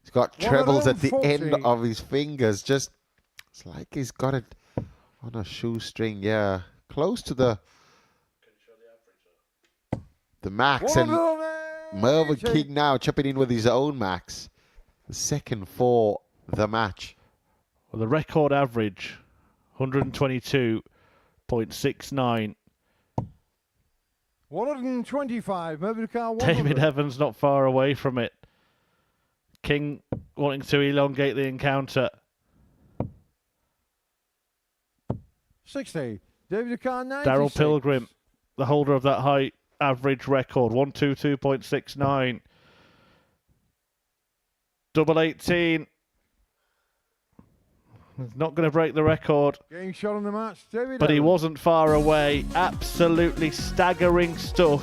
He's got trebles at the end 140. of his fingers. Just, it's like he's got it on a shoestring. Yeah, close to the max. And Mervyn King now chipping in with his own max. The second for the match. Well, the record average, 122.69. 125. Mervyn Ducat, 100. David Evans not far away from it. King wanting to elongate the encounter. 60. David Ducat, 96. Darryl Pilgrim, the holder of that high average record, 122.69. Double 18. He's not going to break the record. Game shot on the match, David But he Evans. wasn't far away. Absolutely staggering stuff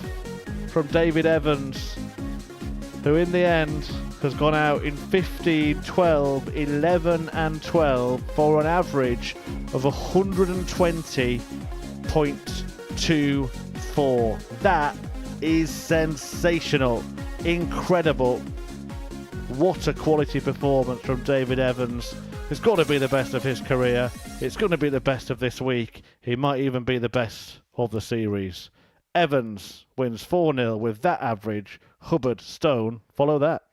from David Evans, who in the end has gone out in 15, 12, 11 and 12 for an average of 120.24. That is sensational. Incredible. What a quality performance from David Evans. It's got to be the best of his career. It's going to be the best of this week. He might even be the best of the series. Evans wins 4-0 with that average. Hubbard, Stone, follow that.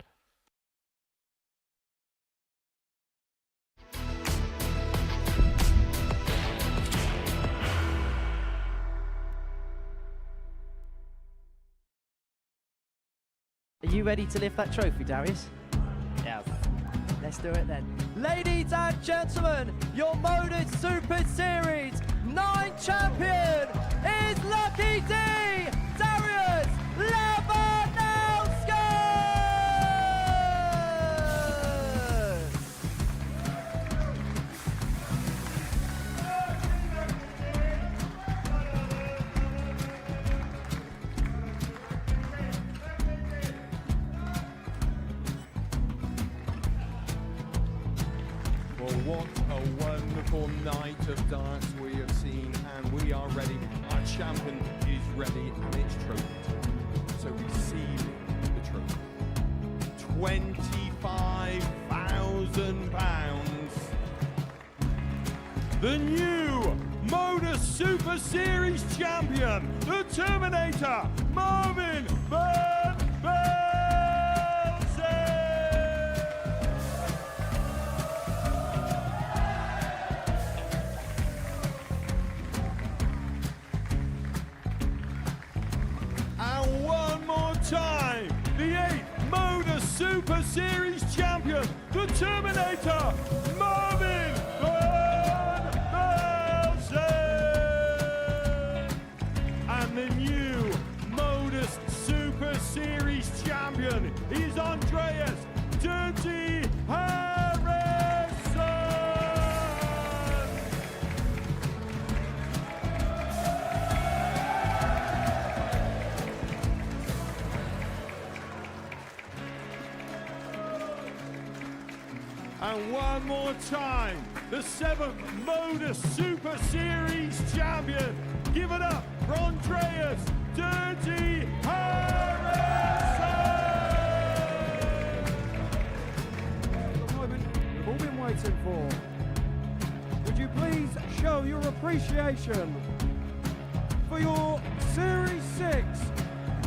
Are you ready to lift that trophy, Darius? Yes. Let's do it then. Ladies and gentlemen, your Modus Super Series 9 champion is Lucky D, Darius Lewandowski! Well, what a wonderful night of darts we have seen, and we are ready. Our champion is ready, and it's trophy time. So receive the trophy. £25,000. The new Modus Super Series champion, the Terminator, Marvin Van Velzen. And one more time, the 8th Modus Super Series champion, the Terminator, Marvin Van Velzen. And the new Modus Super Series champion is Andreas Dirty Harrison. And one more time, the 7th Modus Super Series champion. Give it up for Andreas Dirty Harrison. The moment we've all been waiting for. Would you please show your appreciation for your Series 6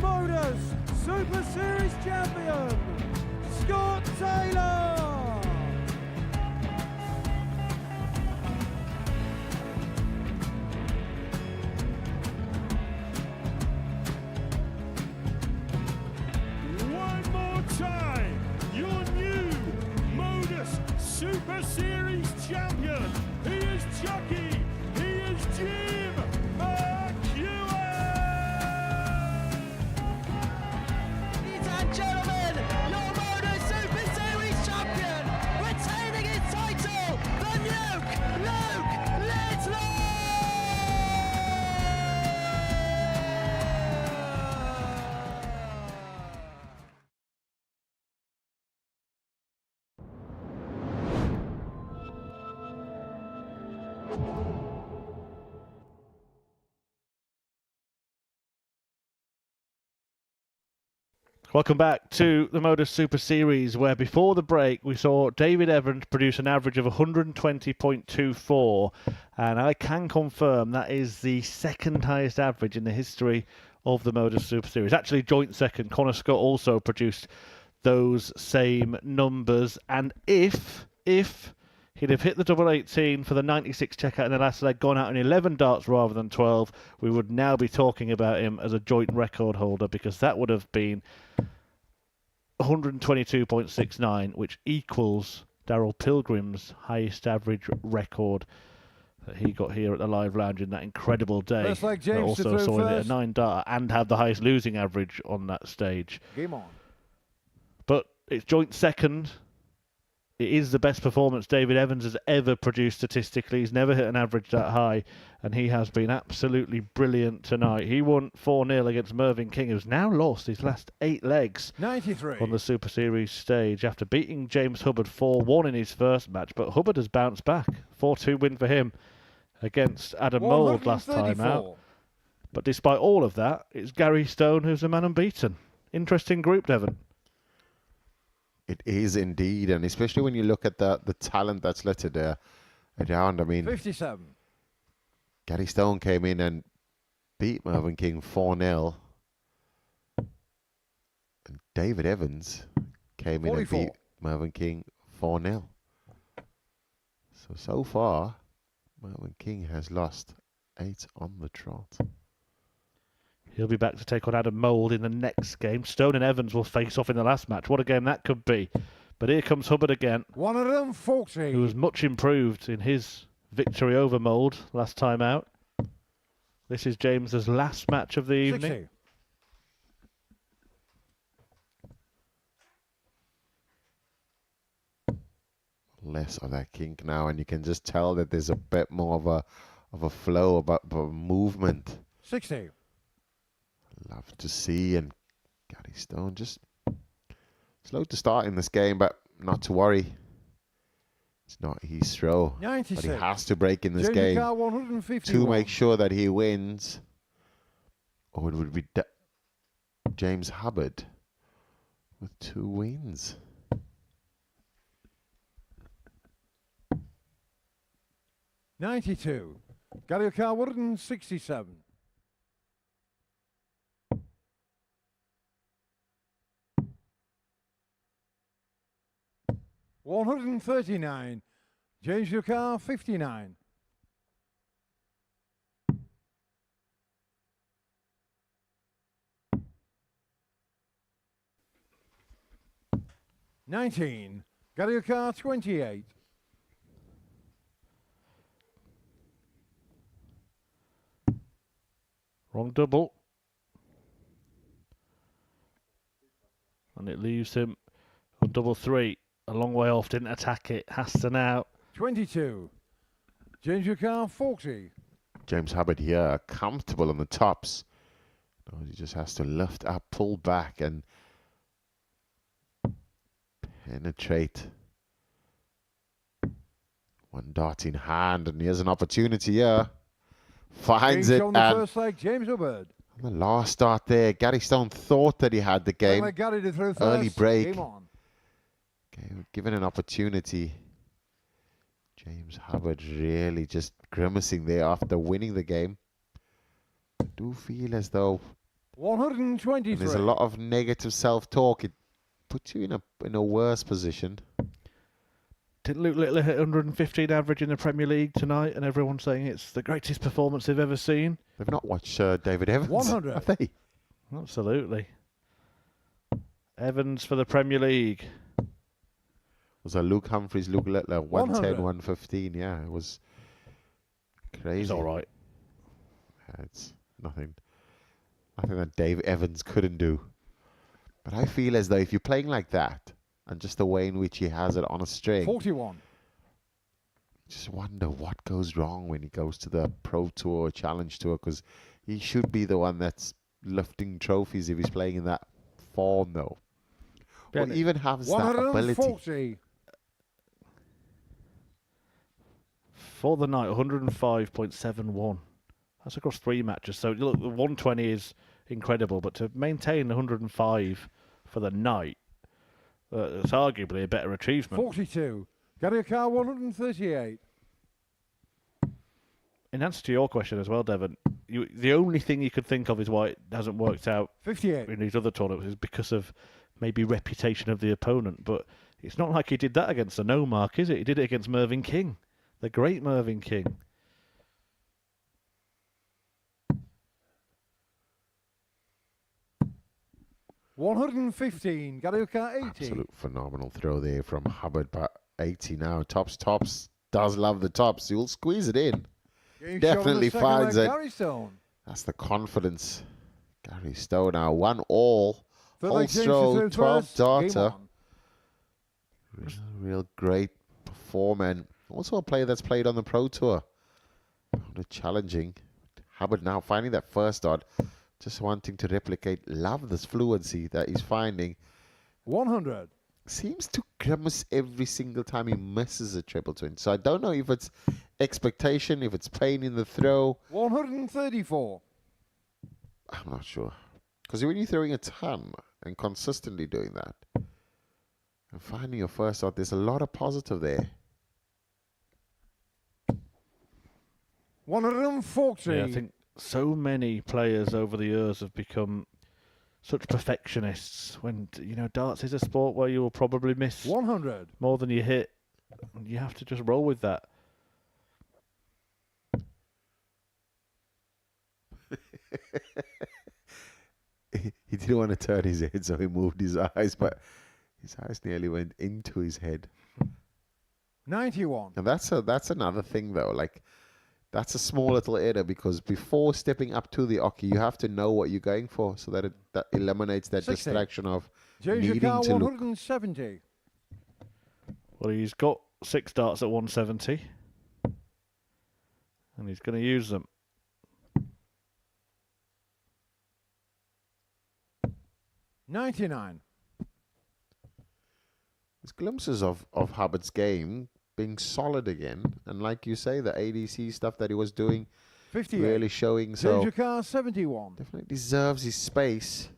Modus Super Series champion, Scott Taylor? One more time, your new Modus Super Series champion. He is Chucky. He is Jim McEwen. Ladies and gentlemen, your Modus Super Series champion, retaining his title, the Nuke, Luke Littler! Welcome back to the Modus Super Series, where before the break we saw David Evans produce an average of 120.24, and I can confirm that is the second highest average in the history of the Modus Super Series. Actually, joint second. Connor Scott also produced those same numbers, and if he'd have hit the double 18 for the 96 checkout in the last leg, gone out in 11 darts rather than 12, we would now be talking about him as a joint record holder, because that would have been 122.69, which equals Darrell Pilgrim's highest average record that he got here at the Live Lounge in that incredible day. First leg, That James also to saw him throw hit a first. 9 dart and have the highest losing average on that stage. Game on. But it's joint second. It is the best performance David Evans has ever produced statistically. He's never hit an average that high, and he has been absolutely brilliant tonight. He won 4-0 against Mervyn King, who's now lost his last 8 legs 93. on the Super Series stage after beating James Hubbard 4-1 in his first match. But Hubbard has bounced back. 4-2 win for him against Adam Mould last time out. 134. But despite all of that, it's Gary Stone who's the man unbeaten. Interesting group, Devon. It is indeed, and especially when you look at the talent that's littered there around. I mean, 57. Gary Stone came in and beat Mervyn King 4-0. And David Evans came in and 44. beat Mervyn King 4-0. So far, Mervyn King has lost 8 on the trot. He'll be back to take on Adam Mould in the next game. Stone and Evans will face off in the last match. What a game that could be. But here comes Hubbard again, 140. who was much improved in his victory over Mould last time out. This is James's last match of the evening. 60. Less of that kink now, and you can just tell that there's a bit more of a flow, about movement. 60. Love to see, and Gary Stone just slow to start in this game, but not to worry. It's not his throw, 96. but he has to break in this JJ game Carr 151. to make sure that he wins. Or it would be James Hubbard with 2 wins. $92. Gary Carr 167. $139. James Carr 59. $19. Gary Carr 28. Wrong double. And it leaves him on double 3. A long way off, didn't attack it. Has to now. 22. James Carr 40. James Hubbard here, comfortable on the tops. No, he just has to lift up, pull back, and penetrate. 1 dot in hand, and here's an opportunity here. Finds it, on the and first leg, James Hubbard. on the last start there, Gary Stone thought that he had the game. Gary to throw first. Early break. Game on. Okay, given an opportunity. James Hubbard really just grimacing there after winning the game. I do feel as though 123. there's a lot of negative self-talk. It puts you in a worse position. Didn't Luke Little hit 115 average in the Premier League tonight, and everyone's saying it's the greatest performance they've ever seen? They've not watched David Evans, 100. have they? Absolutely. Evans for the Premier League. Was a Luke Humphreys, Luke Littler, 110, 100. 115. Yeah, it was crazy. He's all right. Yeah, it's nothing that Dave Evans couldn't do. But I feel as though if you're playing like that, and just the way in which he has it on a string, 41. just wonder what goes wrong when he goes to the Pro Tour or Challenge Tour, because he should be the one that's lifting trophies if he's playing in that form, though. Or even has that ability. 140. For the night, 105.71. That's across 3 matches. So look, the 120 is incredible, but to maintain 105 for the night, it's arguably a better achievement. 42. Gary Carr 138. In answer to your question as well, Devon, the only thing you could think of is why it hasn't worked out 58. in these other tournaments is because of maybe reputation of the opponent. But it's not like he did that against the no-mark, is it? He did it against Mervyn King, the great Mervyn King. $115. Gary Carr 80. Absolute phenomenal throw there from Hubbard, but 80 now. Tops does love the tops. He'll squeeze it in. Game Definitely shot on the second finds leg, it. Gary Stone. That's the confidence. Gary Stone now 1-all. Third leg, James Holstrow, to 12 first. Game darter. on. Real great performer. And also a player that's played on the Pro Tour. Challenging. Hubbard now finding that first dot. Just wanting to replicate. Love this fluency that he's finding. 100. Seems to grimace every single time he misses a triple twin. So I don't know if it's expectation, if it's pain in the throw. 134. I'm not sure. Because when you're throwing a ton and consistently doing that, And finding your first dot, there's a lot of positive there. 140. Yeah, I think so many players over the years have become such perfectionists when, you know, darts is a sport where you will probably miss 100. more than you hit. You have to just roll with that. He didn't want to turn his head, so he moved his eyes, but his eyes nearly went into his head. 91. And that's another thing, though. Like, that's a small little error, because before stepping up to the oki, you have to know what you're going for, so that that eliminates that 60. distraction of James needing Car, to look. 170. Well, he's got 6 darts at 170, and he's going to use them. 99. There's glimpses of Hubbard's game being solid again, and like you say, the ADC stuff that he was doing 58. really showing. So James Car, 71. definitely deserves his space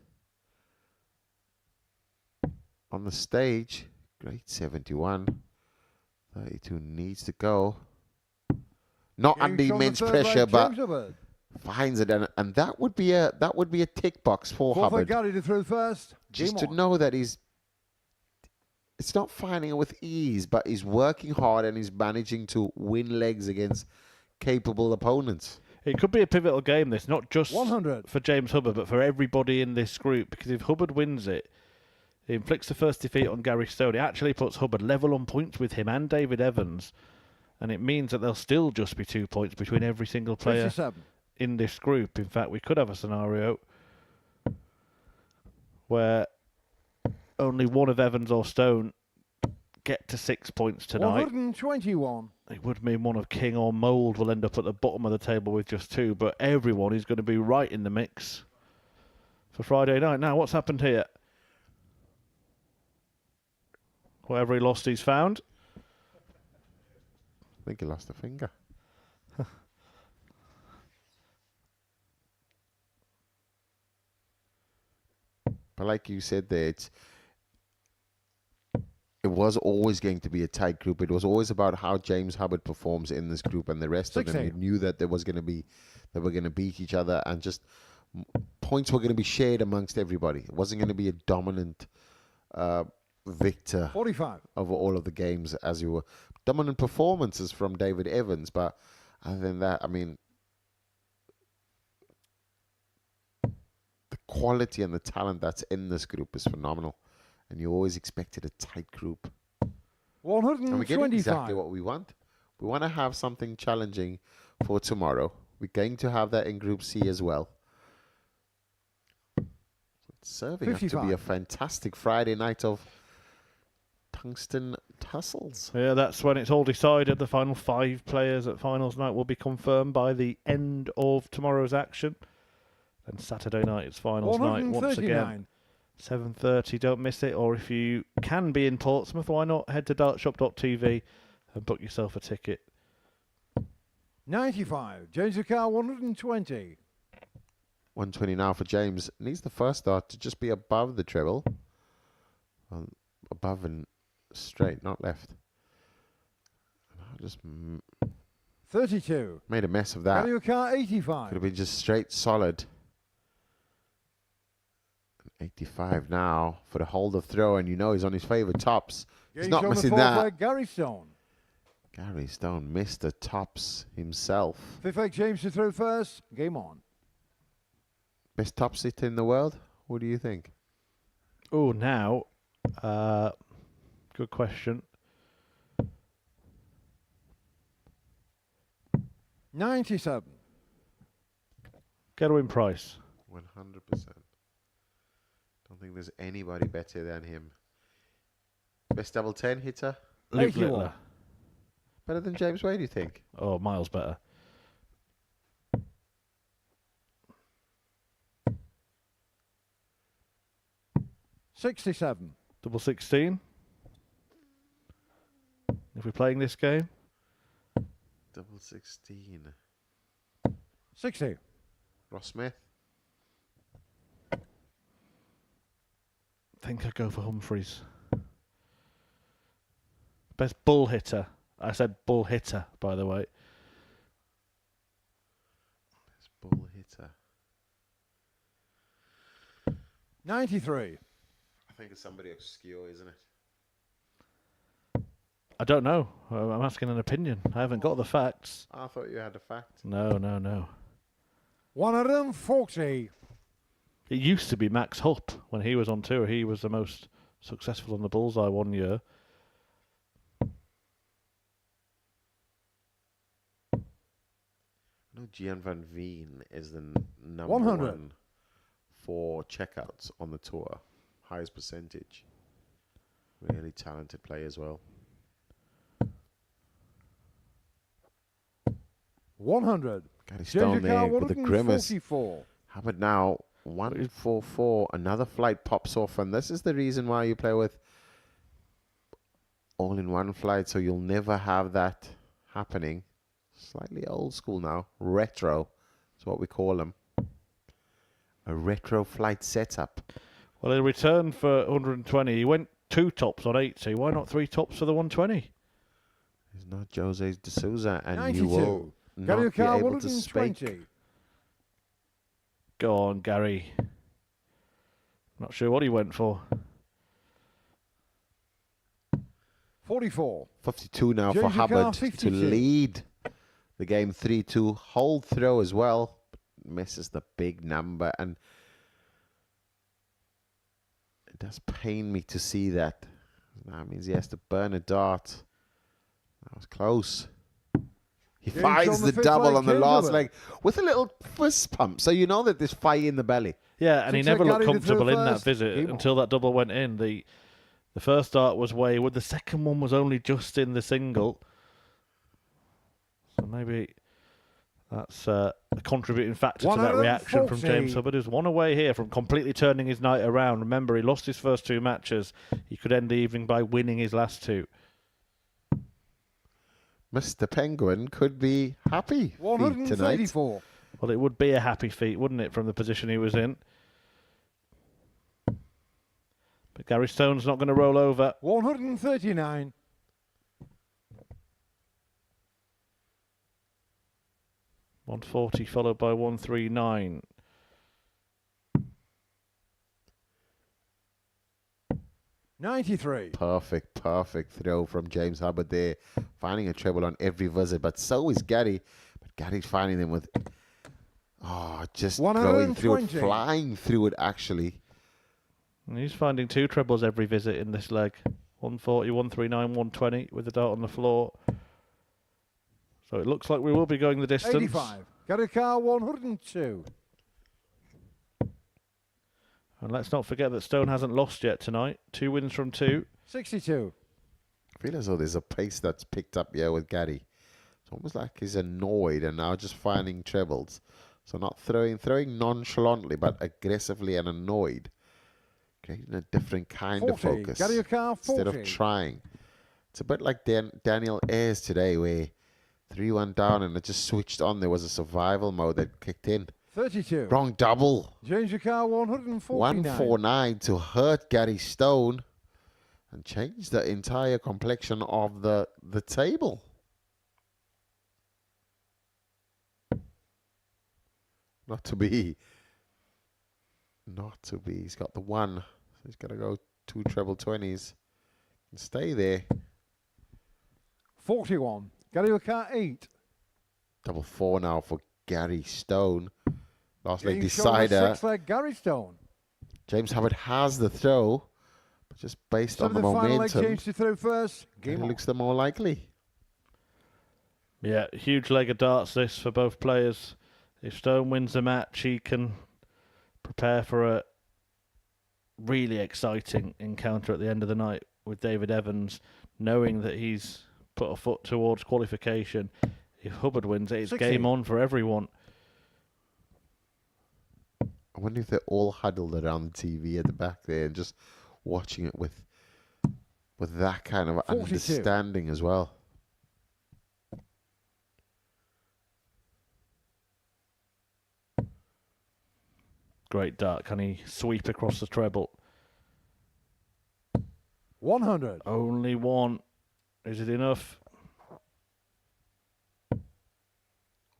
on the stage. Great 71. 32 needs to go. Not James under on the immense third pressure, leg, but James Hubbard. finds it, and that would be a tick box for Fourth leg, Hubbard. Gary to throw first. Just Game to on. know that it's not finding it with ease, but he's working hard and he's managing to win legs against capable opponents. It could be a pivotal game, this, not just 100. for James Hubbard, but for everybody in this group, because if Hubbard wins it, he inflicts the first defeat on Gary Stone. It actually puts Hubbard level on points with him and David Evans, and it means that there'll still just be 2 points between every single player 57. in this group. In fact, we could have a scenario where only one of Evans or Stone get to 6 points tonight. 121. It would mean one of King or Mould will end up at the bottom of the table with just 2, but everyone is going to be right in the mix for Friday night. Now, what's happened here? Whatever he lost, he's found. I think he lost a finger. But like you said there, it was always going to be a tight group. It was always about how James Hubbard performs in this group, and the rest of them, 16. you knew that there was going to be, they were going to beat each other, and just points were going to be shared amongst everybody. It wasn't going to be a dominant victor 45. over all of the games, as you were. Dominant performances from David Evans, but other than that, I mean, the quality and the talent that's in this group is phenomenal. And you always expected a tight group. 125. And we get exactly what we want. We want to have something challenging for tomorrow. We're going to have that in Group C as well. It's serving up to be 55. a fantastic Friday night of tungsten tussles. Yeah, that's when it's all decided. The final 5 players at finals night will be confirmed by the end of tomorrow's action. And Saturday night it's finals night once again. 7:30, don't miss it. Or if you can be in Portsmouth, why not head to dartshop.tv and book yourself a ticket. 95. James Car, 120. 120 now for James. Needs the first dart to just be above the treble. Above and straight, not left. I just 32. made a mess of that. Gary Car, 85. Could have been just straight solid. 85 now for the hold of throw, and you know he's on his favourite tops. He's Gage not on the missing fourth that. leg, Gary Stone. Gary Stone missed the tops himself. Fifth leg, James to throw first. Game on. Best top sitter in the world? What do you think? Oh, now, good question. 97. Gerwin Price. 100%. Don't think there's anybody better than him. Best double 10 hitter? Luke 81. Littler. Better than James Wade, you think? Oh, miles better. $67. Double 16. If we're playing this game. Double 16. 60. Ross Smith? I think I'd go for Humphreys. Best bull hitter. I said bull hitter, by the way. Best bull hitter. 93. I think it's somebody obscure, isn't it? I don't know. I'm asking an opinion. I haven't got the facts. I thought you had the fact. No. 140. It used to be Max Hupp when he was on tour. He was the most successful on the bullseye one year. No, Gian van Veen is the number 100. one for checkouts on the tour. Highest percentage. Really talented player as well. 100. Gary Stone there with the grimace. 144. How about now? 144. Another flight pops off, and this is the reason why you play with all-in-one flight, so you'll never have that happening. Slightly old school now. Retro is what we call them. A retro flight setup. Well, in return for 120, he went 2 tops on 80. Why not 3 tops for the 120? He's not Jose de Souza, and 92. you will Gary not be Carr, able to speak. 120. Go on, Gary. Not sure what he went for. 44. 52 now for James Carr, Hubbard 52. to lead the game 3-2. Hold throw as well. Misses the big number, and it does pain me to see that. That means he has to burn a dart. That was close. He James finds on the the fifth double leg, on the James last Hubbard. leg with a little fist pump, so you know that there's fire in the belly. Yeah, and he Six never leg looked Gary to throw comfortable in that first. visit Game on. until that double went in. The first dart was wayward. The second one was only just in the single. So maybe that's a contributing factor to that reaction from 140. James Hubbard, who's one away here from completely turning his night around. Remember, he lost his first 2 matches. He could end the evening by winning his last 2. Mr. Penguin could be happy feet tonight. 134. Well, it would be a happy feat, wouldn't it, from the position he was in? But Gary Stone's not going to roll over. 139. 140 followed by 139. $93. Perfect throw from James Hubbard there. Finding a treble on every visit, but so is Gary. But Gary's finding them with, just going through it, 120. flying through it actually. And he's finding 2 trebles every visit in this leg. 140, 139, 120 with the dart on the floor. So it looks like we will be going the distance. 85. Gary Carr, 102. And let's not forget that Stone hasn't lost yet tonight. 2 wins from 2. 62. I feel as though there's a pace that's picked up here with Gary. It's almost like he's annoyed and now just finding trebles. So not throwing nonchalantly, but aggressively and annoyed. Creating a different kind 40. of focus. Gary Carr, 40. Instead of trying. It's a bit like Daniel Ayres today, where 3-1 down and it just switched on. There was a survival mode that kicked in. 32. Wrong double. James Carr, 149. 149 to hurt Gary Stone and change the entire complexion of the table. Not to be. He's got the 1. So he's got to go 2 treble 20s and stay there. 41. Gary Carr, 8. Double 4 now for Gary Stone. Last leg James Shaw, decider. 6 leg Gary Stone. James Hubbard has the throw, but just based on the Final leg momentum, James to throw first. it Game on. looks the more likely. Yeah, huge leg of darts this for both players. If Stone wins the match, he can prepare for a really exciting encounter at the end of the night with David Evans, knowing that he's put a foot towards qualification. If Hubbard wins it, it's 60. game on for everyone. I wonder if they're all huddled around the TV at the back there and just watching it with that kind of 42. understanding as well. Great dart. Can he sweep across the treble? 100. Only one Is it enough? A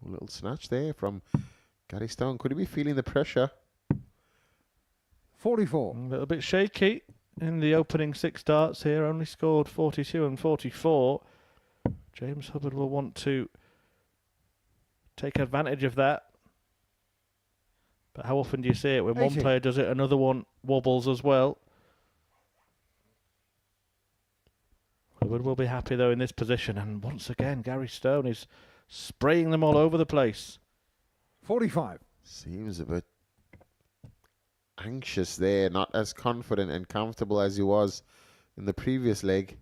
little snatch there from Gary Stone. Could he be feeling the pressure? 44. A little bit shaky in the opening 6 darts here. Only scored 42 and 44. James Hubbard will want to take advantage of that. But how often do you see it? When 80. one player does it, another one wobbles as well. Hubbard will be happy though in this position. And once again, Gary Stone is spraying them all over the place. 45. Seems a bit anxious there, not as confident and comfortable as he was in the previous leg.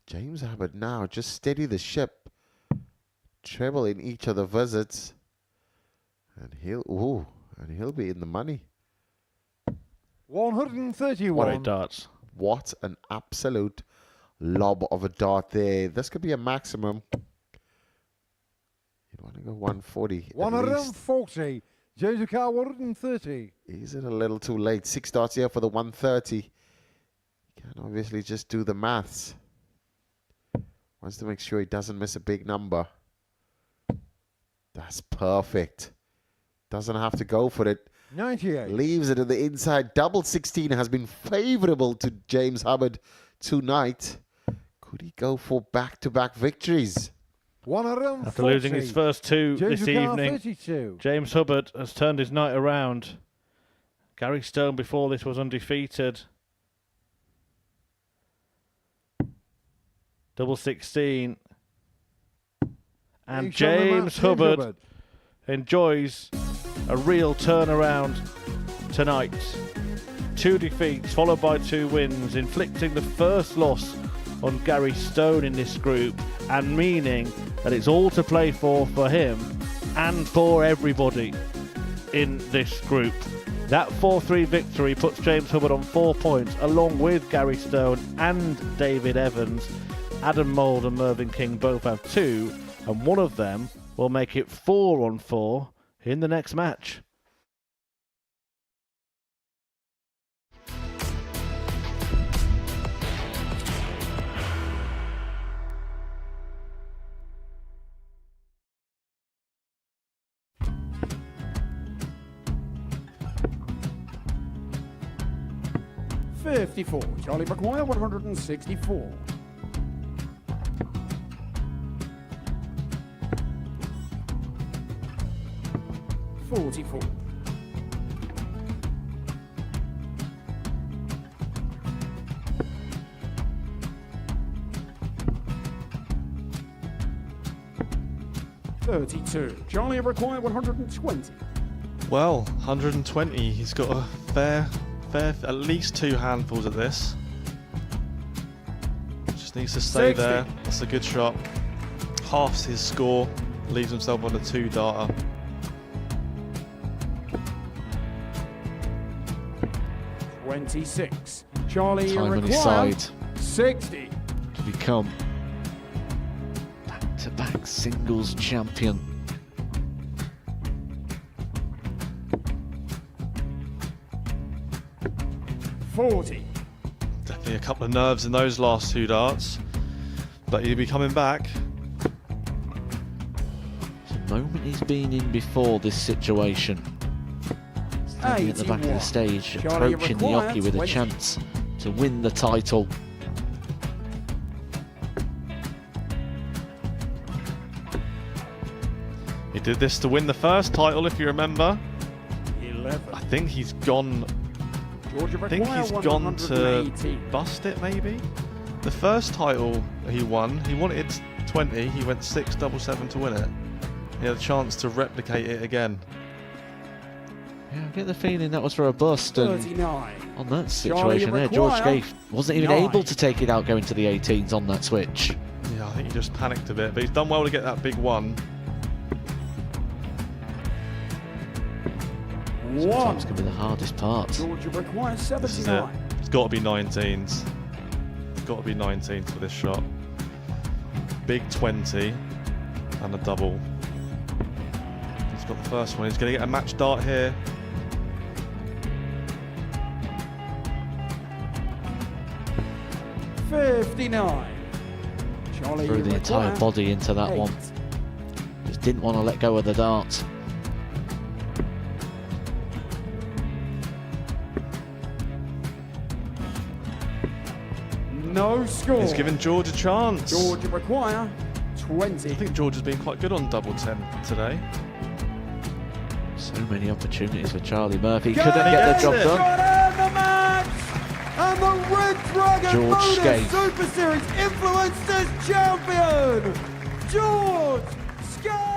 James Hubbard now just steady the ship, treble in each of the visits, and he'll be in the money. 131. What 8 darts. What an absolute lob of a dart there. This could be a maximum. You'd want to go 140 at least. 140. James O'Carr, 130. Is it a little too late? 6 darts here for the 130. You can obviously just do the maths. Wants to make sure he doesn't miss a big number. That's perfect. Doesn't have to go for it. 98. Leaves it in the inside. Double 16 has been favorable to James Hubbard tonight. Could he go for back-to-back victories? 140. After losing his first 2 James this O'Carr, evening, 32. James Hubbard has turned his night around. Gary Stone before this was undefeated. Double 16. And James Hubbard enjoys a real turnaround tonight. 2 defeats followed by 2 wins, inflicting the first loss on Gary Stone in this group, and meaning that it's all to play for him and for everybody in this group. That 4-3 victory puts James Hubbard on 4 points, along with Gary Stone and David Evans. Adam Mould and Mervyn King both have 2, and one of them will make it 4 on 4 in the next match. $54. Charlie McGuire, 164. $44. $32. Charlie McGuire, 120. Well, 120. He's got a fair, at least 2 handfuls at this. Just needs to stay 60. there. That's a good shot. Halves his score. Leaves himself on a 2-darter. $26. Charlie Time on his McGuire, side 60. to become back-to-back singles champion. $40. Definitely a couple of nerves in those last 2 darts. But he'll be coming back. The moment he's been in before this situation. Standing at the back of the stage, Charlie approaching the McGuire, Oki with a 20. chance to win the title. He did this to win the first title, if you remember. 11. I think he's gone. Georgia I think McGuire, he's gone to 180. bust it, maybe. The first title he won, he wanted 20. He went 6-7-7 to win it. He had a chance to replicate it again. Yeah, I get the feeling that was for a bust, and 39. on that situation there, George Gave wasn't even 9. able to take it out going to the 18s on that switch. Yeah, I think he just panicked a bit, but he's done well to get that big one. Sometimes can be the hardest part. Georgia McGuire, This is it. 79. It's got to be 19s. It's got to be 19s for this shot. Big 20 and a double. He's got the first one. He's going to get a match dart here. 59. Charlie, Threw you the entire require body into that 8. one. Just didn't want to let go of the dart. No score. He's given George a chance. George, you require 20. I think George has been quite good on double 10 today. So many opportunities for Charlie Murphy. Go Couldn't get the job done. Got in the match! And the Red Dragon George Modus Skate. Super Series Influencers Champion, George Skate!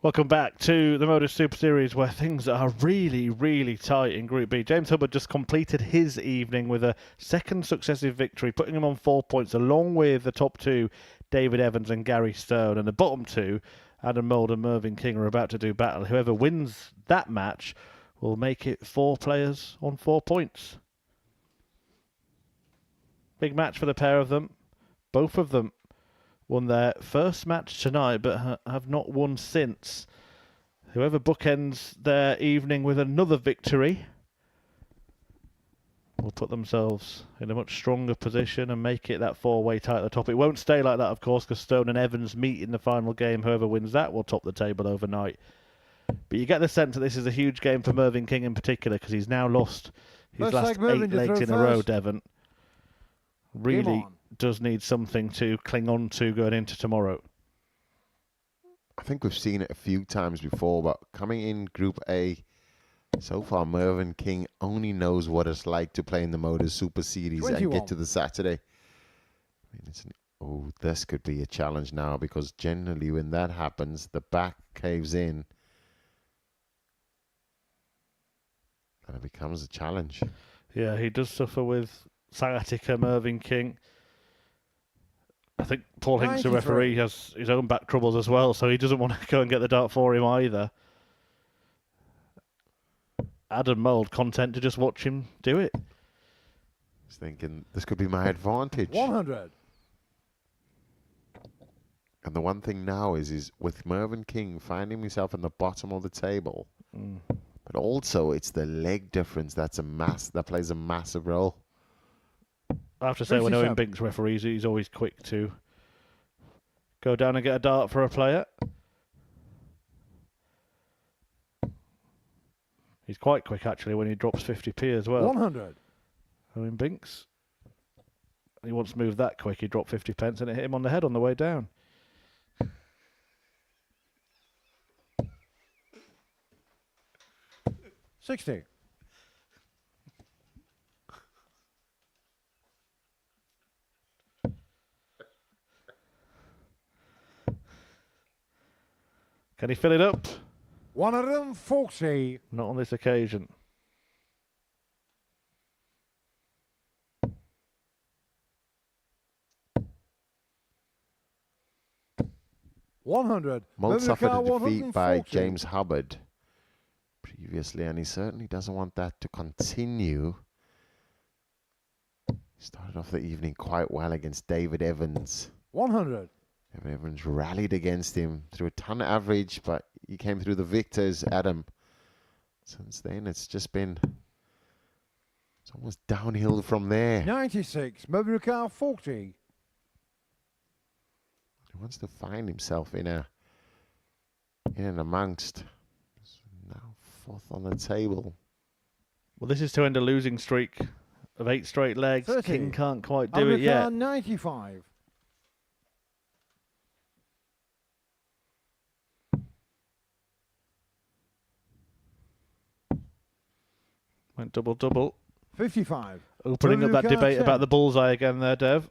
Welcome back to the Modus Super Series, where things are really, really tight in Group B. James Hubbard just completed his evening with a second successive victory, putting him on 4 points, along with the top two, David Evans and Gary Stone. And the bottom two, Adam Mould and Mervyn King, are about to do battle. Whoever wins that match will make it 4 players on 4 points. Big match for the pair of them. Both of them won their first match tonight, but have not won since. Whoever bookends their evening with another victory will put themselves in a much stronger position and make it that 4-way tie at the top. It won't stay like that, of course, because Stone and Evans meet in the final game. Whoever wins that will top the table overnight. But you get the sense that this is a huge game for Mervyn King in particular, because he's now lost his First last leg, Mervyn, 8 you legs throw in a row, first. Devon. Game Really on. does need something to cling on to going into tomorrow. I think we've seen it a few times before, but coming in Group A, so far Mervyn King only knows what it's like to play in the Modus Super Series 21. and get to the Saturday. I mean, this could be a challenge now, because generally when that happens, the back caves in and it becomes a challenge. Yeah, he does suffer with sciatica, Mervyn King. I think Paul Hinks, the 93. referee, has his own back troubles as well, so he doesn't want to go and get the dart for him either. Adam Mould content to just watch him do it. He's thinking, this could be my advantage. 100. And the one thing now is with Mervyn King finding himself in the bottom of the table, but also it's the leg difference that plays a massive role. I have to say, when Owen 57. Binks referees, he's always quick to go down and get a dart for a player. He's quite quick, actually, when he drops 50p as well. 100. Owen Binks. He once moved that quick, he dropped 50 pence and it hit him on the head on the way down. $60. Can he fill it up? 140. Not on this occasion. $100. Mould suffered a Mervyn defeat by 140. James Hubbard previously, and he certainly doesn't want that to continue. He started off the evening quite well against David Evans. 100. David Evans rallied against him through a ton of average, but he came through the victors, Adam. Since then, it's almost downhill from there. 96. Mervyn 40. He wants to find himself in and amongst. Now 4th on the table. Well, this is to end a losing streak of 8 straight legs. 30. King can't quite do it yet. 95. Went double-double. 55. Opening up that Mervyn debate 10. about the bullseye again there, Dev.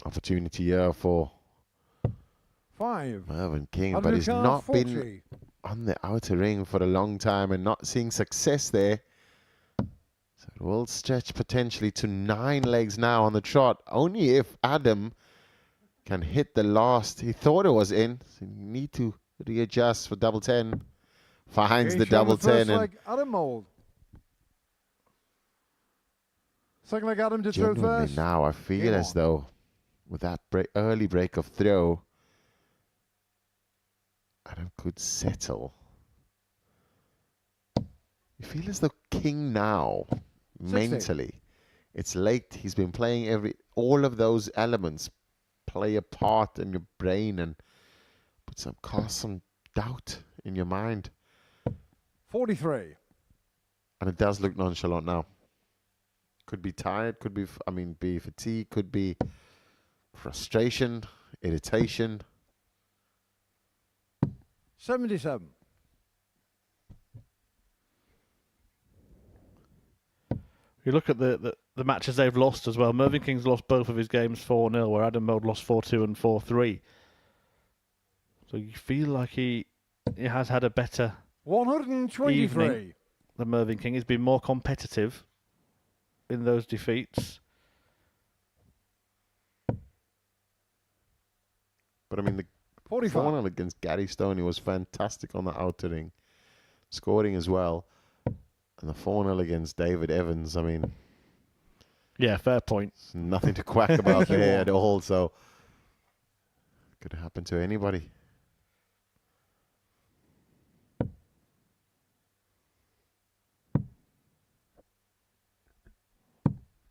Opportunity here for 5. Mervyn King, but he's not been on the outer ring for a long time and not seeing success there. So it will stretch potentially to 9 legs now on the trot. Only if Adam can hit the last. He thought it was in, so you need to readjusts for double 10. Finds Game the shot on double the first 10 and leg, Adam Mould. Second leg, Adam to throw genuinely first. now I feel Game as on. though with that early break of throw, Adam could settle. You feel as though King now, 60. mentally, it's late. He's been playing all of those elements play a part in your brain and cast some doubt in your mind. 43. And it does look nonchalant now. Could be tired, could be, be fatigue, could be frustration, irritation. 77. You look at the matches they've lost as well. Mervyn King's lost both of his games 4-0, where Adam Mould lost 4-2 and 4-3. So you feel like he has had a better 123. evening than Mervyn King. He's been more competitive in those defeats. But the 45. 4-0 against Gary Stoney was fantastic on the outer ring, scoring as well. And the 4-0 against David Evans, Yeah, fair point. nothing to quack about there at all. So could happen to anybody.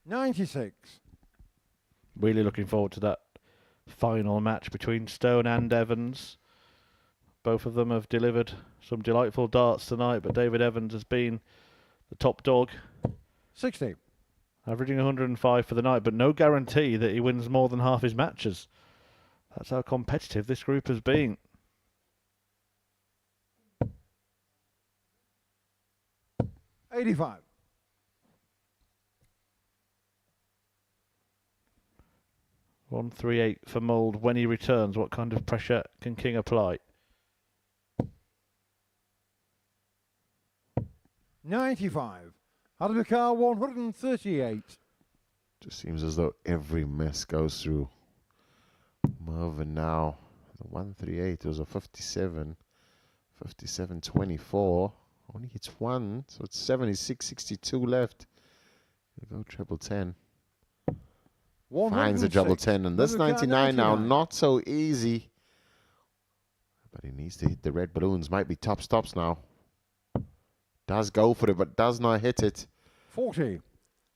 $96. Really looking forward to that final match between Stone and Evans. Both of them have delivered some delightful darts tonight, but David Evans has been the top dog, 60. averaging 105 for the night, but no guarantee that he wins more than half his matches. That's how competitive this group has been. $85. $138 for Mould. When he returns, what kind of pressure can King apply? 95. Adam Bakar, 138. Just seems as though every miss goes through Mervyn now. The 138 was a 57. 57.24. Only hits one, so it's 76.62 left. Go triple 10. Finds a double 10, and this 99 now, not so easy. But he needs to hit the red balloons. Might be top stops now. Does go for it, but does not hit it. 40.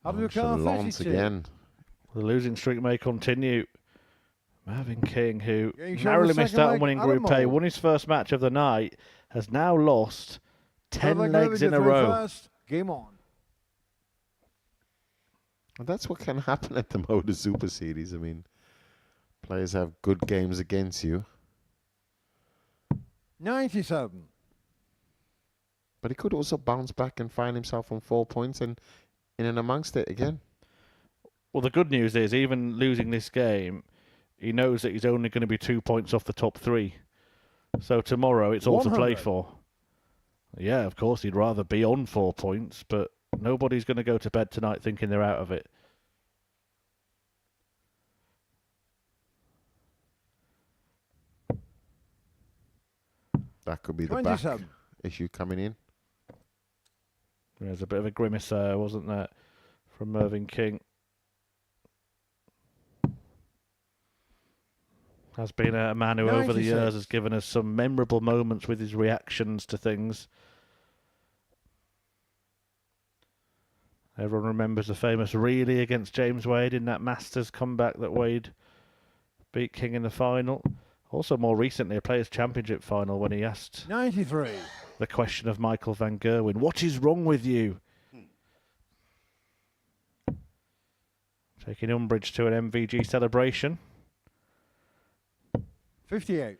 Adam Bakar, Nonchalance 32. again. The losing streak may continue. Mervyn King, who Yeah, you showed narrowly the missed second out on leg, winning Adam Group A, Mould. won his first match of the night, has now lost 10 Third leg, legs Mervyn in to a throw row. first. Game on. And that's what can happen at the Modus Super Series. Players have good games against you. 97. But he could also bounce back and find himself on 4 points and in and amongst it again. Well, the good news is, even losing this game, he knows that he's only going to be 2 points off the top three. So tomorrow, it's all to play 100. for. Yeah, of course, he'd rather be on 4 points, but nobody's going to go to bed tonight thinking they're out of it. That could be the back 27. issue coming in. There's a bit of a grimace there, wasn't there, from Mervyn King. Has been a man who over the 96. years has given us some memorable moments with his reactions to things. Everyone remembers the famous Reilly against James Wade in that Masters comeback that Wade beat King in the final. Also, more recently, a Players' Championship final when he asked 93. the question of Michael van Gerwen, "What is wrong with you?" Taking umbrage to an MVG celebration. 58.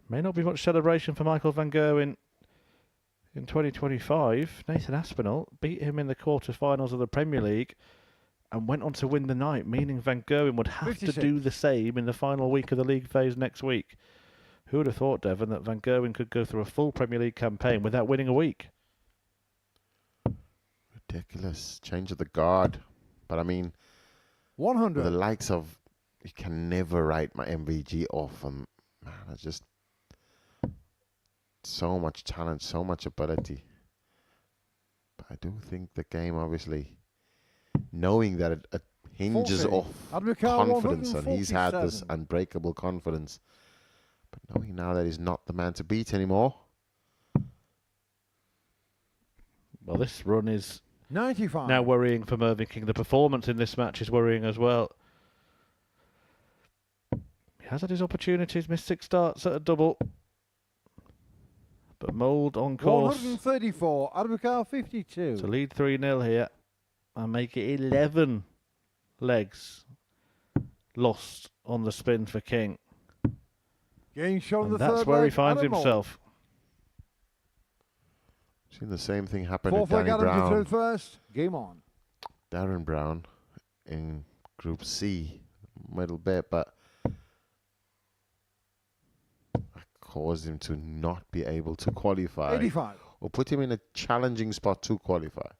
May not be much celebration for Michael van Gerwen in 2025. Nathan Aspinall beat him in the quarterfinals of the Premier League and went on to win the night, meaning Van Gerwen would have 56. to do the same in the final week of the league phase next week. Who would have thought, Devon, that Van Gerwen could go through a full Premier League campaign without winning a week? Ridiculous. Change of the guard. But 100. the likes of, you can never write my MVG off. Man, I just so much talent, so much ability. But I do think the game, obviously, knowing that it hinges 40. off Admikar confidence, and he's had this 147. unbreakable confidence. But knowing now that he's not the man to beat anymore. Well, this run is 95. now worrying for Mervyn King. The performance in this match is worrying as well. He has had his opportunities, missed 6 starts at a double. But Mould on course 134. Admikar 52. to lead 3-0 here and make it 11 legs lost on the spin for King. Game shot on And the that's third where he leg, finds Adam Mould. himself. Seen the same thing happen to Fourth leg, Danny Adam to throw Brown. first. Game on. Darren Brown in Group C, middle bit, but that caused him to not be able to qualify 85. or put him in a challenging spot to qualify.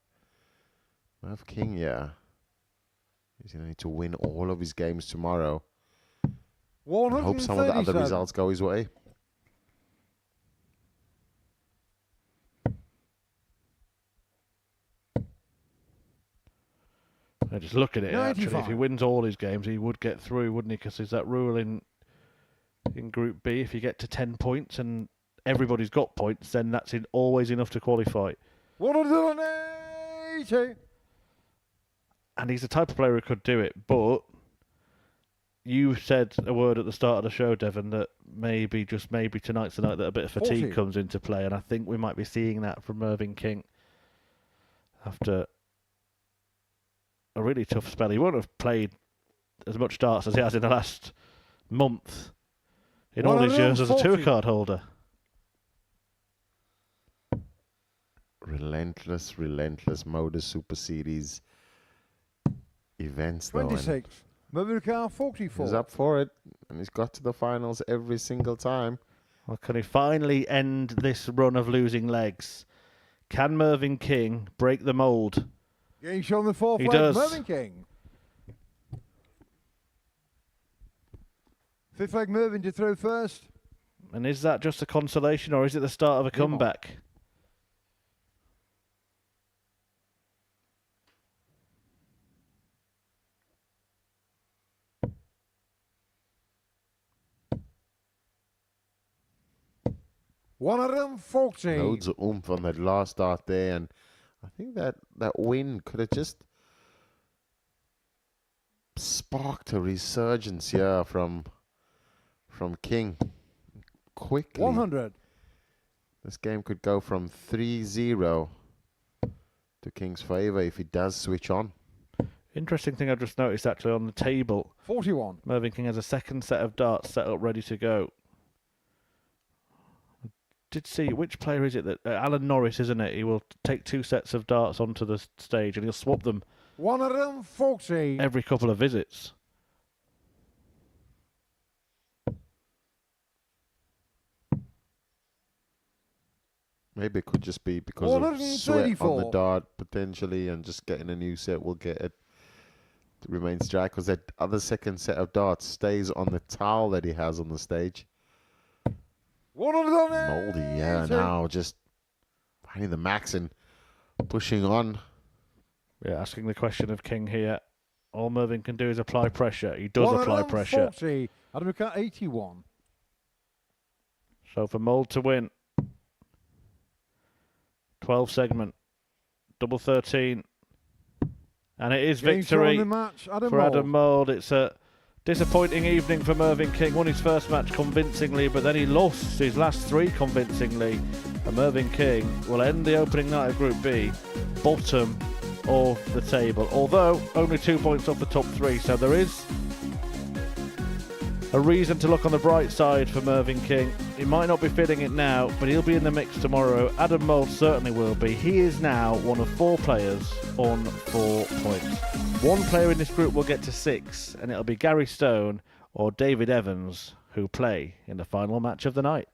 Merv King, yeah, he's going to need to win all of his games tomorrow. And hope some of the other 137. results go his way. Now just look at it, actually. If he 95. wins all his games, he would get through, wouldn't he? Because there's that rule in Group B. If you get to 10 points and everybody's got points, then that's always enough to qualify. 180. And he's the type of player who could do it. But you said a word at the start of the show, Devon, that maybe, just maybe, tonight's the night that a bit of fatigue 40. comes into play. And I think we might be seeing that from Mervyn King after a really tough spell. He won't have played as much darts as he has in the last month in all his years as a 140. tour card holder. Relentless Modus Super Series events, though. and 26. Admikar 44. he's up for it, and he's got to the finals every single time. Well, can he finally end this run of losing legs? Can Mervyn King break the mould? Game shot on the fourth He leg. does. Mervyn King. Fifth leg, Mervyn to throw first. And is that just a consolation, or is it the start of a Come on. comeback? Loads of oomph on that last start there, and I think that win could have just sparked a resurgence here from King quickly. 100. This game could go from 3-0 to King's favour if he does switch on. Interesting thing I just noticed actually on the table. 41. Mervyn King has a second set of darts set up ready to go. Did see which player is it that Alan Norris, isn't it? He will take 2 sets of darts onto the stage and he'll swap them 140. every couple of visits. Maybe it could just be because of sweat on the 134. dart potentially, and just getting a new set will get it to remain dry, because that other second set of darts stays on the towel that he has on the stage. 180. Moldy, yeah, now just finding the max and pushing on. Yeah, asking the question of King here. All Mervyn can do is apply pressure. He does apply pressure. 140. Admikar 81. So for Mould to win, 12 segment, double 13, and it is Game shot on victory the match, Adam for Mould. Adam Mould. It's a disappointing evening for Mervyn King. Won his first match convincingly, but then he lost his last 3 convincingly. And Mervyn King will end the opening night of Group B bottom of the table, although only 2 points off the top 3, so there is a reason to look on the bright side for Mervyn King. He might not be feeling it now, but he'll be in the mix tomorrow. Adam Mould certainly will be. He is now one of 4 players on 4 points. One player in this group will get to 6, and it'll be Gary Stone or David Evans who play in the final match of the night.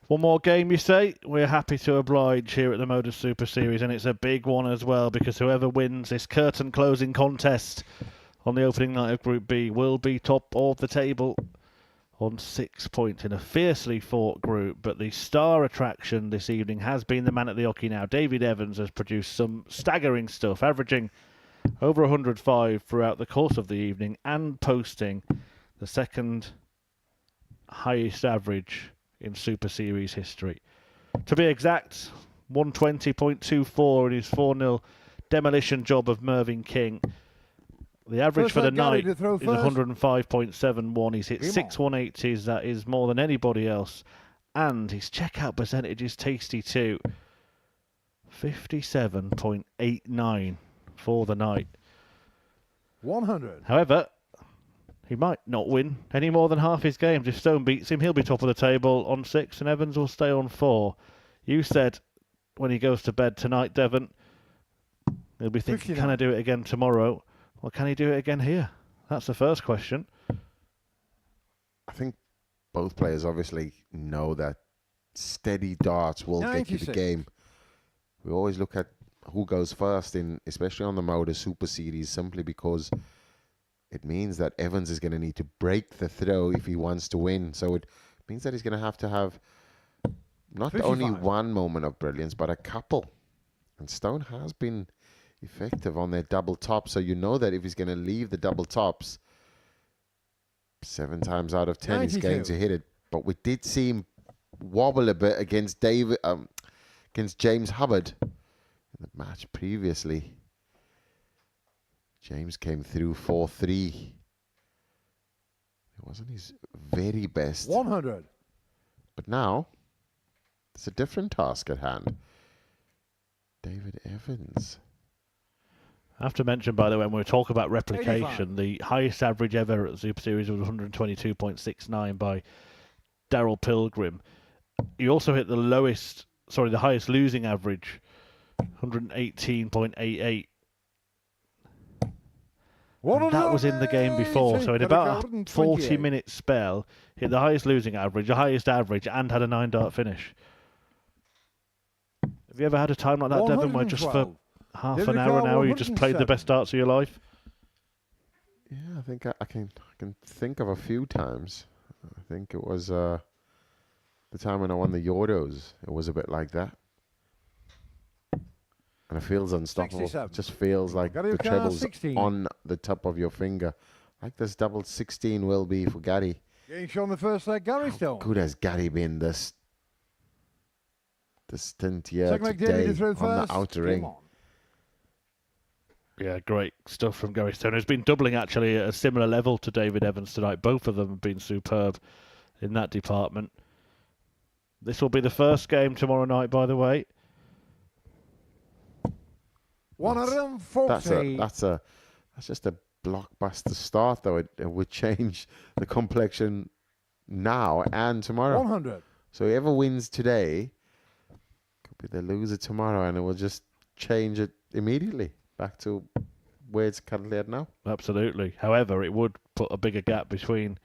One more game, you say? We're happy to oblige here at the Modus Super Series, and it's a big one as well, because whoever wins this curtain closing contest on the opening night of Group B will be top of the table on 6 points in a fiercely fought group. But the star attraction this evening has been the man at the hockey now. David Evans has produced some staggering stuff, averaging over 105 throughout the course of the evening and posting the second highest average in Super Series history. To be exact, 120.24 in his 4-0 demolition job of Mervyn King. The average for the night is 105.71. He's hit 6 180s. That is more than anybody else. And his checkout percentage is tasty too. 57.89 for the night. 100. However, he might not win any more than half his games. If Stone beats him, he'll be top of the table on 6 and Evans will stay on 4. You said when he goes to bed tonight, Devon, he'll be thinking, 59. can I do it again tomorrow? Well, can he do it again here? That's the first question. I think both players obviously know that steady darts will get you the 96. game. We always look at who goes first, especially on the Modus Super Series, simply because it means that Evans is going to need to break the throw if he wants to win. So it means that he's going to have not 55. only one moment of brilliance, but a couple. And Stone has been effective on their double top. So you know that if he's going to leave the double tops, 7 times out of 10 he's going 92. to hit it. But we did see him wobble a bit against against James Hubbard in the match previously. James came through 4-3. It wasn't his very best. 100. But now, it's a different task at hand. David Evans. I have to mention, by the way, when we talk about replication, 85. the highest average ever at the Super Series was 122.69 by Daryl Pilgrim. He also hit the highest losing average, 118.88. And that was in the game before, so in about a 40-minute spell, hit the highest losing average, the highest average, and had a 9-dart finish. Have you ever had a time like that, Devon, where just for half an hour you just played the best darts of your life? Yeah, I think I can think of a few times. I think it was the time when I won the Yordos. It was a bit like that. And it feels unstoppable. 67. It just feels like Gary the O'Connor, trebles 16. on the top of your finger. Like this double 16 will be for Gary. Getting shown the first leg, Gary Stone. Good has Gary been this stint here Second leg, today David through on first. the outer Come ring? on. Yeah, great stuff from Gary Stone. He's been doubling actually at a similar level to David Evans tonight. Both of them have been superb in that department. This will be the first game tomorrow night, by the way. 140. That's just a blockbuster start, though. It would change the complexion now and tomorrow. 100. So whoever wins today could be the loser tomorrow, and it will just change it immediately back to where it's currently at now. Absolutely. However, it would put a bigger gap between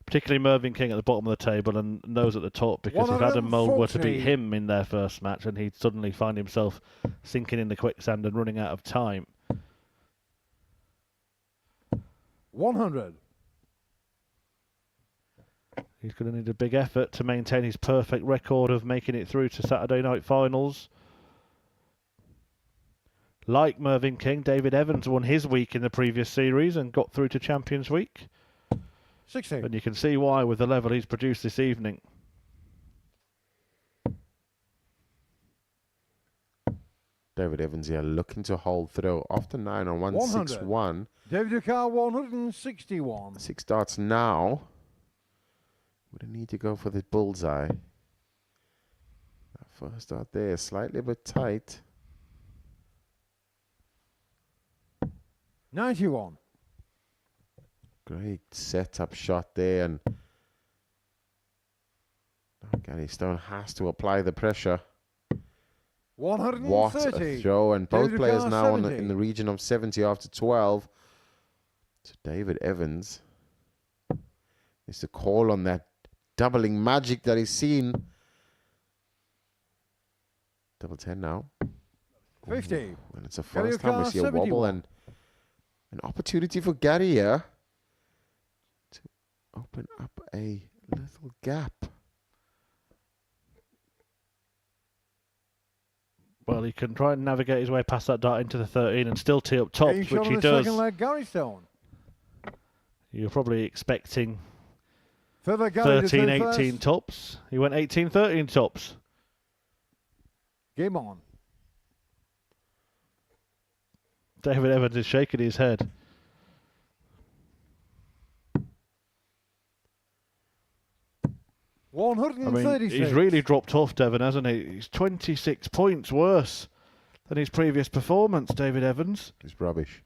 particularly Mervyn King at the bottom of the table and those at the top, because if Adam Mould were to beat 140. him in their first match, and he'd suddenly find himself sinking in the quicksand and running out of time. 100. He's going to need a big effort to maintain his perfect record of making it through to Saturday night finals. Like Mervyn King, David Evans won his week in the previous series and got through to Champions Week. 60. And you can see why with the level he's produced this evening. David Evans here looking to hold through after 9 on 161. David O'Connor, 161. 6 darts now. Would need to go for the bullseye. That first dart there, slightly a bit tight. 91. Great setup shot there, and Gary Stone has to apply the pressure. What 130. a throw, and both David players O'Connor, now 70. in the region of 70 after 12. So David Evans is to call on that doubling magic that he's seen Double 10 now. 50. Ooh, and it's the Gary first time we O'Carr, see a wobble 71. and an opportunity for Gary here to open up a little gap. Well, he can try and navigate his way past that dart into the 13 and still tee up tops, Game shot which on he the does. second leg, Gary Stone. You're probably expecting Further Gary to 13, throw 18 first. tops. He went 18, 13 tops. Game on. David Evans is shaking his head. I 136. mean, he's really dropped off, Devon, hasn't he? He's 26 points worse than his previous performance, David Evans. It's rubbish.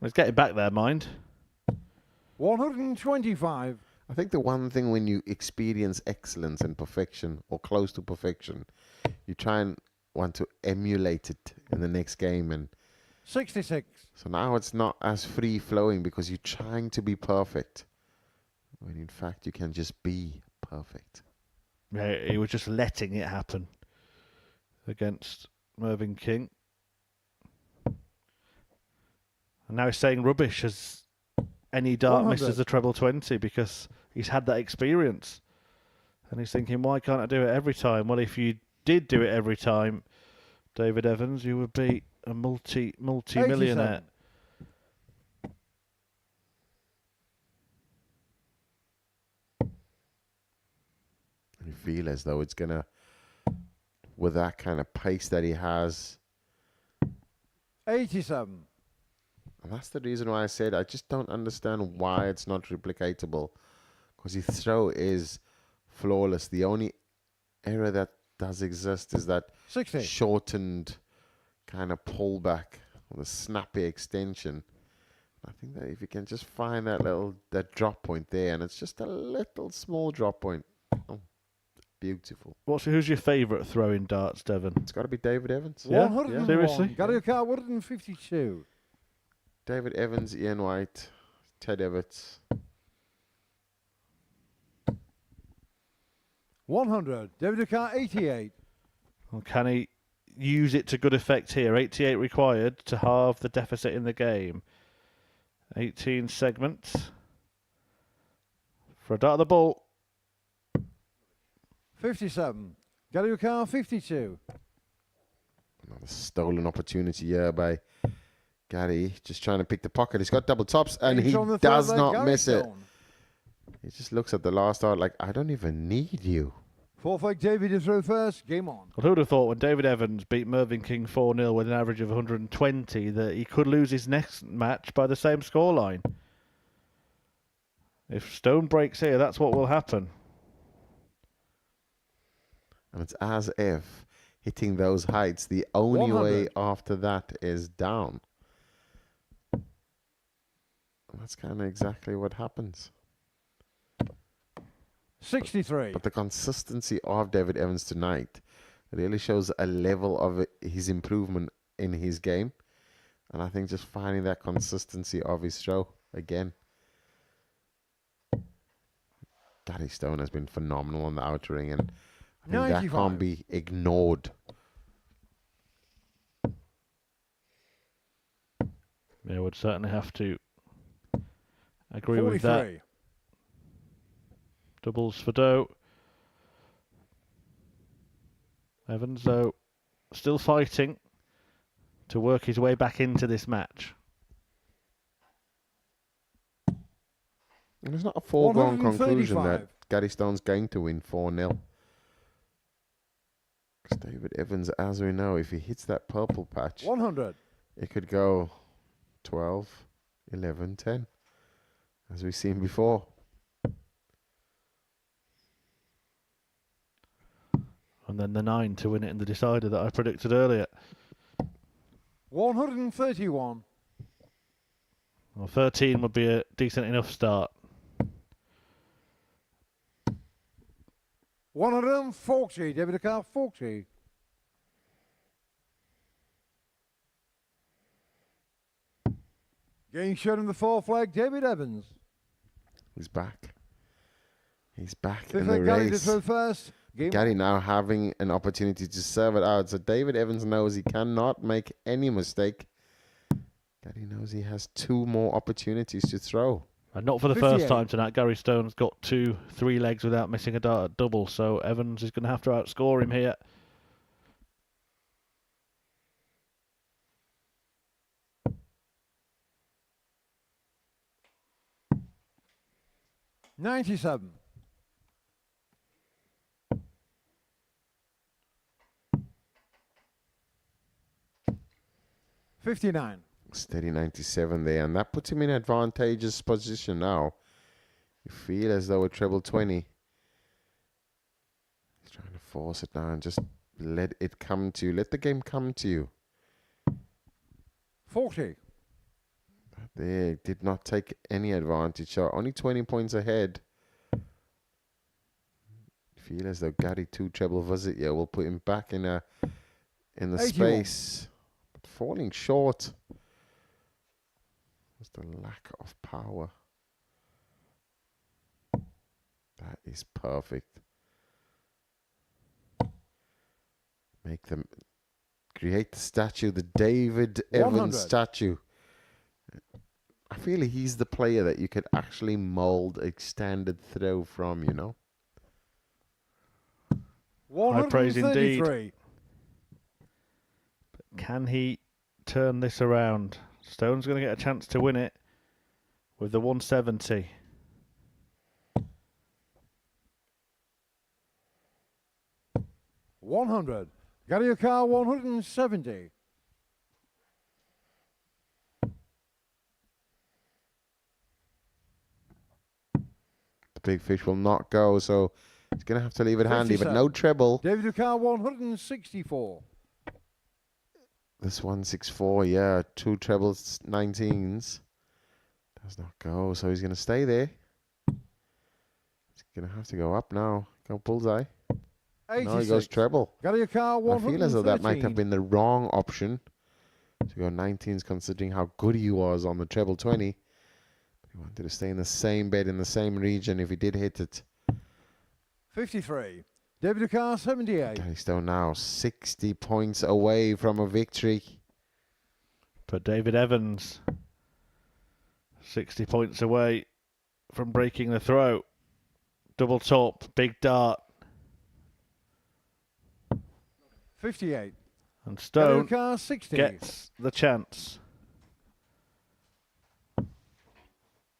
He's getting back there, mind. 125. I think the one thing when you experience excellence and perfection or close to perfection, you try and want to emulate it in the next game. And 66. so now it's not as free flowing because you're trying to be perfect. When in fact you can just be perfect. Yeah, he was just letting it happen against Mervyn King. And now he's saying rubbish as any dart 100. misses the treble 20 because he's had that experience. And he's thinking, why can't I do it every time? Well, if you did do it every time, David Evans, you would be a multi-millionaire. 87. You feel as though it's gonna, with that kind of pace that he has. 87. And that's the reason why I said I just don't understand why it's not replicatable. Because his throw is flawless. The only error that does exist is that 60. shortened kind of pullback or the snappy extension. I think that if you can just find that drop point there, and it's just a little small drop point. Oh, beautiful. Who's your favourite throw in darts, Devon? It's got to be David Evans. Yeah? 101. Seriously? Gary O'Carr, 152. David Evans, Ian White, Ted Everts. 100. David O'Carr, 88. Well, can he use it to good effect here? 88 required to halve the deficit in the game. 18 segments. For a dart of the ball. 57. Gary O'Carr, 52. Another stolen opportunity here by Gary, just trying to pick the pocket. He's got double tops, and He's he on the third does leg, not Gary miss it. Stone. He just looks at the last dart like, I don't even need you. Fourth leg, David to throw first. Game on. Well, who would have thought when David Evans beat Mervyn King 4-0 with an average of 120 that he could lose his next match by the same scoreline? If Stone breaks here, that's what will happen. And it's as if hitting those heights, the only 100. way after that is down. And that's kind of exactly what happens. 63. But the consistency of David Evans tonight really shows a level of his improvement in his game. And I think just finding that consistency of his throw again. Gary Stone has been phenomenal on the outer ring, and I think that 95. can't be ignored. Yeah, would certainly have to agree with that. 43. Doubles for Doe. Evans, though, still fighting to work his way back into this match. And it's not a foregone conclusion 135. that Gary Stone's going to win 4-0. Because David Evans, as we know, if he hits that purple patch, 100. it could go 12, 11, 10, as we've seen before. And then the 9 to win it in the decider that I predicted earlier. 131. Well, 13 would be a decent enough start. 140. David O'Carr, 40. Game shot in the fourth leg, David Evans. He's back. He's back Fifth in the leg, Gary to race. throw first. Game Gary now having an opportunity to serve it out. So David Evans knows he cannot make any mistake. Gary knows he has 2 more opportunities to throw. And not for the 58. first time tonight. Gary Stone's got 3 legs without missing a double, so Evans is going to have to outscore him here. $97. $59. Steady 97 there, and that puts him in advantageous position now. You feel as though a treble 20. He's trying to force it now and just let it come to you. Let the game come to you. 40. There, did not take any advantage. So only 20 points ahead. Feel as though Gary 2 treble visit here will put him back in the 81. space. But falling short. Just the lack of power. That is perfect. Make them create the statue, the David 100. Evans statue. I feel he's the player that you could actually mold a standard throw from, you know. High praise indeed. 133. But can he turn this around? Stone's going to get a chance to win it with the 170. $100. Gary O'Carr 170. The big fish will not go, so he's going to have to leave it handy, but 57. no treble. David O'Carr 164. This 164, yeah, 2 trebles, 19s. Does not go, so he's going to stay there. He's going to have to go up now. Go bullseye. 86. No, he goes treble. Gary O'Carr I 113. feel as though that might have been the wrong option to go 19s, considering how good he was on the treble 20. But he wanted to stay in the same bed in the same region if he did hit it. 53. David O'Carr 78. Gary Stone now 60 points away from a victory. But David Evans 60 points away from breaking the throw. Double top, big dart. 58. And Gary Stone O'Carr 60. gets the chance.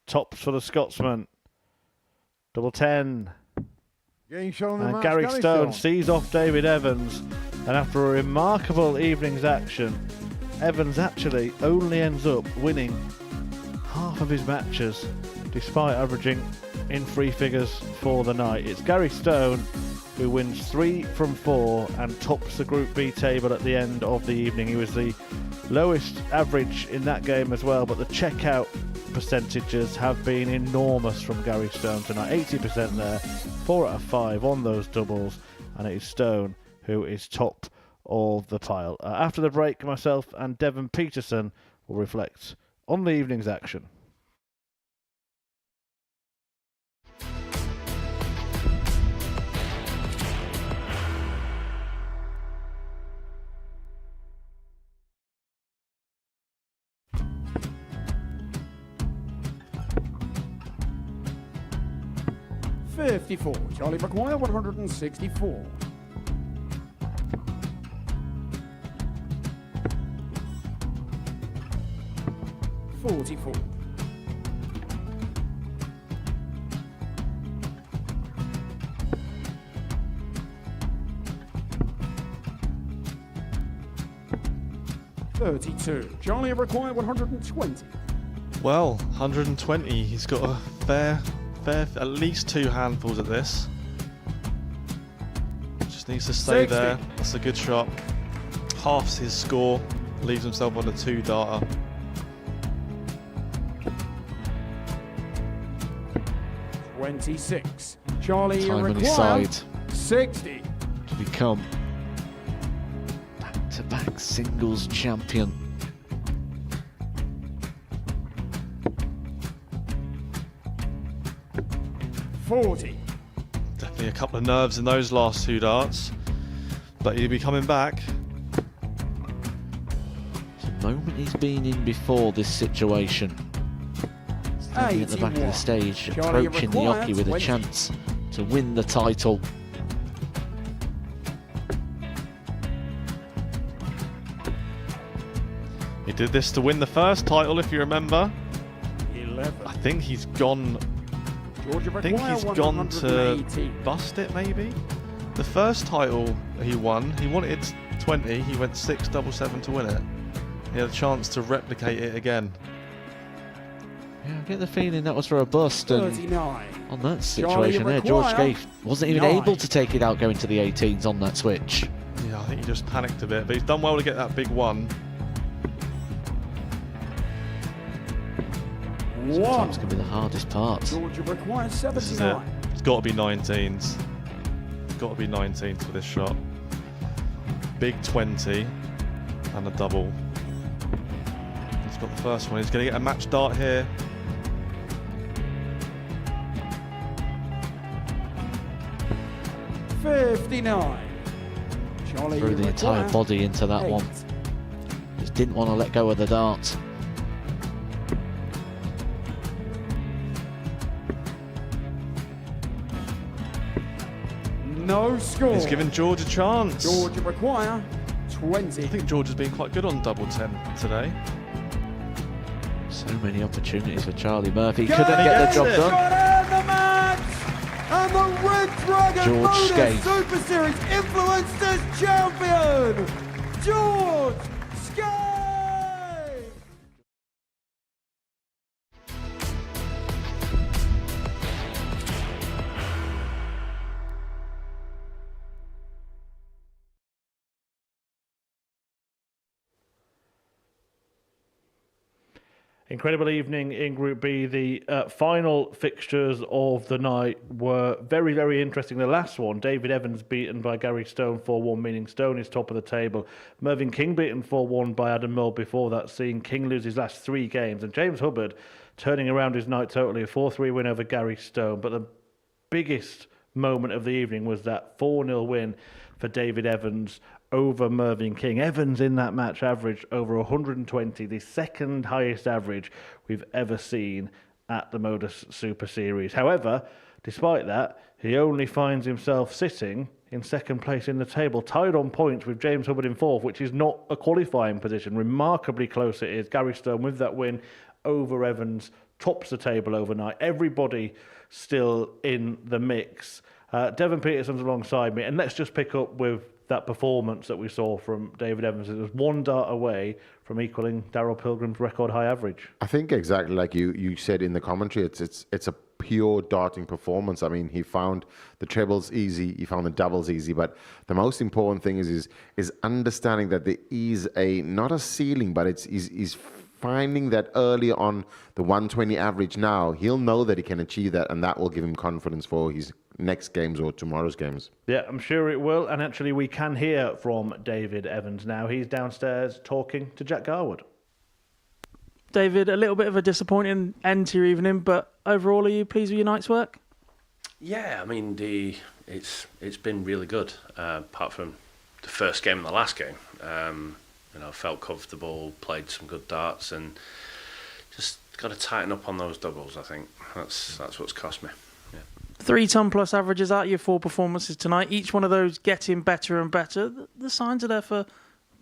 Tops for the Scotsman. Double 10. Getting shown the And match, Gary Stone sees off David Evans. And after a remarkable evening's action, Evans actually only ends up winning half of his matches, despite averaging in 3 figures for the night. It's Gary Stone who wins 3 from 4 and tops the Group B table at the end of the evening. He was the lowest average in that game as well, but the checkout percentages have been enormous from Gary Stone tonight. 80% there, 4 out of 5 on those doubles, and it is Stone who is top of the pile. After the break, myself and Devon Peterson will reflect on the evening's action. $54. Charlie McGuire 164. $44. $32. Charlie required 120. Well, 120. He's got a fair, at least 2 handfuls of this. Just needs to stay 60. there. That's a good shot. Halves his score. Leaves himself on a 2-darter. $26. Charlie Time on his required side 60. to become back-to-back singles champion. $40. Definitely Definitely a couple of nerves in those last 2 darts, but he'll be coming back. It's a moment he's been in before this situation. Standing at the back of the stage, approaching the jockey with a chance to win the title. He did this to win the first title, if you remember. 11. I think he's gone. Georgia I think he's gone to bust it, maybe. The first title he wanted 20. He went 6-7-7 to win it. He had a chance to replicate it again. Yeah, I get the feeling that was for a bust, and 39. on that situation there, George Scaife wasn't even able to take it out going to the 18s on that switch. Yeah, I think he just panicked a bit, but he's done well to get that big one. Sometimes can be the hardest part. Georgia requires This is it. 79. It's got to be 19s. It's got to be 19s for this shot. Big 20 and a double. He's got the first one. He's going to get a match dart here. Charlie, Threw the entire body into that 8. one. Just didn't want to let go of the dart. No score. He's given George a chance. Georgia require 20. I think George has been quite good on double 10 today. So many opportunities for Charlie Murphy. Get Couldn't get the job it. done. Got in the match. And the Red Dragon George Modus Scaife. Super Series Influencers Champion, George Scaife. Incredible evening in Group B. The final fixtures of the night were very, very interesting. The last one, David Evans beaten by Gary Stone 4-1, meaning Stone is top of the table. Mervyn King beaten 4-1 by Adam Mull before that, seeing King lose his last 3 games. And James Hubbard turning around his night totally, a 4-3 win over Gary Stone. But the biggest moment of the evening was that 4-0 win for David Evans over Mervyn King. Evans in that match averaged over 120, the second highest average we've ever seen at the Modus Super Series. However, despite that, he only finds himself sitting in second place in the table, tied on points with James Hubbard in fourth, which is not a qualifying position. Remarkably close it is. Gary Stone, with that win over Evans, tops the table overnight. Everybody still in the mix. Devon Peterson's alongside me, and let's just pick up with that performance that we saw from David Evans. It was 1 dart away from equaling Darrell Pilgrim's record high average. I think exactly like you said in the commentary, it's a pure darting performance. I mean, he found the trebles easy, he found the doubles easy, but the most important thing is understanding that there is not a ceiling, but he's finding that early on the 120 average now. He'll know that he can achieve that, and that will give him confidence for his next games or tomorrow's games. Yeah, I'm sure it will. And actually, we can hear from David Evans now. He's downstairs talking to Jack Garwood. David, a little bit of a disappointing end to your evening, but overall, are you pleased with your night's work? Yeah, I mean, it's been really good, apart from the first game and the last game. Felt comfortable, played some good darts, and just got to tighten up on those doubles. I think that's what's cost me. Yeah. 3 ton plus averages out of your 4 performances tonight. Each one of those getting better and better. The signs are there for a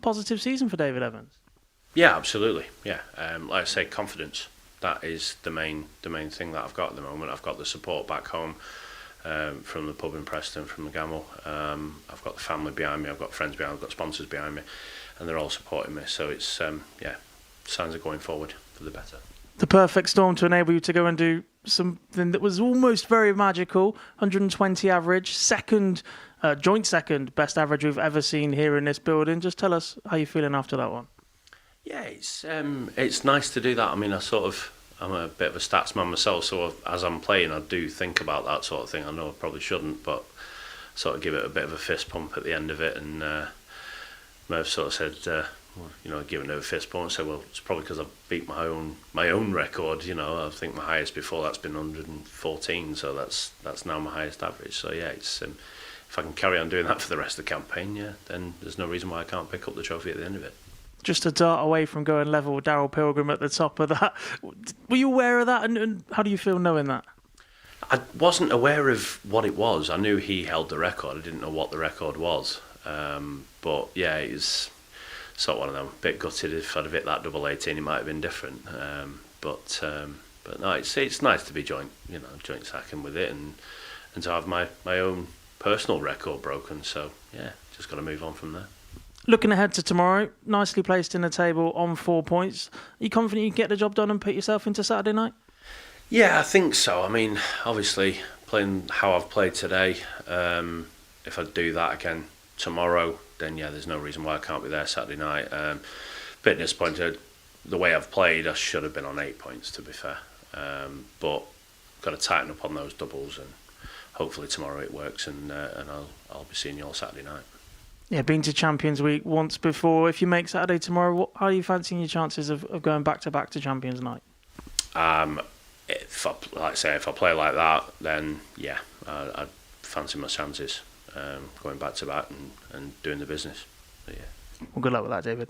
positive season for David Evans. Yeah, absolutely. Yeah, like I say, confidence. That is the main thing that I've got at the moment. I've got the support back home from the pub in Preston, from the Gamble. I've got the family behind me. I've got friends behind me. I've got sponsors behind me. And they're all supporting me, so it's signs are going forward for the better. The perfect storm to enable you to go and do something that was almost very magical. 120 average, joint second best average we've ever seen here in this building. Just tell us how you're feeling after that one. Yeah, it's nice to do that. I mean, I'm a bit of a stats man myself, so as I'm playing, I do think about that sort of thing. I know I probably shouldn't, but sort of give it a bit of a fist pump at the end of it, and Merv sort of said, giving over fist bump and say, well, it's probably because I've beat my own record. I think my highest before that's been 114, so that's now my highest average. So yeah, it's if I can carry on doing that for the rest of the campaign, then there's no reason why I can't pick up the trophy at the end of it. Just a dart away from going level with Daryl Pilgrim at the top of that. Were you aware of that, and how do you feel knowing that? I wasn't aware of what it was. I knew he held the record. I didn't know what the record was. But yeah, it was sort of one of them. A bit gutted if I'd have hit that double 18, it might have been different. But no, it's nice to be joint second with it, and to have my own personal record broken. So yeah, just got to move on from there. Looking ahead to tomorrow, nicely placed in the table on 4 points. Are you confident you can get the job done and put yourself into Saturday night? Yeah, I think so. I mean, obviously, playing how I've played today, if I do that again tomorrow, then yeah, there's no reason why I can't be there Saturday night. Bit disappointed. The way I've played, I should have been on 8 points, to be fair. But got to tighten up on those doubles, and hopefully tomorrow it works, and I'll be seeing you all Saturday night. Yeah, been to Champions Week once before. If you make Saturday tomorrow, how are you fancying your chances of going back to Champions Night? If I play like that, then yeah, I'd fancy my chances going back to back and doing the business. But, yeah. Well, good luck with that, David.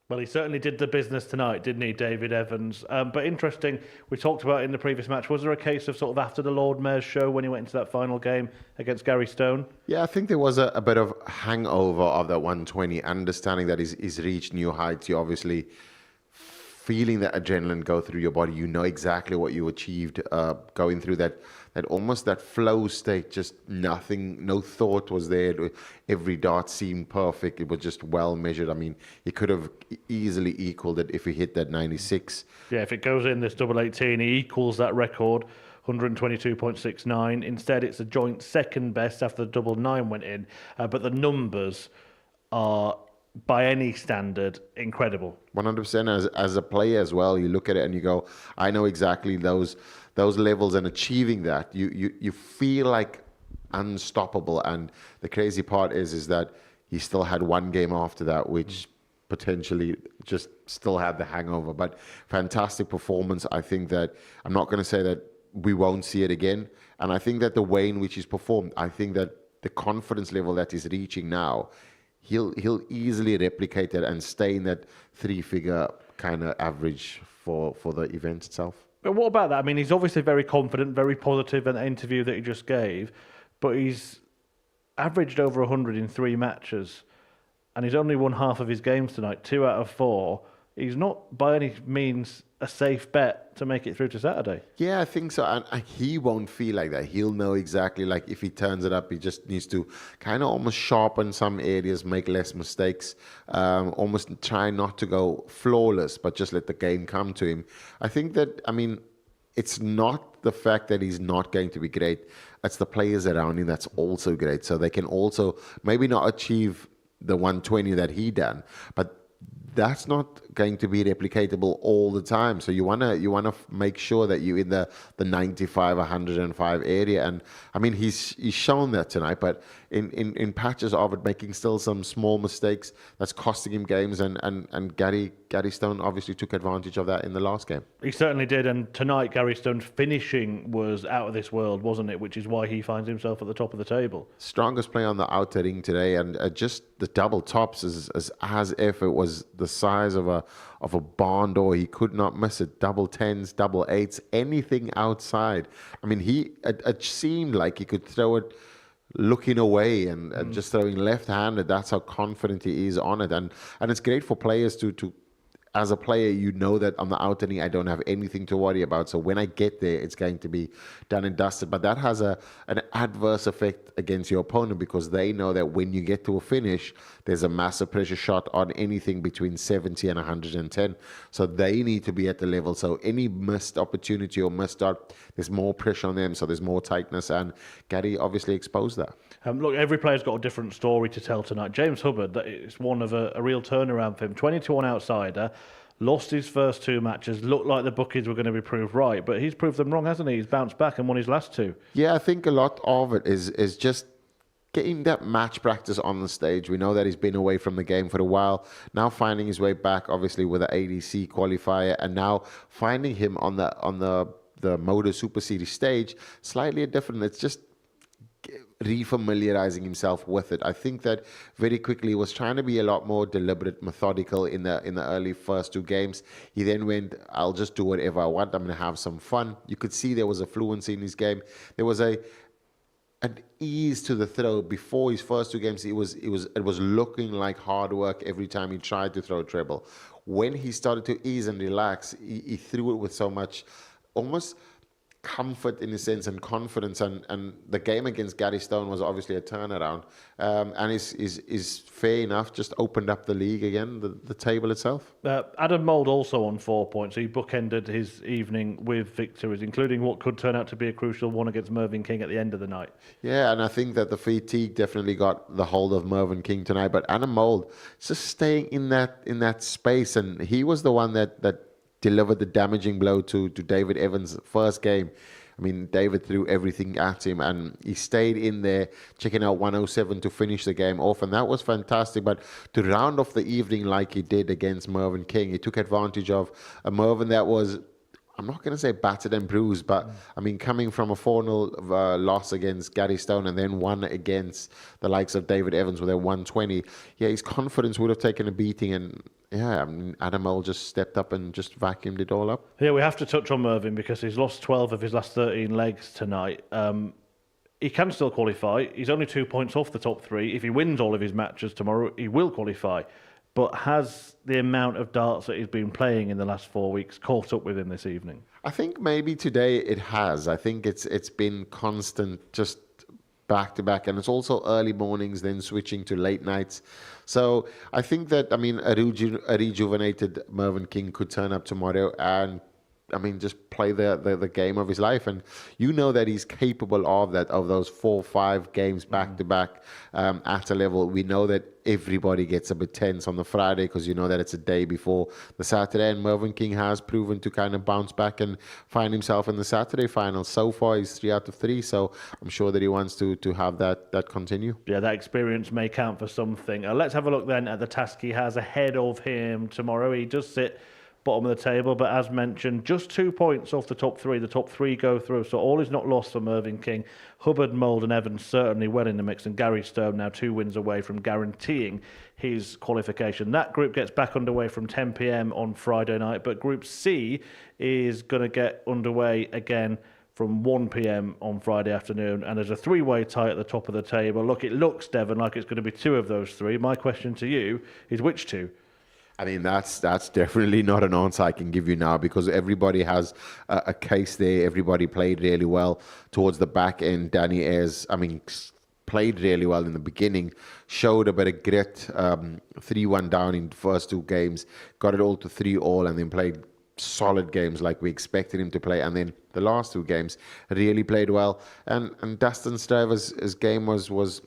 Well, he certainly did the business tonight, didn't he, David Evans? But interesting, we talked about in the previous match, was there a case of sort of after the Lord Mayor's show when he went into that final game against Gary Stone? Yeah, I think there was a bit of hangover of that 120, understanding that he's reached new heights. You obviously feeling that adrenaline go through your body. You know exactly what you achieved going through that almost that flow state, just nothing, no thought was there. Every dart seemed perfect. It was just well measured. I mean, he could have easily equaled it if he hit that 96. Yeah, if it goes in this double 18, he equals that record, 122.69. Instead, it's a joint second best after the double 9 went in. But the numbers are, by any standard, incredible. 100%. As a player as well, you look at it and you go, I know exactly those levels, and achieving that, you feel like unstoppable. And the crazy part is that he still had one game after that, which potentially just still had the hangover. But fantastic performance. I think that I'm not going to say that we won't see it again. And I think that the way in which he's performed, I think that the confidence level that he's reaching now, he'll easily replicate that and stay in that 3-figure kind of average for the event itself. But what about that? I mean, he's obviously very confident, very positive in the interview that he just gave, but he's averaged over 100 in 3 matches, and he's only won half of his games tonight, 2 out of 4. He's not by any means a safe bet to make it through to Saturday. Yeah, I think so. And he won't feel like that. He'll know exactly, like, if he turns it up, he just needs to kind of almost sharpen some areas, make less mistakes, almost try not to go flawless, but just let the game come to him. I think that, I mean, it's not the fact that he's not going to be great. It's the players around him that's also great. So they can also maybe not achieve the 120 that he done, but that's not going to be replicatable all the time. So you wanna make sure that you're in the 95, 105 area. And I mean, he's shown that tonight, but in patches of it, making still some small mistakes that's costing him games. And Gary Stone obviously took advantage of that in the last game. He certainly did. And tonight, Gary Stone's finishing was out of this world, wasn't it? Which is why he finds himself at the top of the table. Strongest play on the outer ring today, and just the double tops is as if it was the size of a barn door. He could not miss it. Double 10s, double 8s, anything outside. I mean, it seemed like he could throw it looking away and just throwing left-handed. That's how confident he is on it. And it's great for players to as a player, you know that on the outer ring, I don't have anything to worry about. So when I get there, it's going to be done and dusted. But that has an adverse effect against your opponent, because they know that when you get to a finish, there's a massive pressure shot on anything between 70 and 110. So they need to be at the level. So any missed opportunity or missed dart, there's more pressure on them. So there's more tightness. And Gary obviously exposed that. Look, every player's got a different story to tell tonight. James Hubbard, it's one of a real turnaround for him. 20-1 outsider, lost his first 2 matches, looked like the bookies were going to be proved right, but he's proved them wrong, hasn't he? He's bounced back and won his last 2. Yeah, I think a lot of it is just getting that match practice on the stage. We know that he's been away from the game for a while. Now finding his way back, obviously with the ADC qualifier, and now finding him on the Modus Super Series stage, slightly different. It's just refamiliarizing himself with it. I think that very quickly he was trying to be a lot more deliberate, methodical in the early first 2 games. He then went, I'll just do whatever I want. I'm going to have some fun. You could see there was a fluency in his game. There was an ease to the throw. Before his first 2 games, it was looking like hard work every time he tried to throw a treble. When he started to ease and relax, he threw it with so much almost comfort in a sense and confidence, and the game against Gary Stone was obviously a turnaround, and is fair enough, just opened up the league again, the table itself. Adam Mould also on 4 points. He bookended his evening with victories, including what could turn out to be a crucial one against Mervyn King at the end of the night. Yeah, and I think that the fatigue definitely got the hold of Mervyn King tonight, but Adam Mould just staying in that space, and he was the one that delivered the damaging blow to David Evans' first game. I mean, David threw everything at him, and he stayed in there, checking out 107 to finish the game off, and that was fantastic. But to round off the evening like he did against Mervyn King, he took advantage of a Mervyn that was, I'm not going to say battered and bruised, but I mean, coming from a 4-0 loss against Gary Stone and then one against the likes of David Evans with a 120, his confidence would have taken a beating, and I mean, Adam Mould just stepped up and just vacuumed it all up. Yeah, we have to touch on Mervyn because he's lost 12 of his last 13 legs tonight. He can still qualify. He's only 2 points off the top 3. If he wins all of his matches tomorrow, he will qualify. But has the amount of darts that he's been playing in the last 4 weeks caught up with him this evening? I think maybe today it has. I think it's been constant, just back to back, and it's also early mornings, then switching to late nights. So I think that, I mean, a rejuvenated Mervyn King could turn up tomorrow and, I mean, just play the game of his life. And you know that he's capable of that, of those 4 or 5 games back to back at a level. We know that everybody gets a bit tense on the Friday because you know that it's a day before the Saturday, and Mervyn King has proven to kind of bounce back and find himself in the Saturday final. So far, he's 3 out of 3, so I'm sure that he wants to have that continue. Yeah, that experience may count for something. Let's have a look then at the task he has ahead of him tomorrow. He does sit bottom of the table, but as mentioned, just 2 points off the top 3. The top 3 go through, so all is not lost for Mervyn King. Hubbard, Mould and Evans certainly well in the mix, and Gary Stone now 2 wins away from guaranteeing his qualification. That group gets back underway from 10 p.m. on Friday night, but Group C is going to get underway again from 1 p.m. on Friday afternoon, and there's a 3-way tie at the top of the table. Look, it looks, Devon, like it's going to be 2 of those 3. My question to you is, which 2? I mean, that's definitely not an answer I can give you now, because everybody has a case there. Everybody played really well towards the back end. Danny Ayres, I mean, played really well in the beginning, showed a bit of grit, 3-1 down in the first 2 games, got it all to 3-all, and then played solid games like we expected him to play. And then the last 2 games really played well. And Dustin Straver's his game was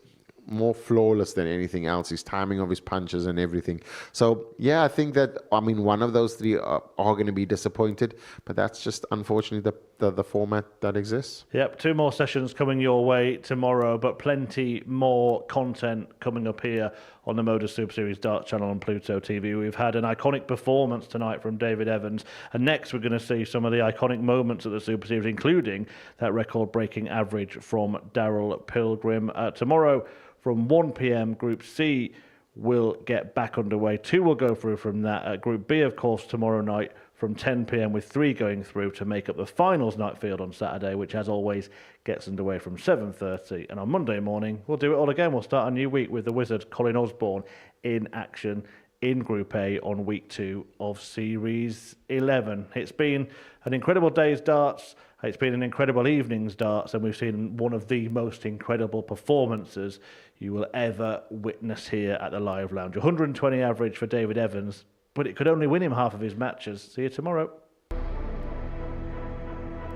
more flawless than anything else. His timing of his punches and everything. So yeah, I think that, I mean, one of those 3 are going to be disappointed, but that's just unfortunately the format that exists. Yep, 2 more sessions coming your way tomorrow, but plenty more content coming up here on the Modus Super Series Darts channel on Pluto TV. We've had an iconic performance tonight from David Evans, and next we're going to see some of the iconic moments of the Super Series, including that record-breaking average from Daryl Pilgrim. Tomorrow from 1 p.m, Group C will get back underway. 2 will go through from that. Group B, of course, tomorrow night from 10 p.m, with 3 going through to make up the finals night field on Saturday, which, as always, gets underway from 7:30. And on Monday morning, we'll do it all again. We'll start a new week with the Wizard, Colin Osborne, in action in Group A on week 2 of Series 11. It's been an incredible day's darts. It's been an incredible evening's darts, and we've seen one of the most incredible performances you will ever witness here at the Live Lounge. 120 average for David Evans, but it could only win him half of his matches. See you tomorrow.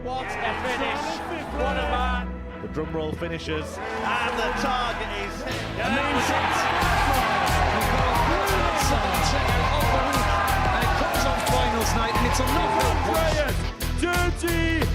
What a finish! What a man! The drum roll finishes, and the target is And it comes on finals night, and it's a knockout. Dirty